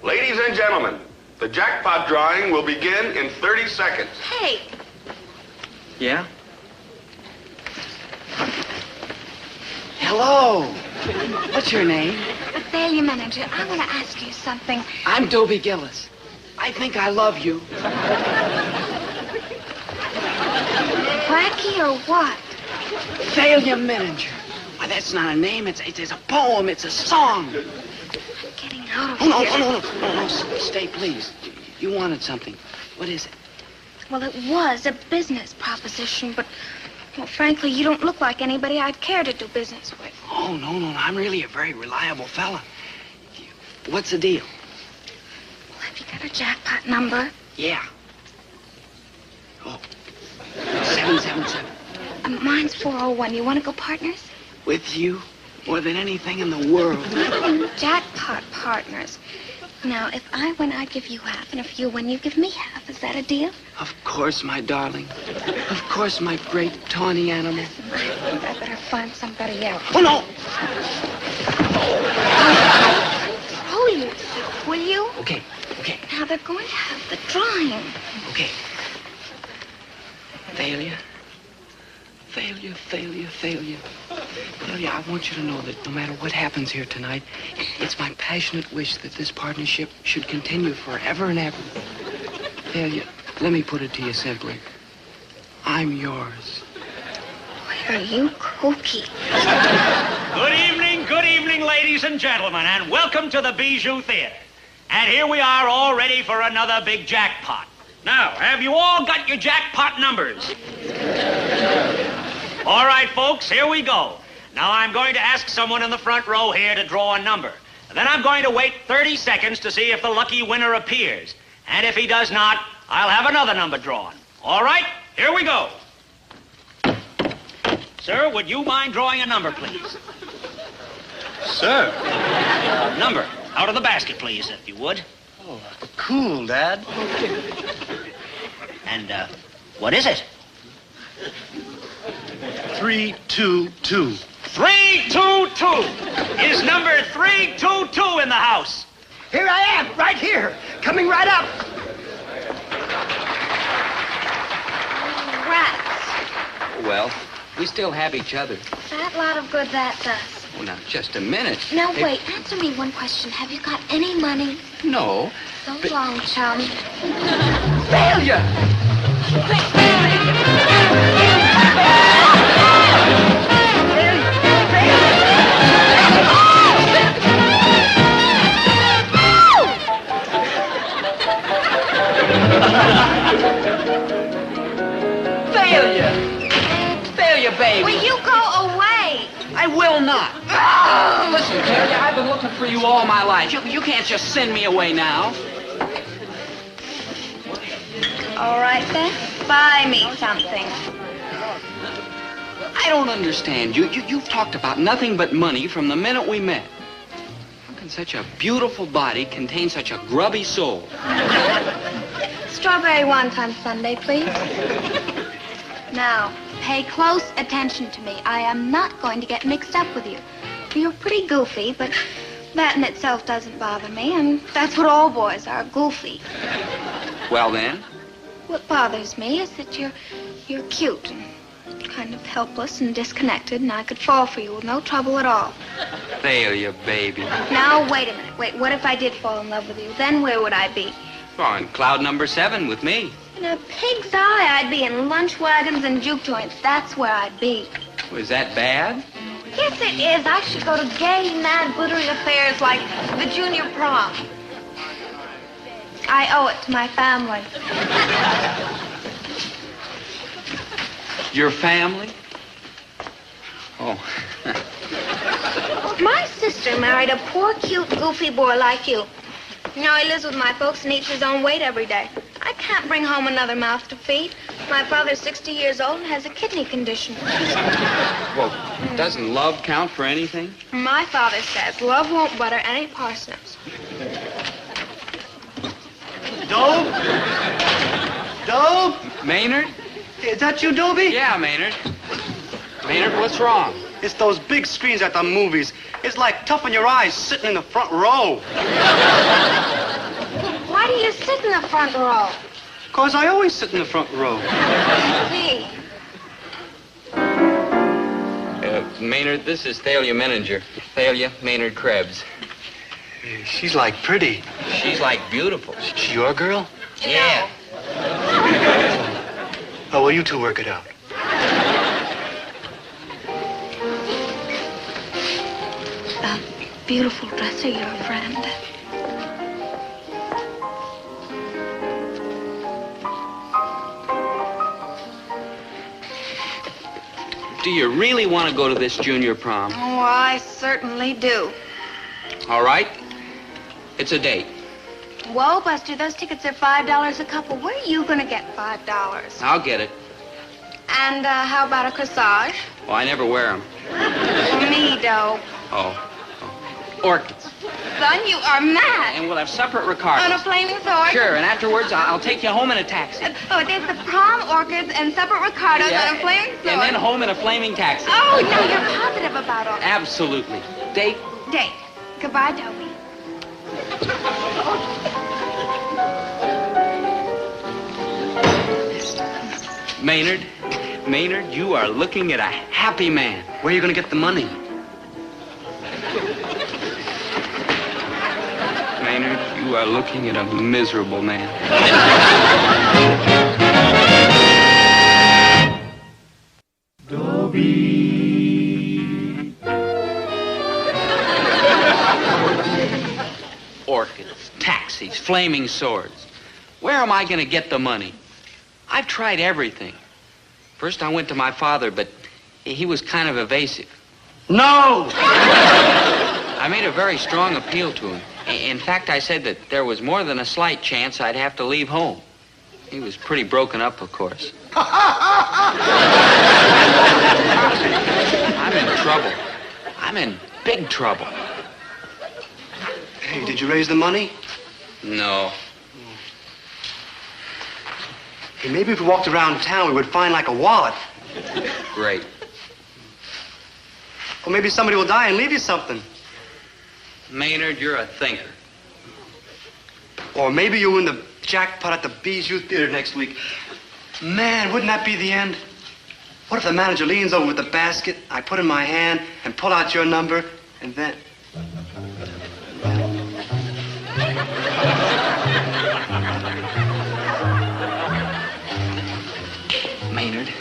Ladies and gentlemen, the jackpot drawing will begin in 30 seconds. Hey, Yeah? Hello. What's your name? Athalia Manager, I want to ask you something. I'm Dobie Gillis. I think I love you. Blackie or what? Failure Manager. Why, that's not a name. It's a poem. It's a song. Getting out of Oh, no, here. no, stay, please. You wanted something. What is it? Well, it was a business proposition, but, well, frankly, you don't look like anybody I'd care to do business with. Oh, no, I'm really a very reliable fella. What's the deal? Well, have you got a jackpot number? Yeah. Oh, 777. Mine's 401. You want to go partners? With you, more than anything in the world. Jackpot partners. Now, if I win, I'd give you half, and if you win, you give me half. Is that a deal? Of course, my darling. Of course, my great tawny animal. I think I better find somebody else. Oh, no! Throw you, will you? Okay. Now, they're going to have the drawing. Okay. Failure. Failure, I want you to know that no matter what happens here tonight, it's my passionate wish that this partnership should continue forever and ever. Failure, let me put it to you simply. I'm yours. Where are you kooky? Good evening, ladies and gentlemen, and welcome to the Bijou Theater. And here we are all ready for another big jackpot. Now, have you all got your jackpot numbers? All right, folks, here we go. Now, I'm going to ask someone in the front row here to draw a number. Then I'm going to wait 30 seconds to see if the lucky winner appears. And if he does not, I'll have another number drawn. All right, here we go. Sir, would you mind drawing a number, please? Sir? Number. Out of the basket, please, if you would. Oh, cool, Dad. And, what is it? 322. 322! Is number 322 in the house? Here I am, right here, coming right up. Rats. Well, we still have each other. That lot of good that does. Oh, now, just a minute. Now, Hey, wait, answer me one question. Have you got any money? No. So long, chum. Failure! Failure, baby. Will you go away? I will not. Listen, Failure, I've been looking for you all my life. You can't just send me away now. All right, then. Buy me something. I don't understand. You've talked about nothing but money from the minute we met. How can such a beautiful body contain such a grubby soul? Strawberry wonton sundae, please. Now, pay close attention to me. I am not going to get mixed up with you. You're pretty goofy, but that in itself doesn't bother me, and that's what all boys are, goofy. Well, then? What bothers me is that you're cute and kind of helpless and disconnected, and I could fall for you with no trouble at all. Failure, baby. Now, wait a minute. Wait, what if I did fall in love with you? Then where would I be? On cloud number 7 with me. In a pig's eye, I'd be in lunch wagons and juke joints. That's where I'd be. Was that bad? Yes, it is. I should go to gay, mad, glittery affairs like the junior prom. I owe it to my family. Your family? Oh. My sister married a poor, cute, goofy boy like you. Now he lives with my folks and eats his own weight every day. I can't bring home another mouth to feed. My father's 60 years old and has a kidney condition. Well, doesn't love count for anything? My father says love won't butter any parsnips. Dobe? Dobe? Maynard? Is that you, Dobie? Yeah, Maynard. Maynard, what's wrong? It's those big screens at the movies. It's like tough on your eyes sitting in the front row. Why do you sit in the front row? 'Cause I always sit in the front row. See. Maynard, this is Thalia Menninger. Thalia Maynard Krebs. She's like pretty. She's like beautiful. She your girl? Yeah. Oh, well, you two work it out. Beautiful dresser, your friend. Do you really want to go to this junior prom? Oh, I certainly do. All right. It's a date. Whoa, Buster, those tickets are $5 a couple. Where are you going to get $5? I'll get it. And how about a corsage? Well, I never wear them. Me, Doe. Oh. Orchids. Son, you are mad. And we'll have supper at Ricardo's. On a flaming sword? Sure, and afterwards I'll take you home in a taxi. Oh, there's the prom, orchids, and supper at Ricardo's on a flaming sword. And then home in a flaming taxi. Oh, no, you're positive about all that. Absolutely. Date? Date. Goodbye, Dobie. Maynard, you are looking at a happy man. Where are you going to get the money? Maynard, you are looking at a miserable man. Dobie. Orchids, taxis, flaming swords. Where am I going to get the money? I've tried everything. First, I went to my father, but he was kind of evasive. No! I made a very strong appeal to him. In fact, I said that there was more than a slight chance I'd have to leave home. He was pretty broken up, of course. I'm in trouble. I'm in big trouble. Hey, did you raise the money? No. Hey, maybe if we walked around town, we would find like a wallet. Great. Or maybe somebody will die and leave you something. Maynard, you're a thinker. Or maybe you'll win the jackpot at the Bijou Theater next week. Man, wouldn't that be the end? What if the manager leans over with the basket, I put in my hand and pull out your number, and then... Maynard,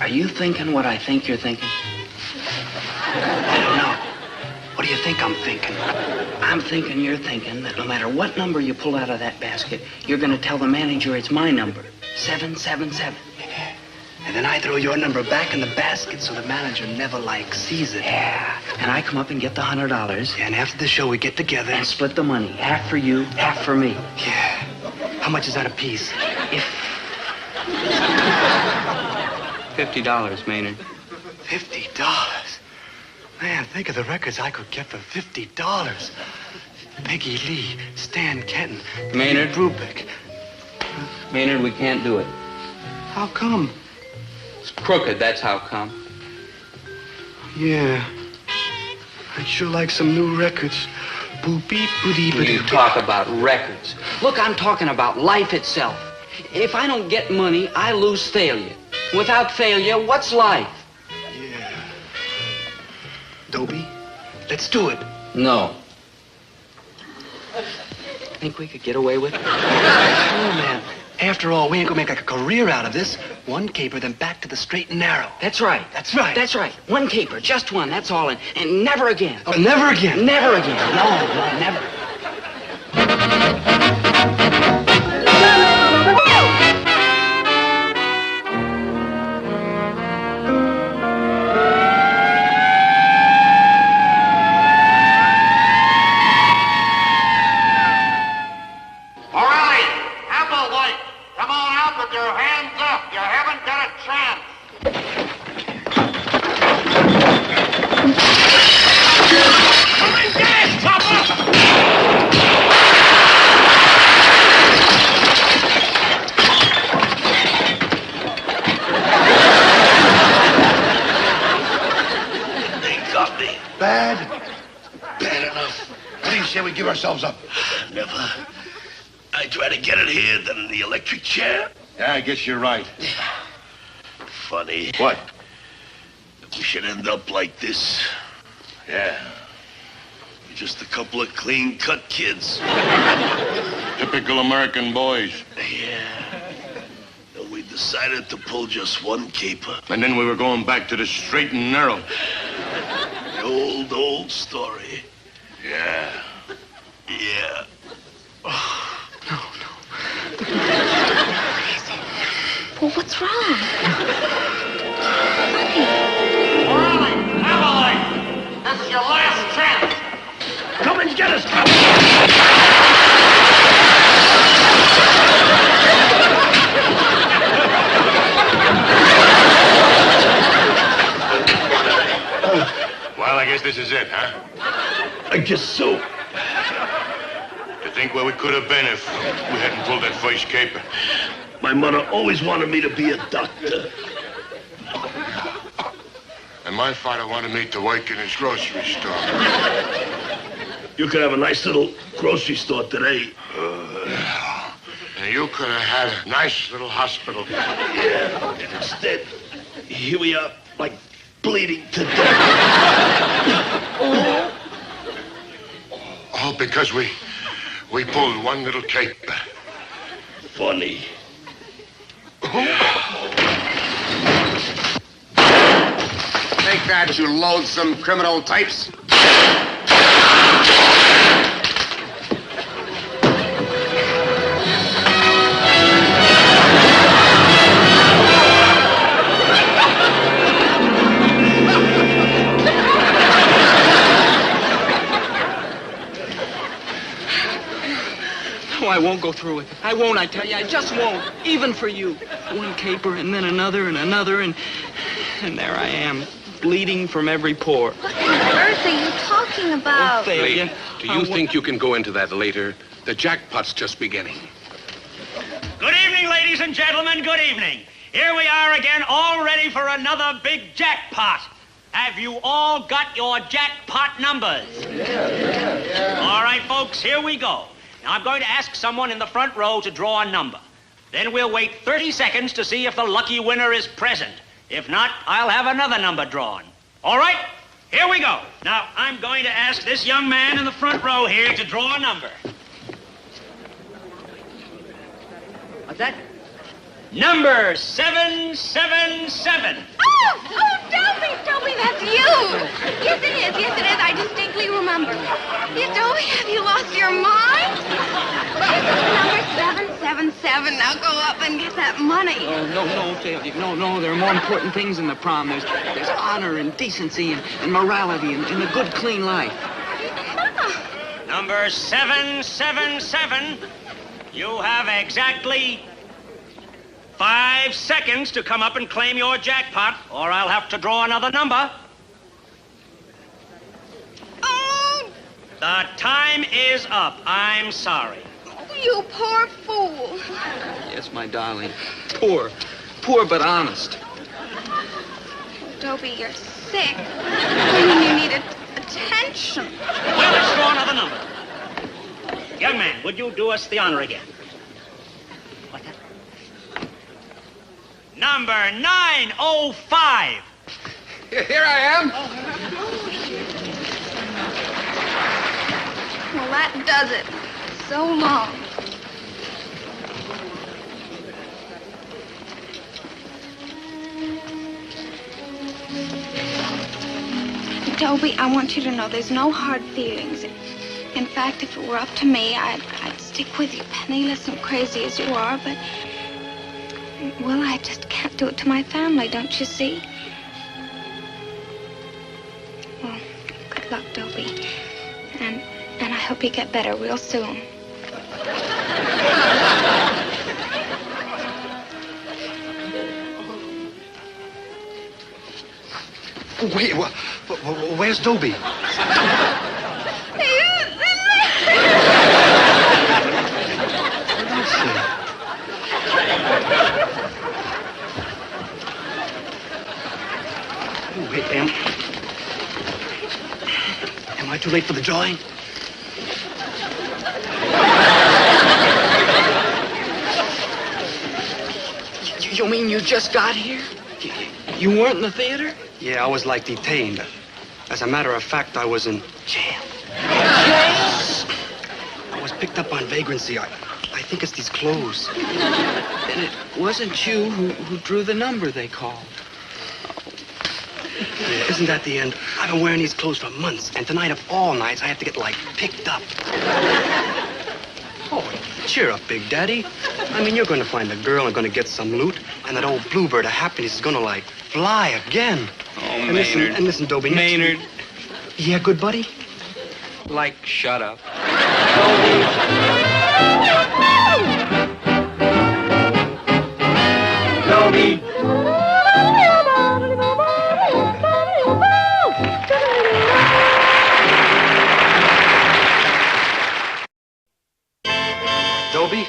are you thinking what I think you're thinking? I don't know. What do you think I'm thinking? I'm thinking you're thinking that no matter what number you pull out of that basket, you're going to tell the manager it's my number. 777. Yeah. And then I throw your number back in the basket so the manager never, sees it. Yeah. And I come up and get the $100. Yeah, and after the show, we get together. And split the money. Half for you, half for me. Yeah. How much is that a piece? $50, Maynard. $50? Man, think of the records I could get for $50. Peggy Lee, Stan Kenton, Maynard Brubeck. Maynard, we can't do it. How come? It's crooked, that's how come. Yeah. I'd sure like some new records. Boop-beep, boop-beep. You talk about records. Look, I'm talking about life itself. If I don't get money, I lose Thalia. Without Thalia, what's life? Dobie, let's do it. No. Think we could get away with it? Oh, man. After all, we ain't gonna make a career out of this. One caper, then back to the straight and narrow. That's right. That's right. That's right. One caper, just one, that's all. And never again. Oh, never again? Never again. No, never. out with your hands up. You haven't got a chance. Come and get it, Chopper! They got me. Bad? Bad enough. What do you say we give ourselves up? Never. I'd rather get it here than in the electric chair. Yeah, I guess you're right. Funny. What? We should end up like this. Yeah. We're just a couple of clean-cut kids. Typical American boys. Yeah. And we decided to pull just one caper. And then we were going back to the straight and narrow. The old story. Yeah. Yeah. Well, what's wrong? Riley, Emily, this is your last chance. Come and get us, Well, I guess this is it, huh? I guess so. To think where we could have been if we hadn't pulled that first caper. My mother always wanted me to be a doctor. And my father wanted me to work in his grocery store. You could have a nice little grocery store today. And you could have had a nice little hospital. Yeah, and instead, here we are, like bleeding to death. All because we pulled one little caper. Funny. Take that, you loathsome criminal types. No, I won't go through with it. I won't, I tell you. I just won't. Even for you. One caper and then another and another and there I am, bleeding from every pore. What on earth are you talking about? Failure. Do you think you can go into that later? The jackpot's just beginning. Good evening, ladies and gentlemen. Good evening. Here we are again, all ready for another big jackpot. Have you all got your jackpot numbers? All right, folks, here we go. Now, I'm going to ask someone in the front row to draw a number. Then we'll wait 30 seconds to see if the lucky winner is present. If not, I'll have another number drawn. All right? Here we go. Now, I'm going to ask this young man in the front row here to draw a number. What's that? Number 777. Dobie, that's you. Yes, it is. I distinctly remember. Yeah, Dobie, have you lost your mind? This is number 777. Now go up and get that money. Oh, no, failure. No, there are more important things in the prom. There's honor and decency and morality and a good, clean life. Number 777. You have exactly 5 seconds to come up and claim your jackpot, or I'll have to draw another number. Oh! The time is up. I'm sorry. You poor fool. Yes, my darling. Poor but honest. Dobie, you're sick. You need attention. Well, let's draw another number. Young man, would you do us the honor again? What's that? Number 905. Here I am. Well, that does it. So long. Dobie, I want you to know there's no hard feelings. In fact, if it were up to me, I'd stick with you, penniless and crazy as you are, but... Well, I just can't do it to my family, don't you see? Well, good luck, Dobie. And I hope you get better real soon. Wait, where's Dobie? Wait, am I too late for the drawing? You mean you just got here? You weren't in the theater? Yeah, I was like detained. As a matter of fact, I was in jail. I was picked up on vagrancy. I think it's these clothes. And it wasn't you who drew the number they called. Yeah, isn't that the end? I've been wearing these clothes for months, and tonight of all nights, I have to get, like, picked up. Oh, cheer up, Big Daddy. I mean, you're going to find a girl and going to get some loot, and that old bluebird of happiness is going to, like, fly again. Oh, and Maynard. Listen, Dobie. Maynard. Yeah, good buddy? Like, shut up. Dobie. Dobie,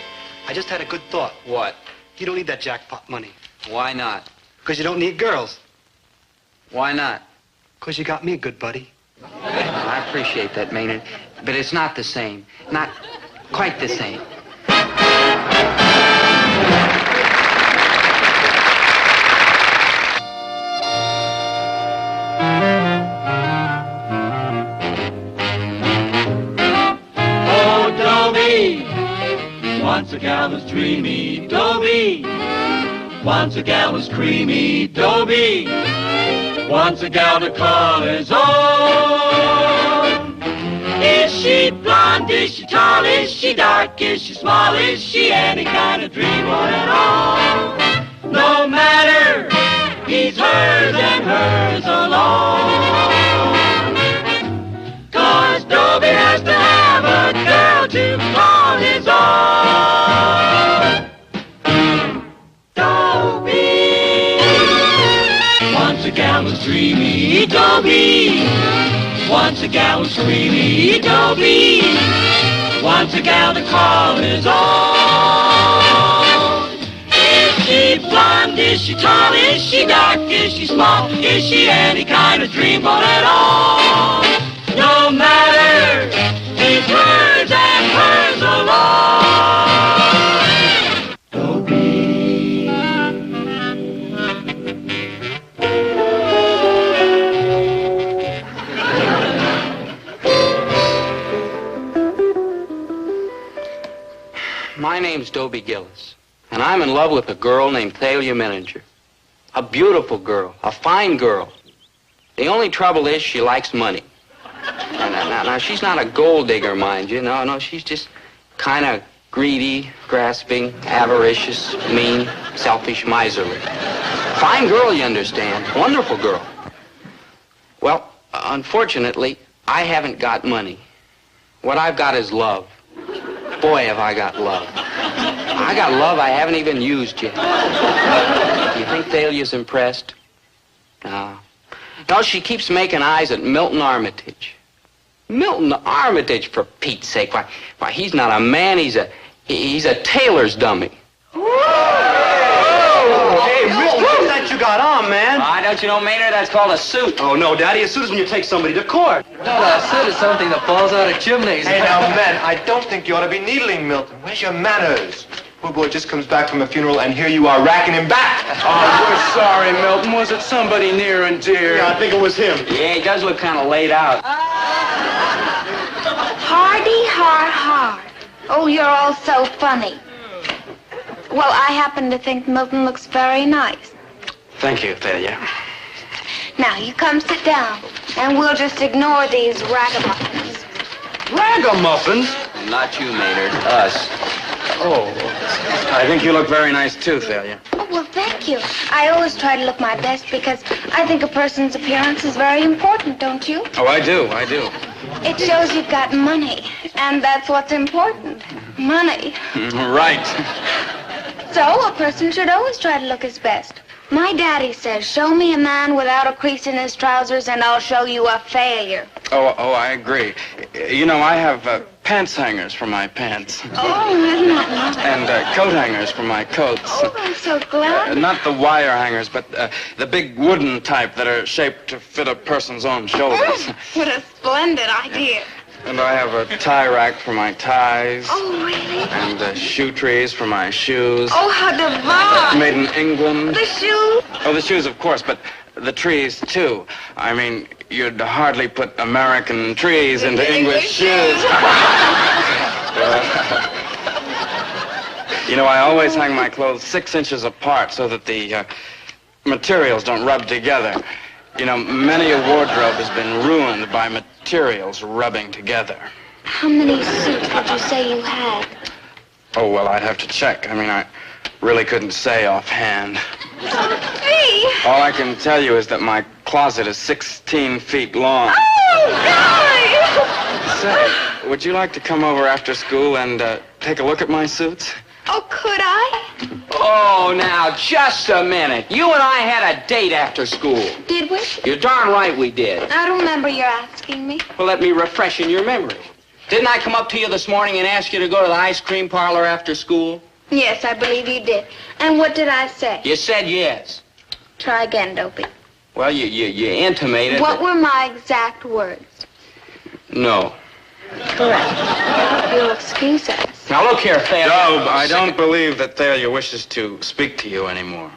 I just had a good thought. What? You don't need that jackpot money. Why not? Because you don't need girls. Why not? Because you got me, good buddy. I appreciate that, Maynard, but it's not the same. Not quite the same. Oh, Dobie, once a gal was dreamy, Dobie. Once a gal was creamy, Dobie. Once a gal to call his own. Is she blonde? Is she tall? Is she dark? Is she small? Is she any kind of dreamboat at all? No matter, he's hers and hers alone. 'Cause Dobie has to have a girl to call his own. Dobie. Once a gal was dreamy, Dobie. Once a gal was creamy, Dobie. Once a gal to call his own. Is she blonde? Is she tall? Is she dark? Is she small? Is she any kind of dreamboat at all? No matter, he's hers and hers alone. Dobie. My name's Dobie Gillis, and I'm in love with a girl named Thalia Menninger. A beautiful girl, a fine girl. The only trouble is she likes money. Now, she's not a gold digger, mind you. No, she's just kind of greedy, grasping, avaricious, mean, selfish, miserly. Fine girl, you understand. Wonderful girl. Well, unfortunately, I haven't got money. What I've got is love. Boy, have I got love. I got love I haven't even used yet. Do you think Thalia's impressed? No. No, she keeps making eyes at Milton Armitage. Milton Armitage, for Pete's sake. Why, he's not a man, he's a tailor's dummy. Hey, Milton, what's that you got on, man? Why, don't you know, Maynard, that's called a suit. Oh, no, Daddy, a suit is when you take somebody to court. No, a suit is something that falls out of chimneys. Hey, now, men, I don't think you ought to be needling Milton. Where's your manners? Poor boy just comes back from a funeral, and here you are racking him back. Oh, we're sorry, Milton. Was it somebody near and dear? Yeah, I think it was him. Yeah, he does look kind of laid out. Hardy, har. Oh, you're all so funny. Well, I happen to think Milton looks very nice. Thank you, Thalia. Now, you come sit down, and we'll just ignore these ragamuffins. Ragamuffins? Not you, Maynard. Us. Oh, I think you look very nice, too, Thalia. Oh, well, thank you. I always try to look my best because I think a person's appearance is very important, don't you? Oh, I do. It shows you've got money, and that's what's important. Money. Right. So a person should always try to look his best. My daddy says, show me a man without a crease in his trousers and I'll show you a failure. Oh, I agree. You know, I have pants hangers for my pants. Oh, isn't that nice? And coat hangers for my coats. Oh, I'm so glad. Not the wire hangers, but the big wooden type that are shaped to fit a person's own shoulders. What a splendid idea. And I have a tie rack for my ties. Oh, really? And shoe trees for my shoes. Oh, how divine. Made in England. The shoes? Oh, the shoes, of course, but the trees, too. I mean, you'd hardly put American trees into English shoes. You know, I always hang my clothes 6 inches apart so that the materials don't rub together. You know, many a wardrobe has been ruined by materials rubbing together. How many suits would you say you had? Oh, well, I'd have to check. I mean, I really couldn't say offhand. Hey! All I can tell you is that my closet is 16 feet long. Oh, Guy! Say, would you like to come over after school and take a look at my suits? Oh, could I? Oh, now, just a minute. You and I had a date after school. Did we? You're darn right we did. I don't remember you asking me. Well, let me refresh in your memory. Didn't I come up to you this morning and ask you to go to the ice cream parlor after school? Yes, I believe you did. And what did I say? You said yes. Try again, Dobie. Well, you intimated What that... were my exact words? No. Correct. You'll excuse us. Now, look here, Thalia. Dob, I don't believe that Thalia wishes to speak to you anymore.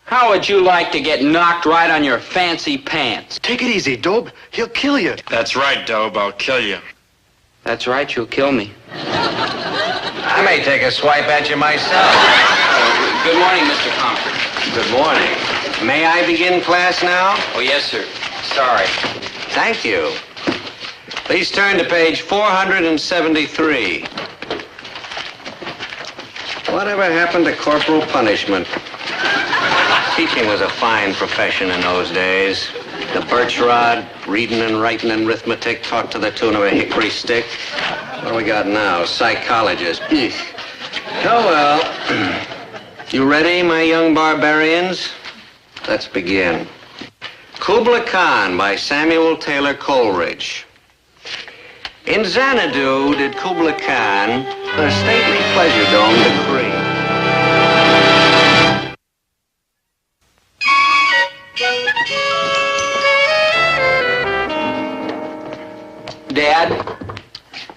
How would you like to get knocked right on your fancy pants? Take it easy, Dob. He'll kill you. That's right, Dob. I'll kill you. That's right, you'll kill me. I may take a swipe at you myself. Good morning, Mr. Comfort. Good morning. May I begin class now? Oh, yes, sir. Sorry. Thank you. Please turn to page 473. Whatever happened to corporal punishment? Teaching was a fine profession in those days. The birch rod, reading and writing and arithmetic taught to the tune of a hickory stick. What do we got now? Psychologist. Eesh. Oh, well. You ready, my young barbarians? Let's begin. Kubla Khan by Samuel Taylor Coleridge. In Xanadu did Kubla Khan the stately pleasure dome decree.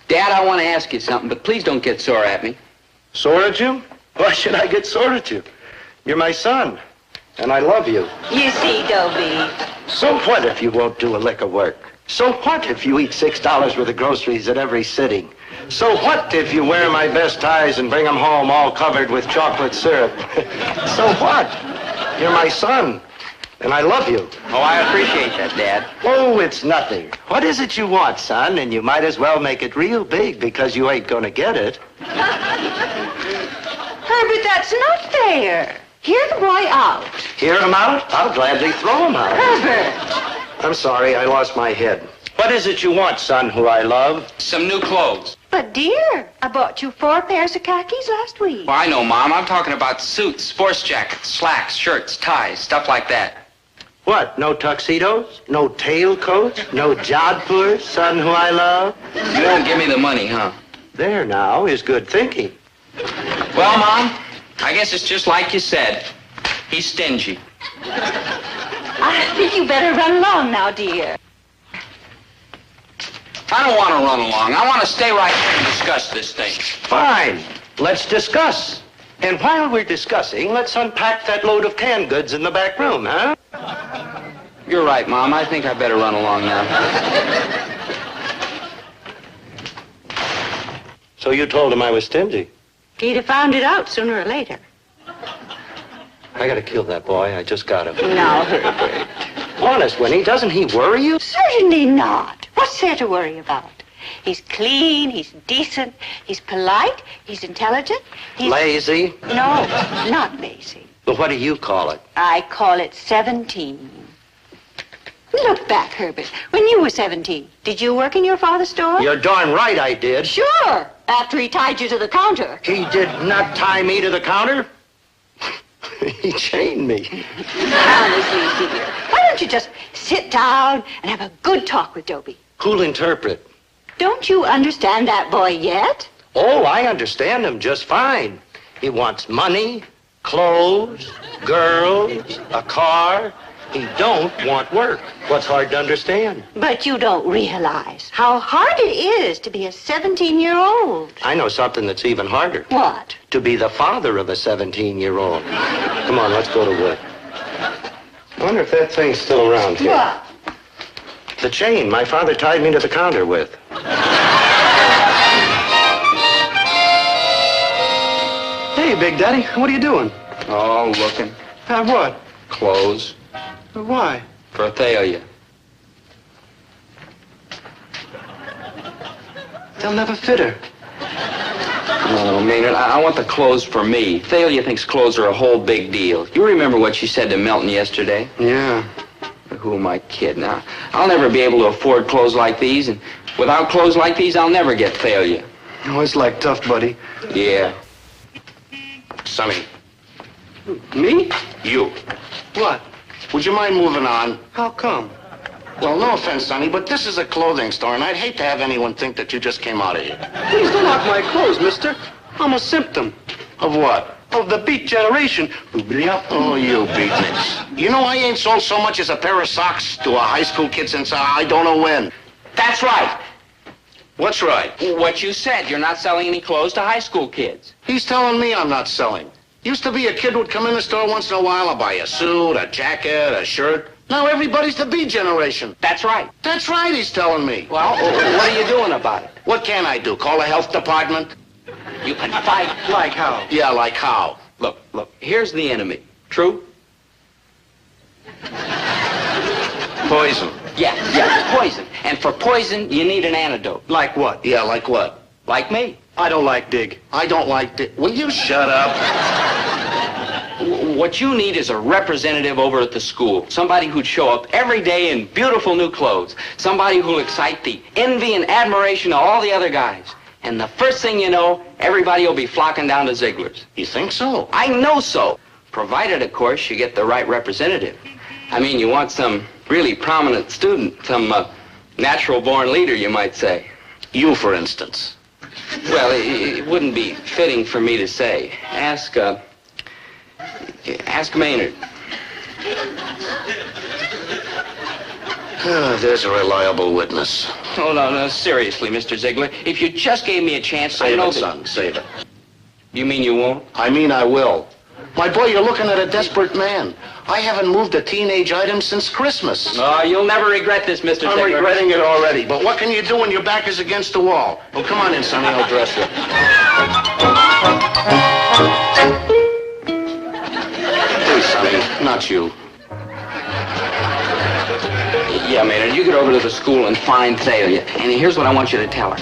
Dad, I want to ask you something, but please don't get sore at me. Sore at you? Why should I get sore at you? You're my son, and I love you. You see, Dobie. So what if you won't do a lick of work? So what if you eat $6 worth of groceries at every sitting? So what if you wear my best ties and bring them home all covered with chocolate syrup? So what? You're my son, and I love you. Oh, I appreciate that, Dad. Oh, it's nothing. What is it you want, son? And you might as well make it real big because you ain't gonna get it. Herbert, that's not fair. Hear the boy out. Hear him out? I'll gladly throw him out. Herbert! I'm sorry, I lost my head. What is it you want, son, who I love? Some new clothes. But, dear, I bought you 4 pairs of khakis last week. Well, I know, Mom. I'm talking about suits, sports jackets, slacks, shirts, ties, stuff like that. What, no tuxedos? No tailcoats? No jodhpurs, son, who I love? You won't give me the money, huh? There now is good thinking. Well, Mom, I guess it's just like you said. He's stingy. I think you better run along now, dear. I don't want to run along. I want to stay right here and discuss this thing. Fine. Let's discuss. And while we're discussing, let's unpack that load of canned goods in the back room, huh? You're right, Mom. I think I better run along now. So you told him I was stingy? He'd have found it out sooner or later. I gotta kill that boy. I just got him. Now, Herbert. Honest, Winnie, doesn't he worry you? Certainly not. What's there to worry about? He's clean, he's decent, he's polite, he's intelligent, he's... Lazy? No, not lazy. Well, what do you call it? I call it 17. Look back, Herbert. When you were 17, did you work in your father's store? You're darn right I did. Sure, after he tied you to the counter. He did not tie me to the counter? He chained me. Honestly, dear, why don't you just sit down and have a good talk with Dobie? Who'll interpret? Don't you understand that boy yet? Oh, I understand him just fine. He wants money, clothes, girls, a car. He don't want work. What's hard to understand? But you don't realize how hard it is to be a 17-year-old. I know something that's even harder. What? To be the father of a 17-year-old. Come on, let's go to work. I wonder if that thing's still around here. What? The chain my father tied me to the counter with. Hey, Big Daddy, what are you doing? Oh, looking. At what? Clothes. Why? For Athalia. They'll never fit her. No, Maynard, I want the clothes for me. Thalia thinks clothes are a whole big deal. You remember what she said to Milton yesterday? Yeah. Who am I kidding? Now, I'll never be able to afford clothes like these, and without clothes like these, I'll never get Thalia. Oh, it's like tough, buddy. Yeah. Sonny. Me? You. What? Would you mind moving on? How come? Well, no offense, Sonny, but this is a clothing store, and I'd hate to have anyone think that you just came out of here. Please don't knock my clothes, mister. I'm a symptom. Of what? Of the beat generation. Oh, you beatniks. You know, I ain't sold so much as a pair of socks to a high school kid since I don't know when. That's right. What's right? What you said. You're not selling any clothes to high school kids. He's telling me I'm not selling. Used to be a kid would come in the store once in a while and buy a suit, a jacket, a shirt. Now everybody's the B generation. That's right. That's right, he's telling me. Well, what are you doing about it? What can I do? Call the health department? You can fight. Like how? Yeah, like how? Look, here's the enemy. True? Poison. Yeah, poison. And for poison, you need an antidote. Like what? Yeah, like what? Like me. I don't like Dig. I don't like Dig. Will you shut up? What you need is a representative over at the school. Somebody who'd show up every day in beautiful new clothes. Somebody who'll excite the envy and admiration of all the other guys. And the first thing you know, everybody will be flocking down to Ziegler's. You think so? I know so. Provided, of course, you get the right representative. I mean, you want some really prominent student, some natural-born leader, you might say. You, for instance. Well, it wouldn't be fitting for me to say. Ask Maynard. There's a reliable witness. Oh, no, seriously, Mr. Ziegler. If you just gave me a chance, I Save know it, son, save it. You mean you won't? I mean I will. My boy, you're looking at a desperate man. I haven't moved a teenage item since Christmas. Oh, you'll never regret this, Mr. Ziegler. I'm regretting it already, but what can you do when your back is against the wall? Oh, come on in, Sonny, I'll dress you. Please, Sonny, not you. Yeah, Maynard, you get over to the school and find Thalia. And here's what I want you to tell her.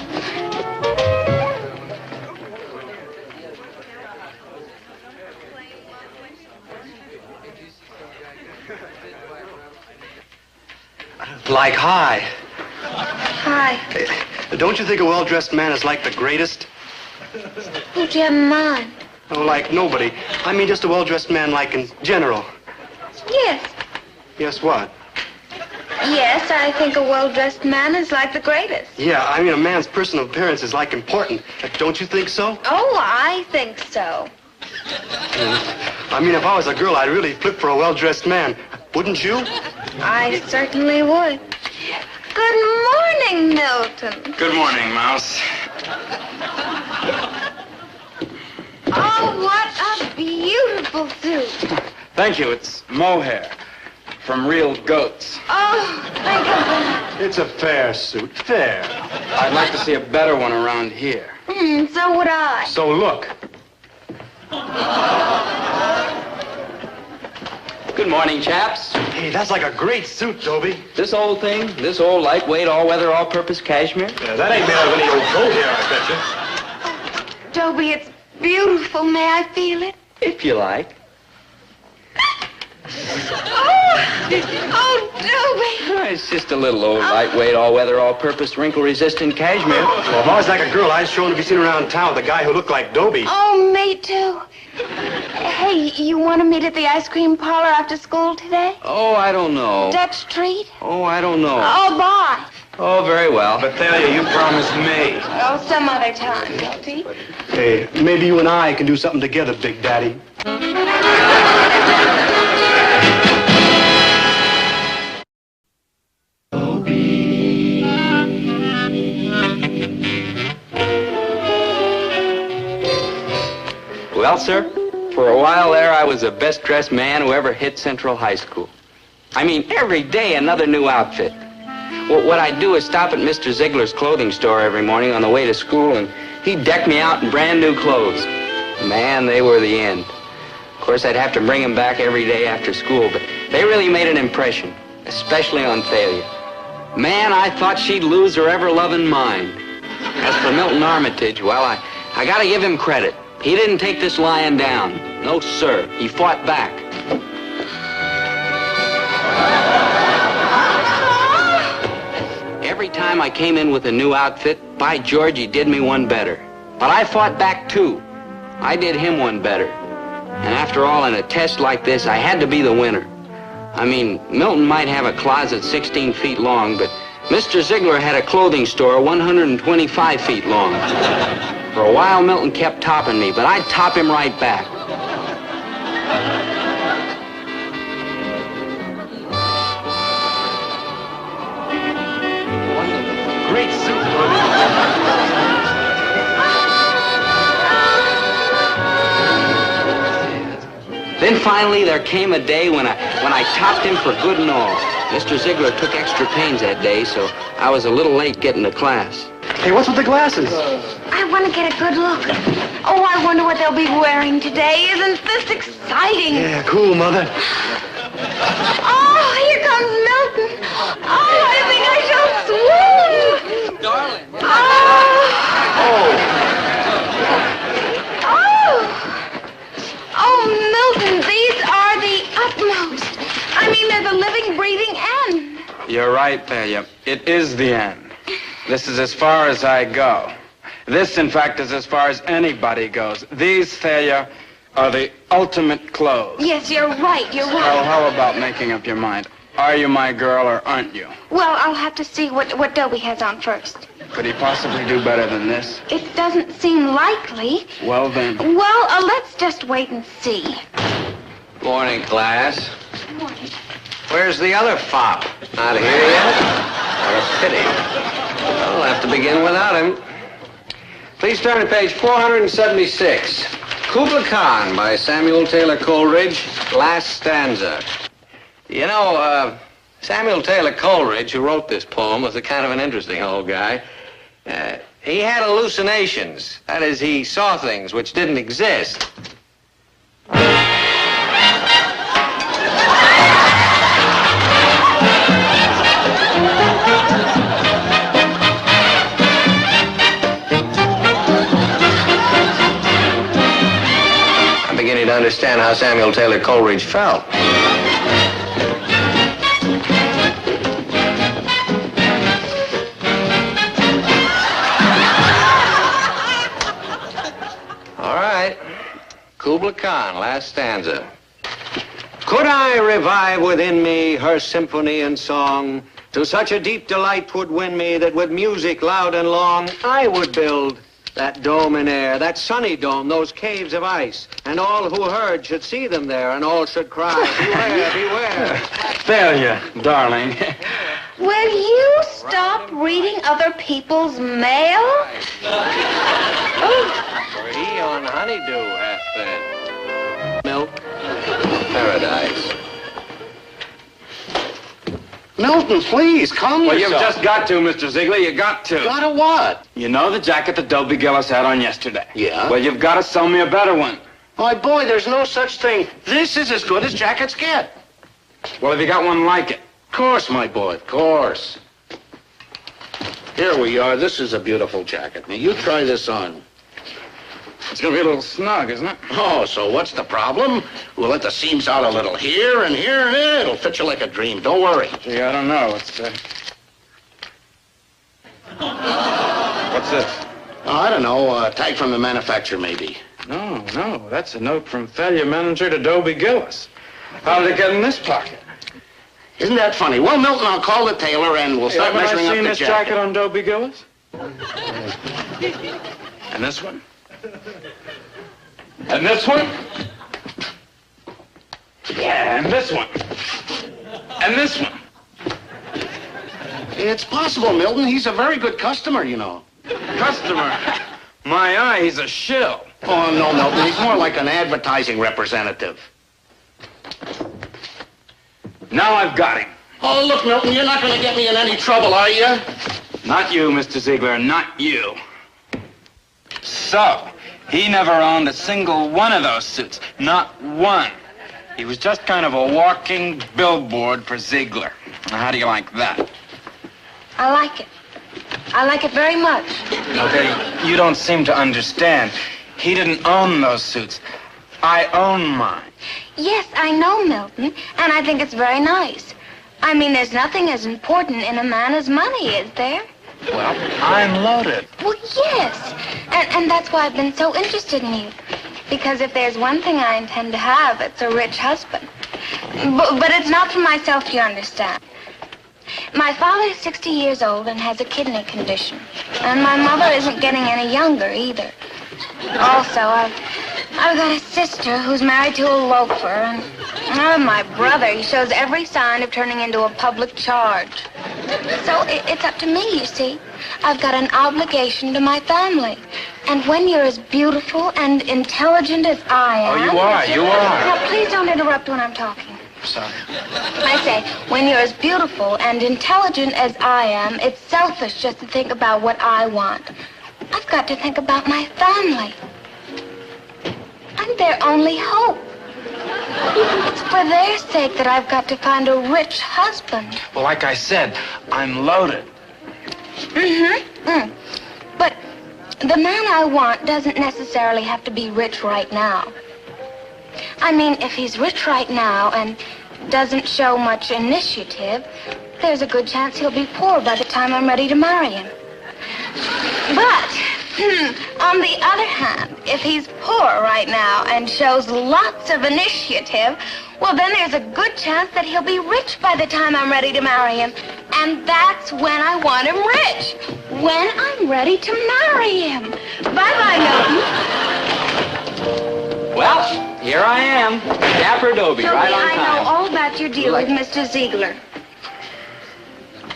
Like hi. Hi. Don't you think a well-dressed man is like the greatest? Who'd you have in mind? Oh, like nobody. I mean just a well-dressed man like in general. Yes. Yes, what? Yes, I think a well-dressed man is like the greatest. Yeah, I mean a man's personal appearance is like important. Don't you think so? Oh, I think so. I mean, if I was a girl, I'd really flip for a well-dressed man. Wouldn't you? I certainly would. Good morning, Milton. Good morning, Mouse. Oh, what a beautiful suit. Thank you. It's mohair from real goats. Oh, thank you. It's a fair suit. Fair. I'd like to see a better one around here. So would I. So look. Good morning, chaps. Hey, that's like a great suit, Dobie. This old thing, this old lightweight, all-weather, all-purpose cashmere. Yeah, that ain't made out of any old goat hair, I bet you. Dobie, it's beautiful. May I feel it? If you like. Oh, Oh, Dobie. It's just a little old, lightweight, all-weather, all-purpose, wrinkle-resistant cashmere. Well, if I was like a girl, I'd show to be seen around town with a guy who looked like Dobie. Oh, me too. Hey, you want to meet at the ice cream parlor after school today? Oh, I don't know. Dutch treat? Oh, I don't know. Oh, bye. Oh, very well. But Thalia, you promised me. Oh, some other time, Milty. Hey, maybe you and I can do something together, Big Daddy. Well, sir, for a while there, I was the best-dressed man who ever hit Central High School. I mean, every day another new outfit. What I'd do is stop at Mr. Ziegler's clothing store every morning on the way to school, and he'd deck me out in brand new clothes. Man, they were the end. Of course, I'd have to bring them back every day after school, but they really made an impression, especially on Thalia. Man, I thought she'd lose her ever-loving mind. As for Milton Armitage, well, I gotta give him credit. He didn't take this lying down. No, sir. He fought back. Every time I came in with a new outfit, by George, he did me one better. But I fought back, too. I did him one better. And after all, in a test like this, I had to be the winner. I mean, Milton might have a closet 16 feet long, but Mr. Ziegler had a clothing store 125 feet long. For a while, Milton kept topping me, but I'd top him right back. Great suit. Then finally, there came a day when I topped him for good and all. Mr. Ziegler took extra pains that day, so I was a little late getting to class. Hey, what's with the glasses? I want to get a good look. Oh, I wonder what they'll be wearing today. Isn't this exciting? Yeah, cool, Mother. Oh, here comes Milton. Oh, I think I shall swoon. Darling. Oh, Milton, these are the utmost. I mean, they're the living, breathing end. You're right, Thalia. It is the end. This is as far as I go. This, in fact, is as far as anybody goes. These, Thalia, are the ultimate clothes. Yes, you're right, you're Well, right. how about making up your mind? Are you my girl or aren't you? Well, I'll have to see what Dobie has on first. Could he possibly do better than this? It doesn't seem likely. Well, then. Well, let's just wait and see. Morning, class. Morning. Where's the other fop? Not here yet? What a pity. I'll have to begin without him. Please turn to page 476. Kubla Khan by Samuel Taylor Coleridge, last stanza. You know, Samuel Taylor Coleridge, who wrote this poem, was a kind of an interesting old guy. He had hallucinations. That is, he saw things which didn't exist. I'm beginning to understand how Samuel Taylor Coleridge felt. Kubla Khan, last stanza. Could I revive within me her symphony and song, to such a deep delight 'twould win me that with music loud and long I would build that dome in air, that sunny dome, those caves of ice, and all who heard should see them there, and all should cry, beware, beware. Thalia, darling. Will you stop reading other people's mail? For he on honeydew hath fed. Milk, paradise. Milton, please, calm Well, yourself. you've just got to, Mr. Ziegler. You got to. Got to what? You know the jacket that Dobie Gillis had on yesterday? Yeah. Well, you've got to sell me a better one. My boy, there's no such thing. This is as good as jackets get. Well, have you got one like it? Of course, my boy, of course. Here we are. This is a beautiful jacket. Now, you try this on. It's gonna be a little snug, isn't it? Oh, so what's the problem? We'll let the seams out a little here and here and there. It'll fit you like a dream. Don't worry. Gee, I don't know. It's, What's this? Oh, I don't know. A tag from the manufacturer, maybe. No, that's a note from failure manager to Dobie Gillis. How did it get in this pocket? Isn't that funny? Well, Milton, I'll call the tailor and we'll start Haven't measuring I up seen the this jacket on Dobie Gillis? And this one? And this one? Yeah, and this one. And this one. It's possible, Milton. He's a very good customer, you know. Customer? My eye, he's a shill. Oh, no, Milton. He's more like an advertising representative. Now I've got him. Oh, look, Milton, you're not going to get me in any trouble, are you? Not you, Mr. Ziegler, not you. So, he never owned a single one of those suits. Not one. He was just kind of a walking billboard for Ziegler. Now, how do you like that? I like it. I like it very much. Okay, you don't seem to understand. He didn't own those suits. I own mine. Yes, I know, Milton, and I think it's very nice. I mean, there's nothing as important in a man as money, is there? Well, I'm loaded. Well, yes. And that's why I've been so interested in you. Because if there's one thing I intend to have, it's a rich husband. But it's not for myself, you understand. My father is 60 years old and has a kidney condition. And my mother isn't getting any younger, either. Also, I've got a sister who's married to a loafer, and my brother, he shows every sign of turning into a public charge. So it's up to me, you see. I've got an obligation to my family. And when you're as beautiful and intelligent as I am... Oh, you are. Now, please don't interrupt when I'm talking. Sorry. I say, when you're as beautiful and intelligent as I am, it's selfish just to think about what I want. I've got to think about my family. I'm their only hope. It's for their sake that I've got to find a rich husband. Well, like I said, I'm loaded. But the man I want doesn't necessarily have to be rich right now. I mean, if he's rich right now and doesn't show much initiative, there's a good chance he'll be poor by the time I'm ready to marry him. But, on the other hand, if he's poor right now and shows lots of initiative, well, then there's a good chance that he'll be rich by the time I'm ready to marry him. And that's when I want him rich. When I'm ready to marry him. Bye-bye, Milton. Well, here I am. Dapper Dobie, right on I know time. all about your deal with Mr. Ziegler.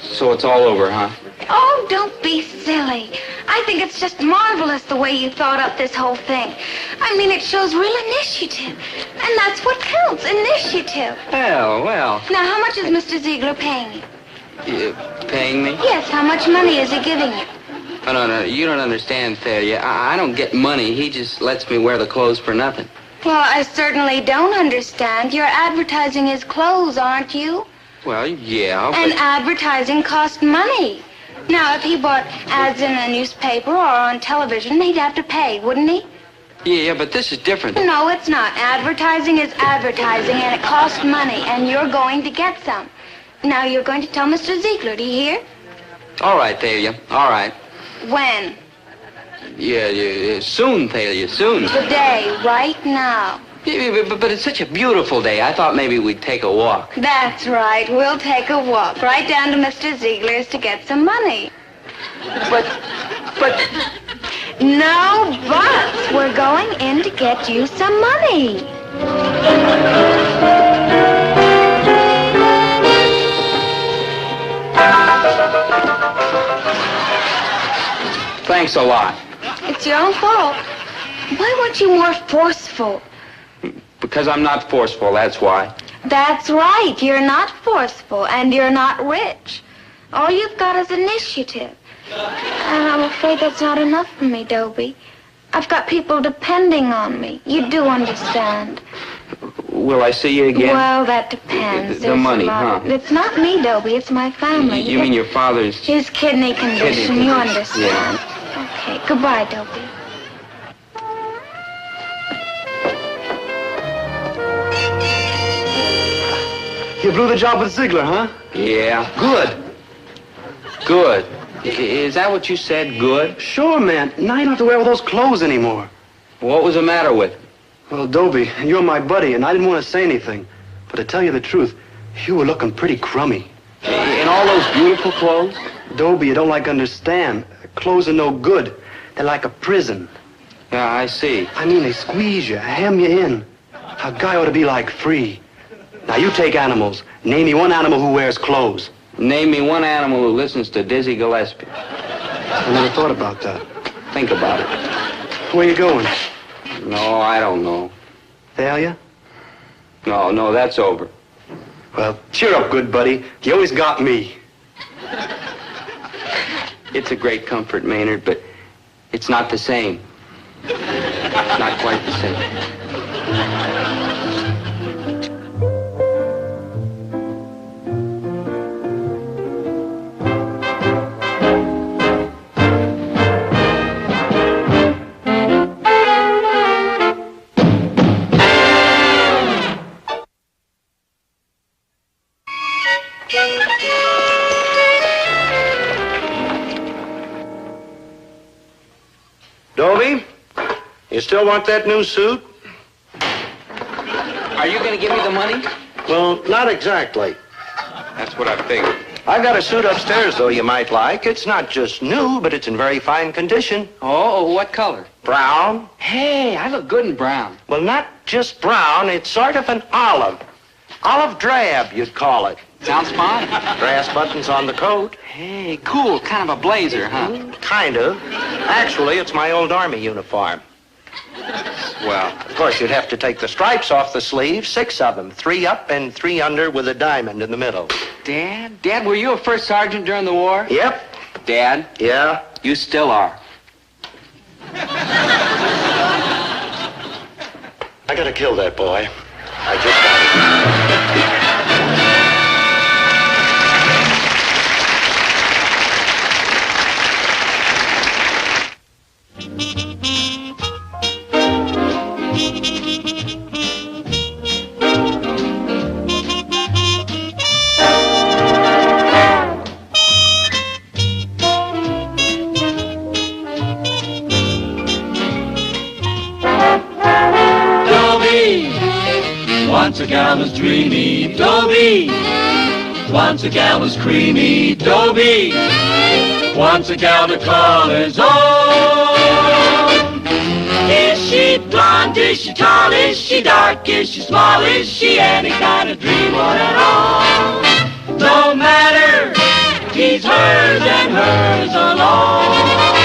So it's all over, huh? Oh, don't be silly. I think it's just marvelous the way you thought up this whole thing. I mean, it shows real initiative. And that's what counts, initiative. Well. Now, how much is Mr. Ziegler paying you? Paying me? Yes, how much money is he giving you? Oh, no, you don't understand, Thalia. I don't get money. He just lets me wear the clothes for nothing. Well, I certainly don't understand. You're advertising his clothes, aren't you? Well, yeah, And advertising costs money. Now, if he bought ads in a newspaper or on television, he'd have to pay, wouldn't he? Yeah, but this is different. No, it's not. Advertising is advertising, and it costs money, and you're going to get some. Now, you're going to tell Mr. Ziegler, do you hear? All right, Thalia, all right. When? Yeah, soon, Thalia, soon. Today, right now. Yeah, but it's such a beautiful day. I thought maybe we'd take a walk. That's right. We'll take a walk right down to Mr. Ziegler's to get some money. But... No buts. We're going in to get you some money. Thanks a lot. It's your own fault. Why weren't you more forceful? Because I'm not forceful, that's why. That's right. You're not forceful, and you're not rich. All you've got is initiative. And I'm afraid that's not enough for me, Dobie. I've got people depending on me. You do understand. Will I see you again? Well, that depends. The money, huh? It's not me, Dobie. It's my family. You mean your father's... His kidney condition. You understand. Yeah. Okay, goodbye, Dobie. You blew the job with Ziegler, huh? Yeah. Good. Good. Is that what you said, good? Sure, man. Now you don't have to wear all those clothes anymore. What was the matter with him? Well, Dobie, you're my buddy, and I didn't want to say anything. But to tell you the truth, you were looking pretty crummy. In all those beautiful clothes? Dobie, you don't understand. Clothes are no good. They're like a prison. Yeah, I see. I mean, they squeeze you, hem you in. A guy ought to be like free. Now, you take animals. Name me one animal who wears clothes. Name me one animal who listens to Dizzy Gillespie. I never thought about that. Think about it. Where you going? No, I don't know. Thalia? No, that's over. Well, cheer up, good buddy. You always got me. It's a great comfort, Maynard, but it's not the same. Not quite the same. Dobie, you still want that new suit? Are you going to give me the money? Well, not exactly. That's what I figured. I've got a suit upstairs, though, you might like. It's not just new, but it's in very fine condition. Oh, what color? Brown. Hey, I look good in brown. Well, not just brown. It's sort of an olive. Olive drab, you'd call it. Sounds fine. Brass buttons on the coat. Hey, cool. Kind of a blazer, huh? Kind of. Actually, it's my old Army uniform. Well, of course, you'd have to take the stripes off the sleeves, 6 of them, 3 up and 3 under with a diamond in the middle. Dad, were you a first sergeant during the war? Yep. Dad? Yeah? You still are. I gotta kill that boy. I just got it. Once a gal was dreamy, Dobie. Once a gal was creamy, Dobie. Once a gal to call his own. Is she blonde? Is she tall? Is she dark? Is she small? Is she any kind of dream one at all? No matter, he's hers and hers alone.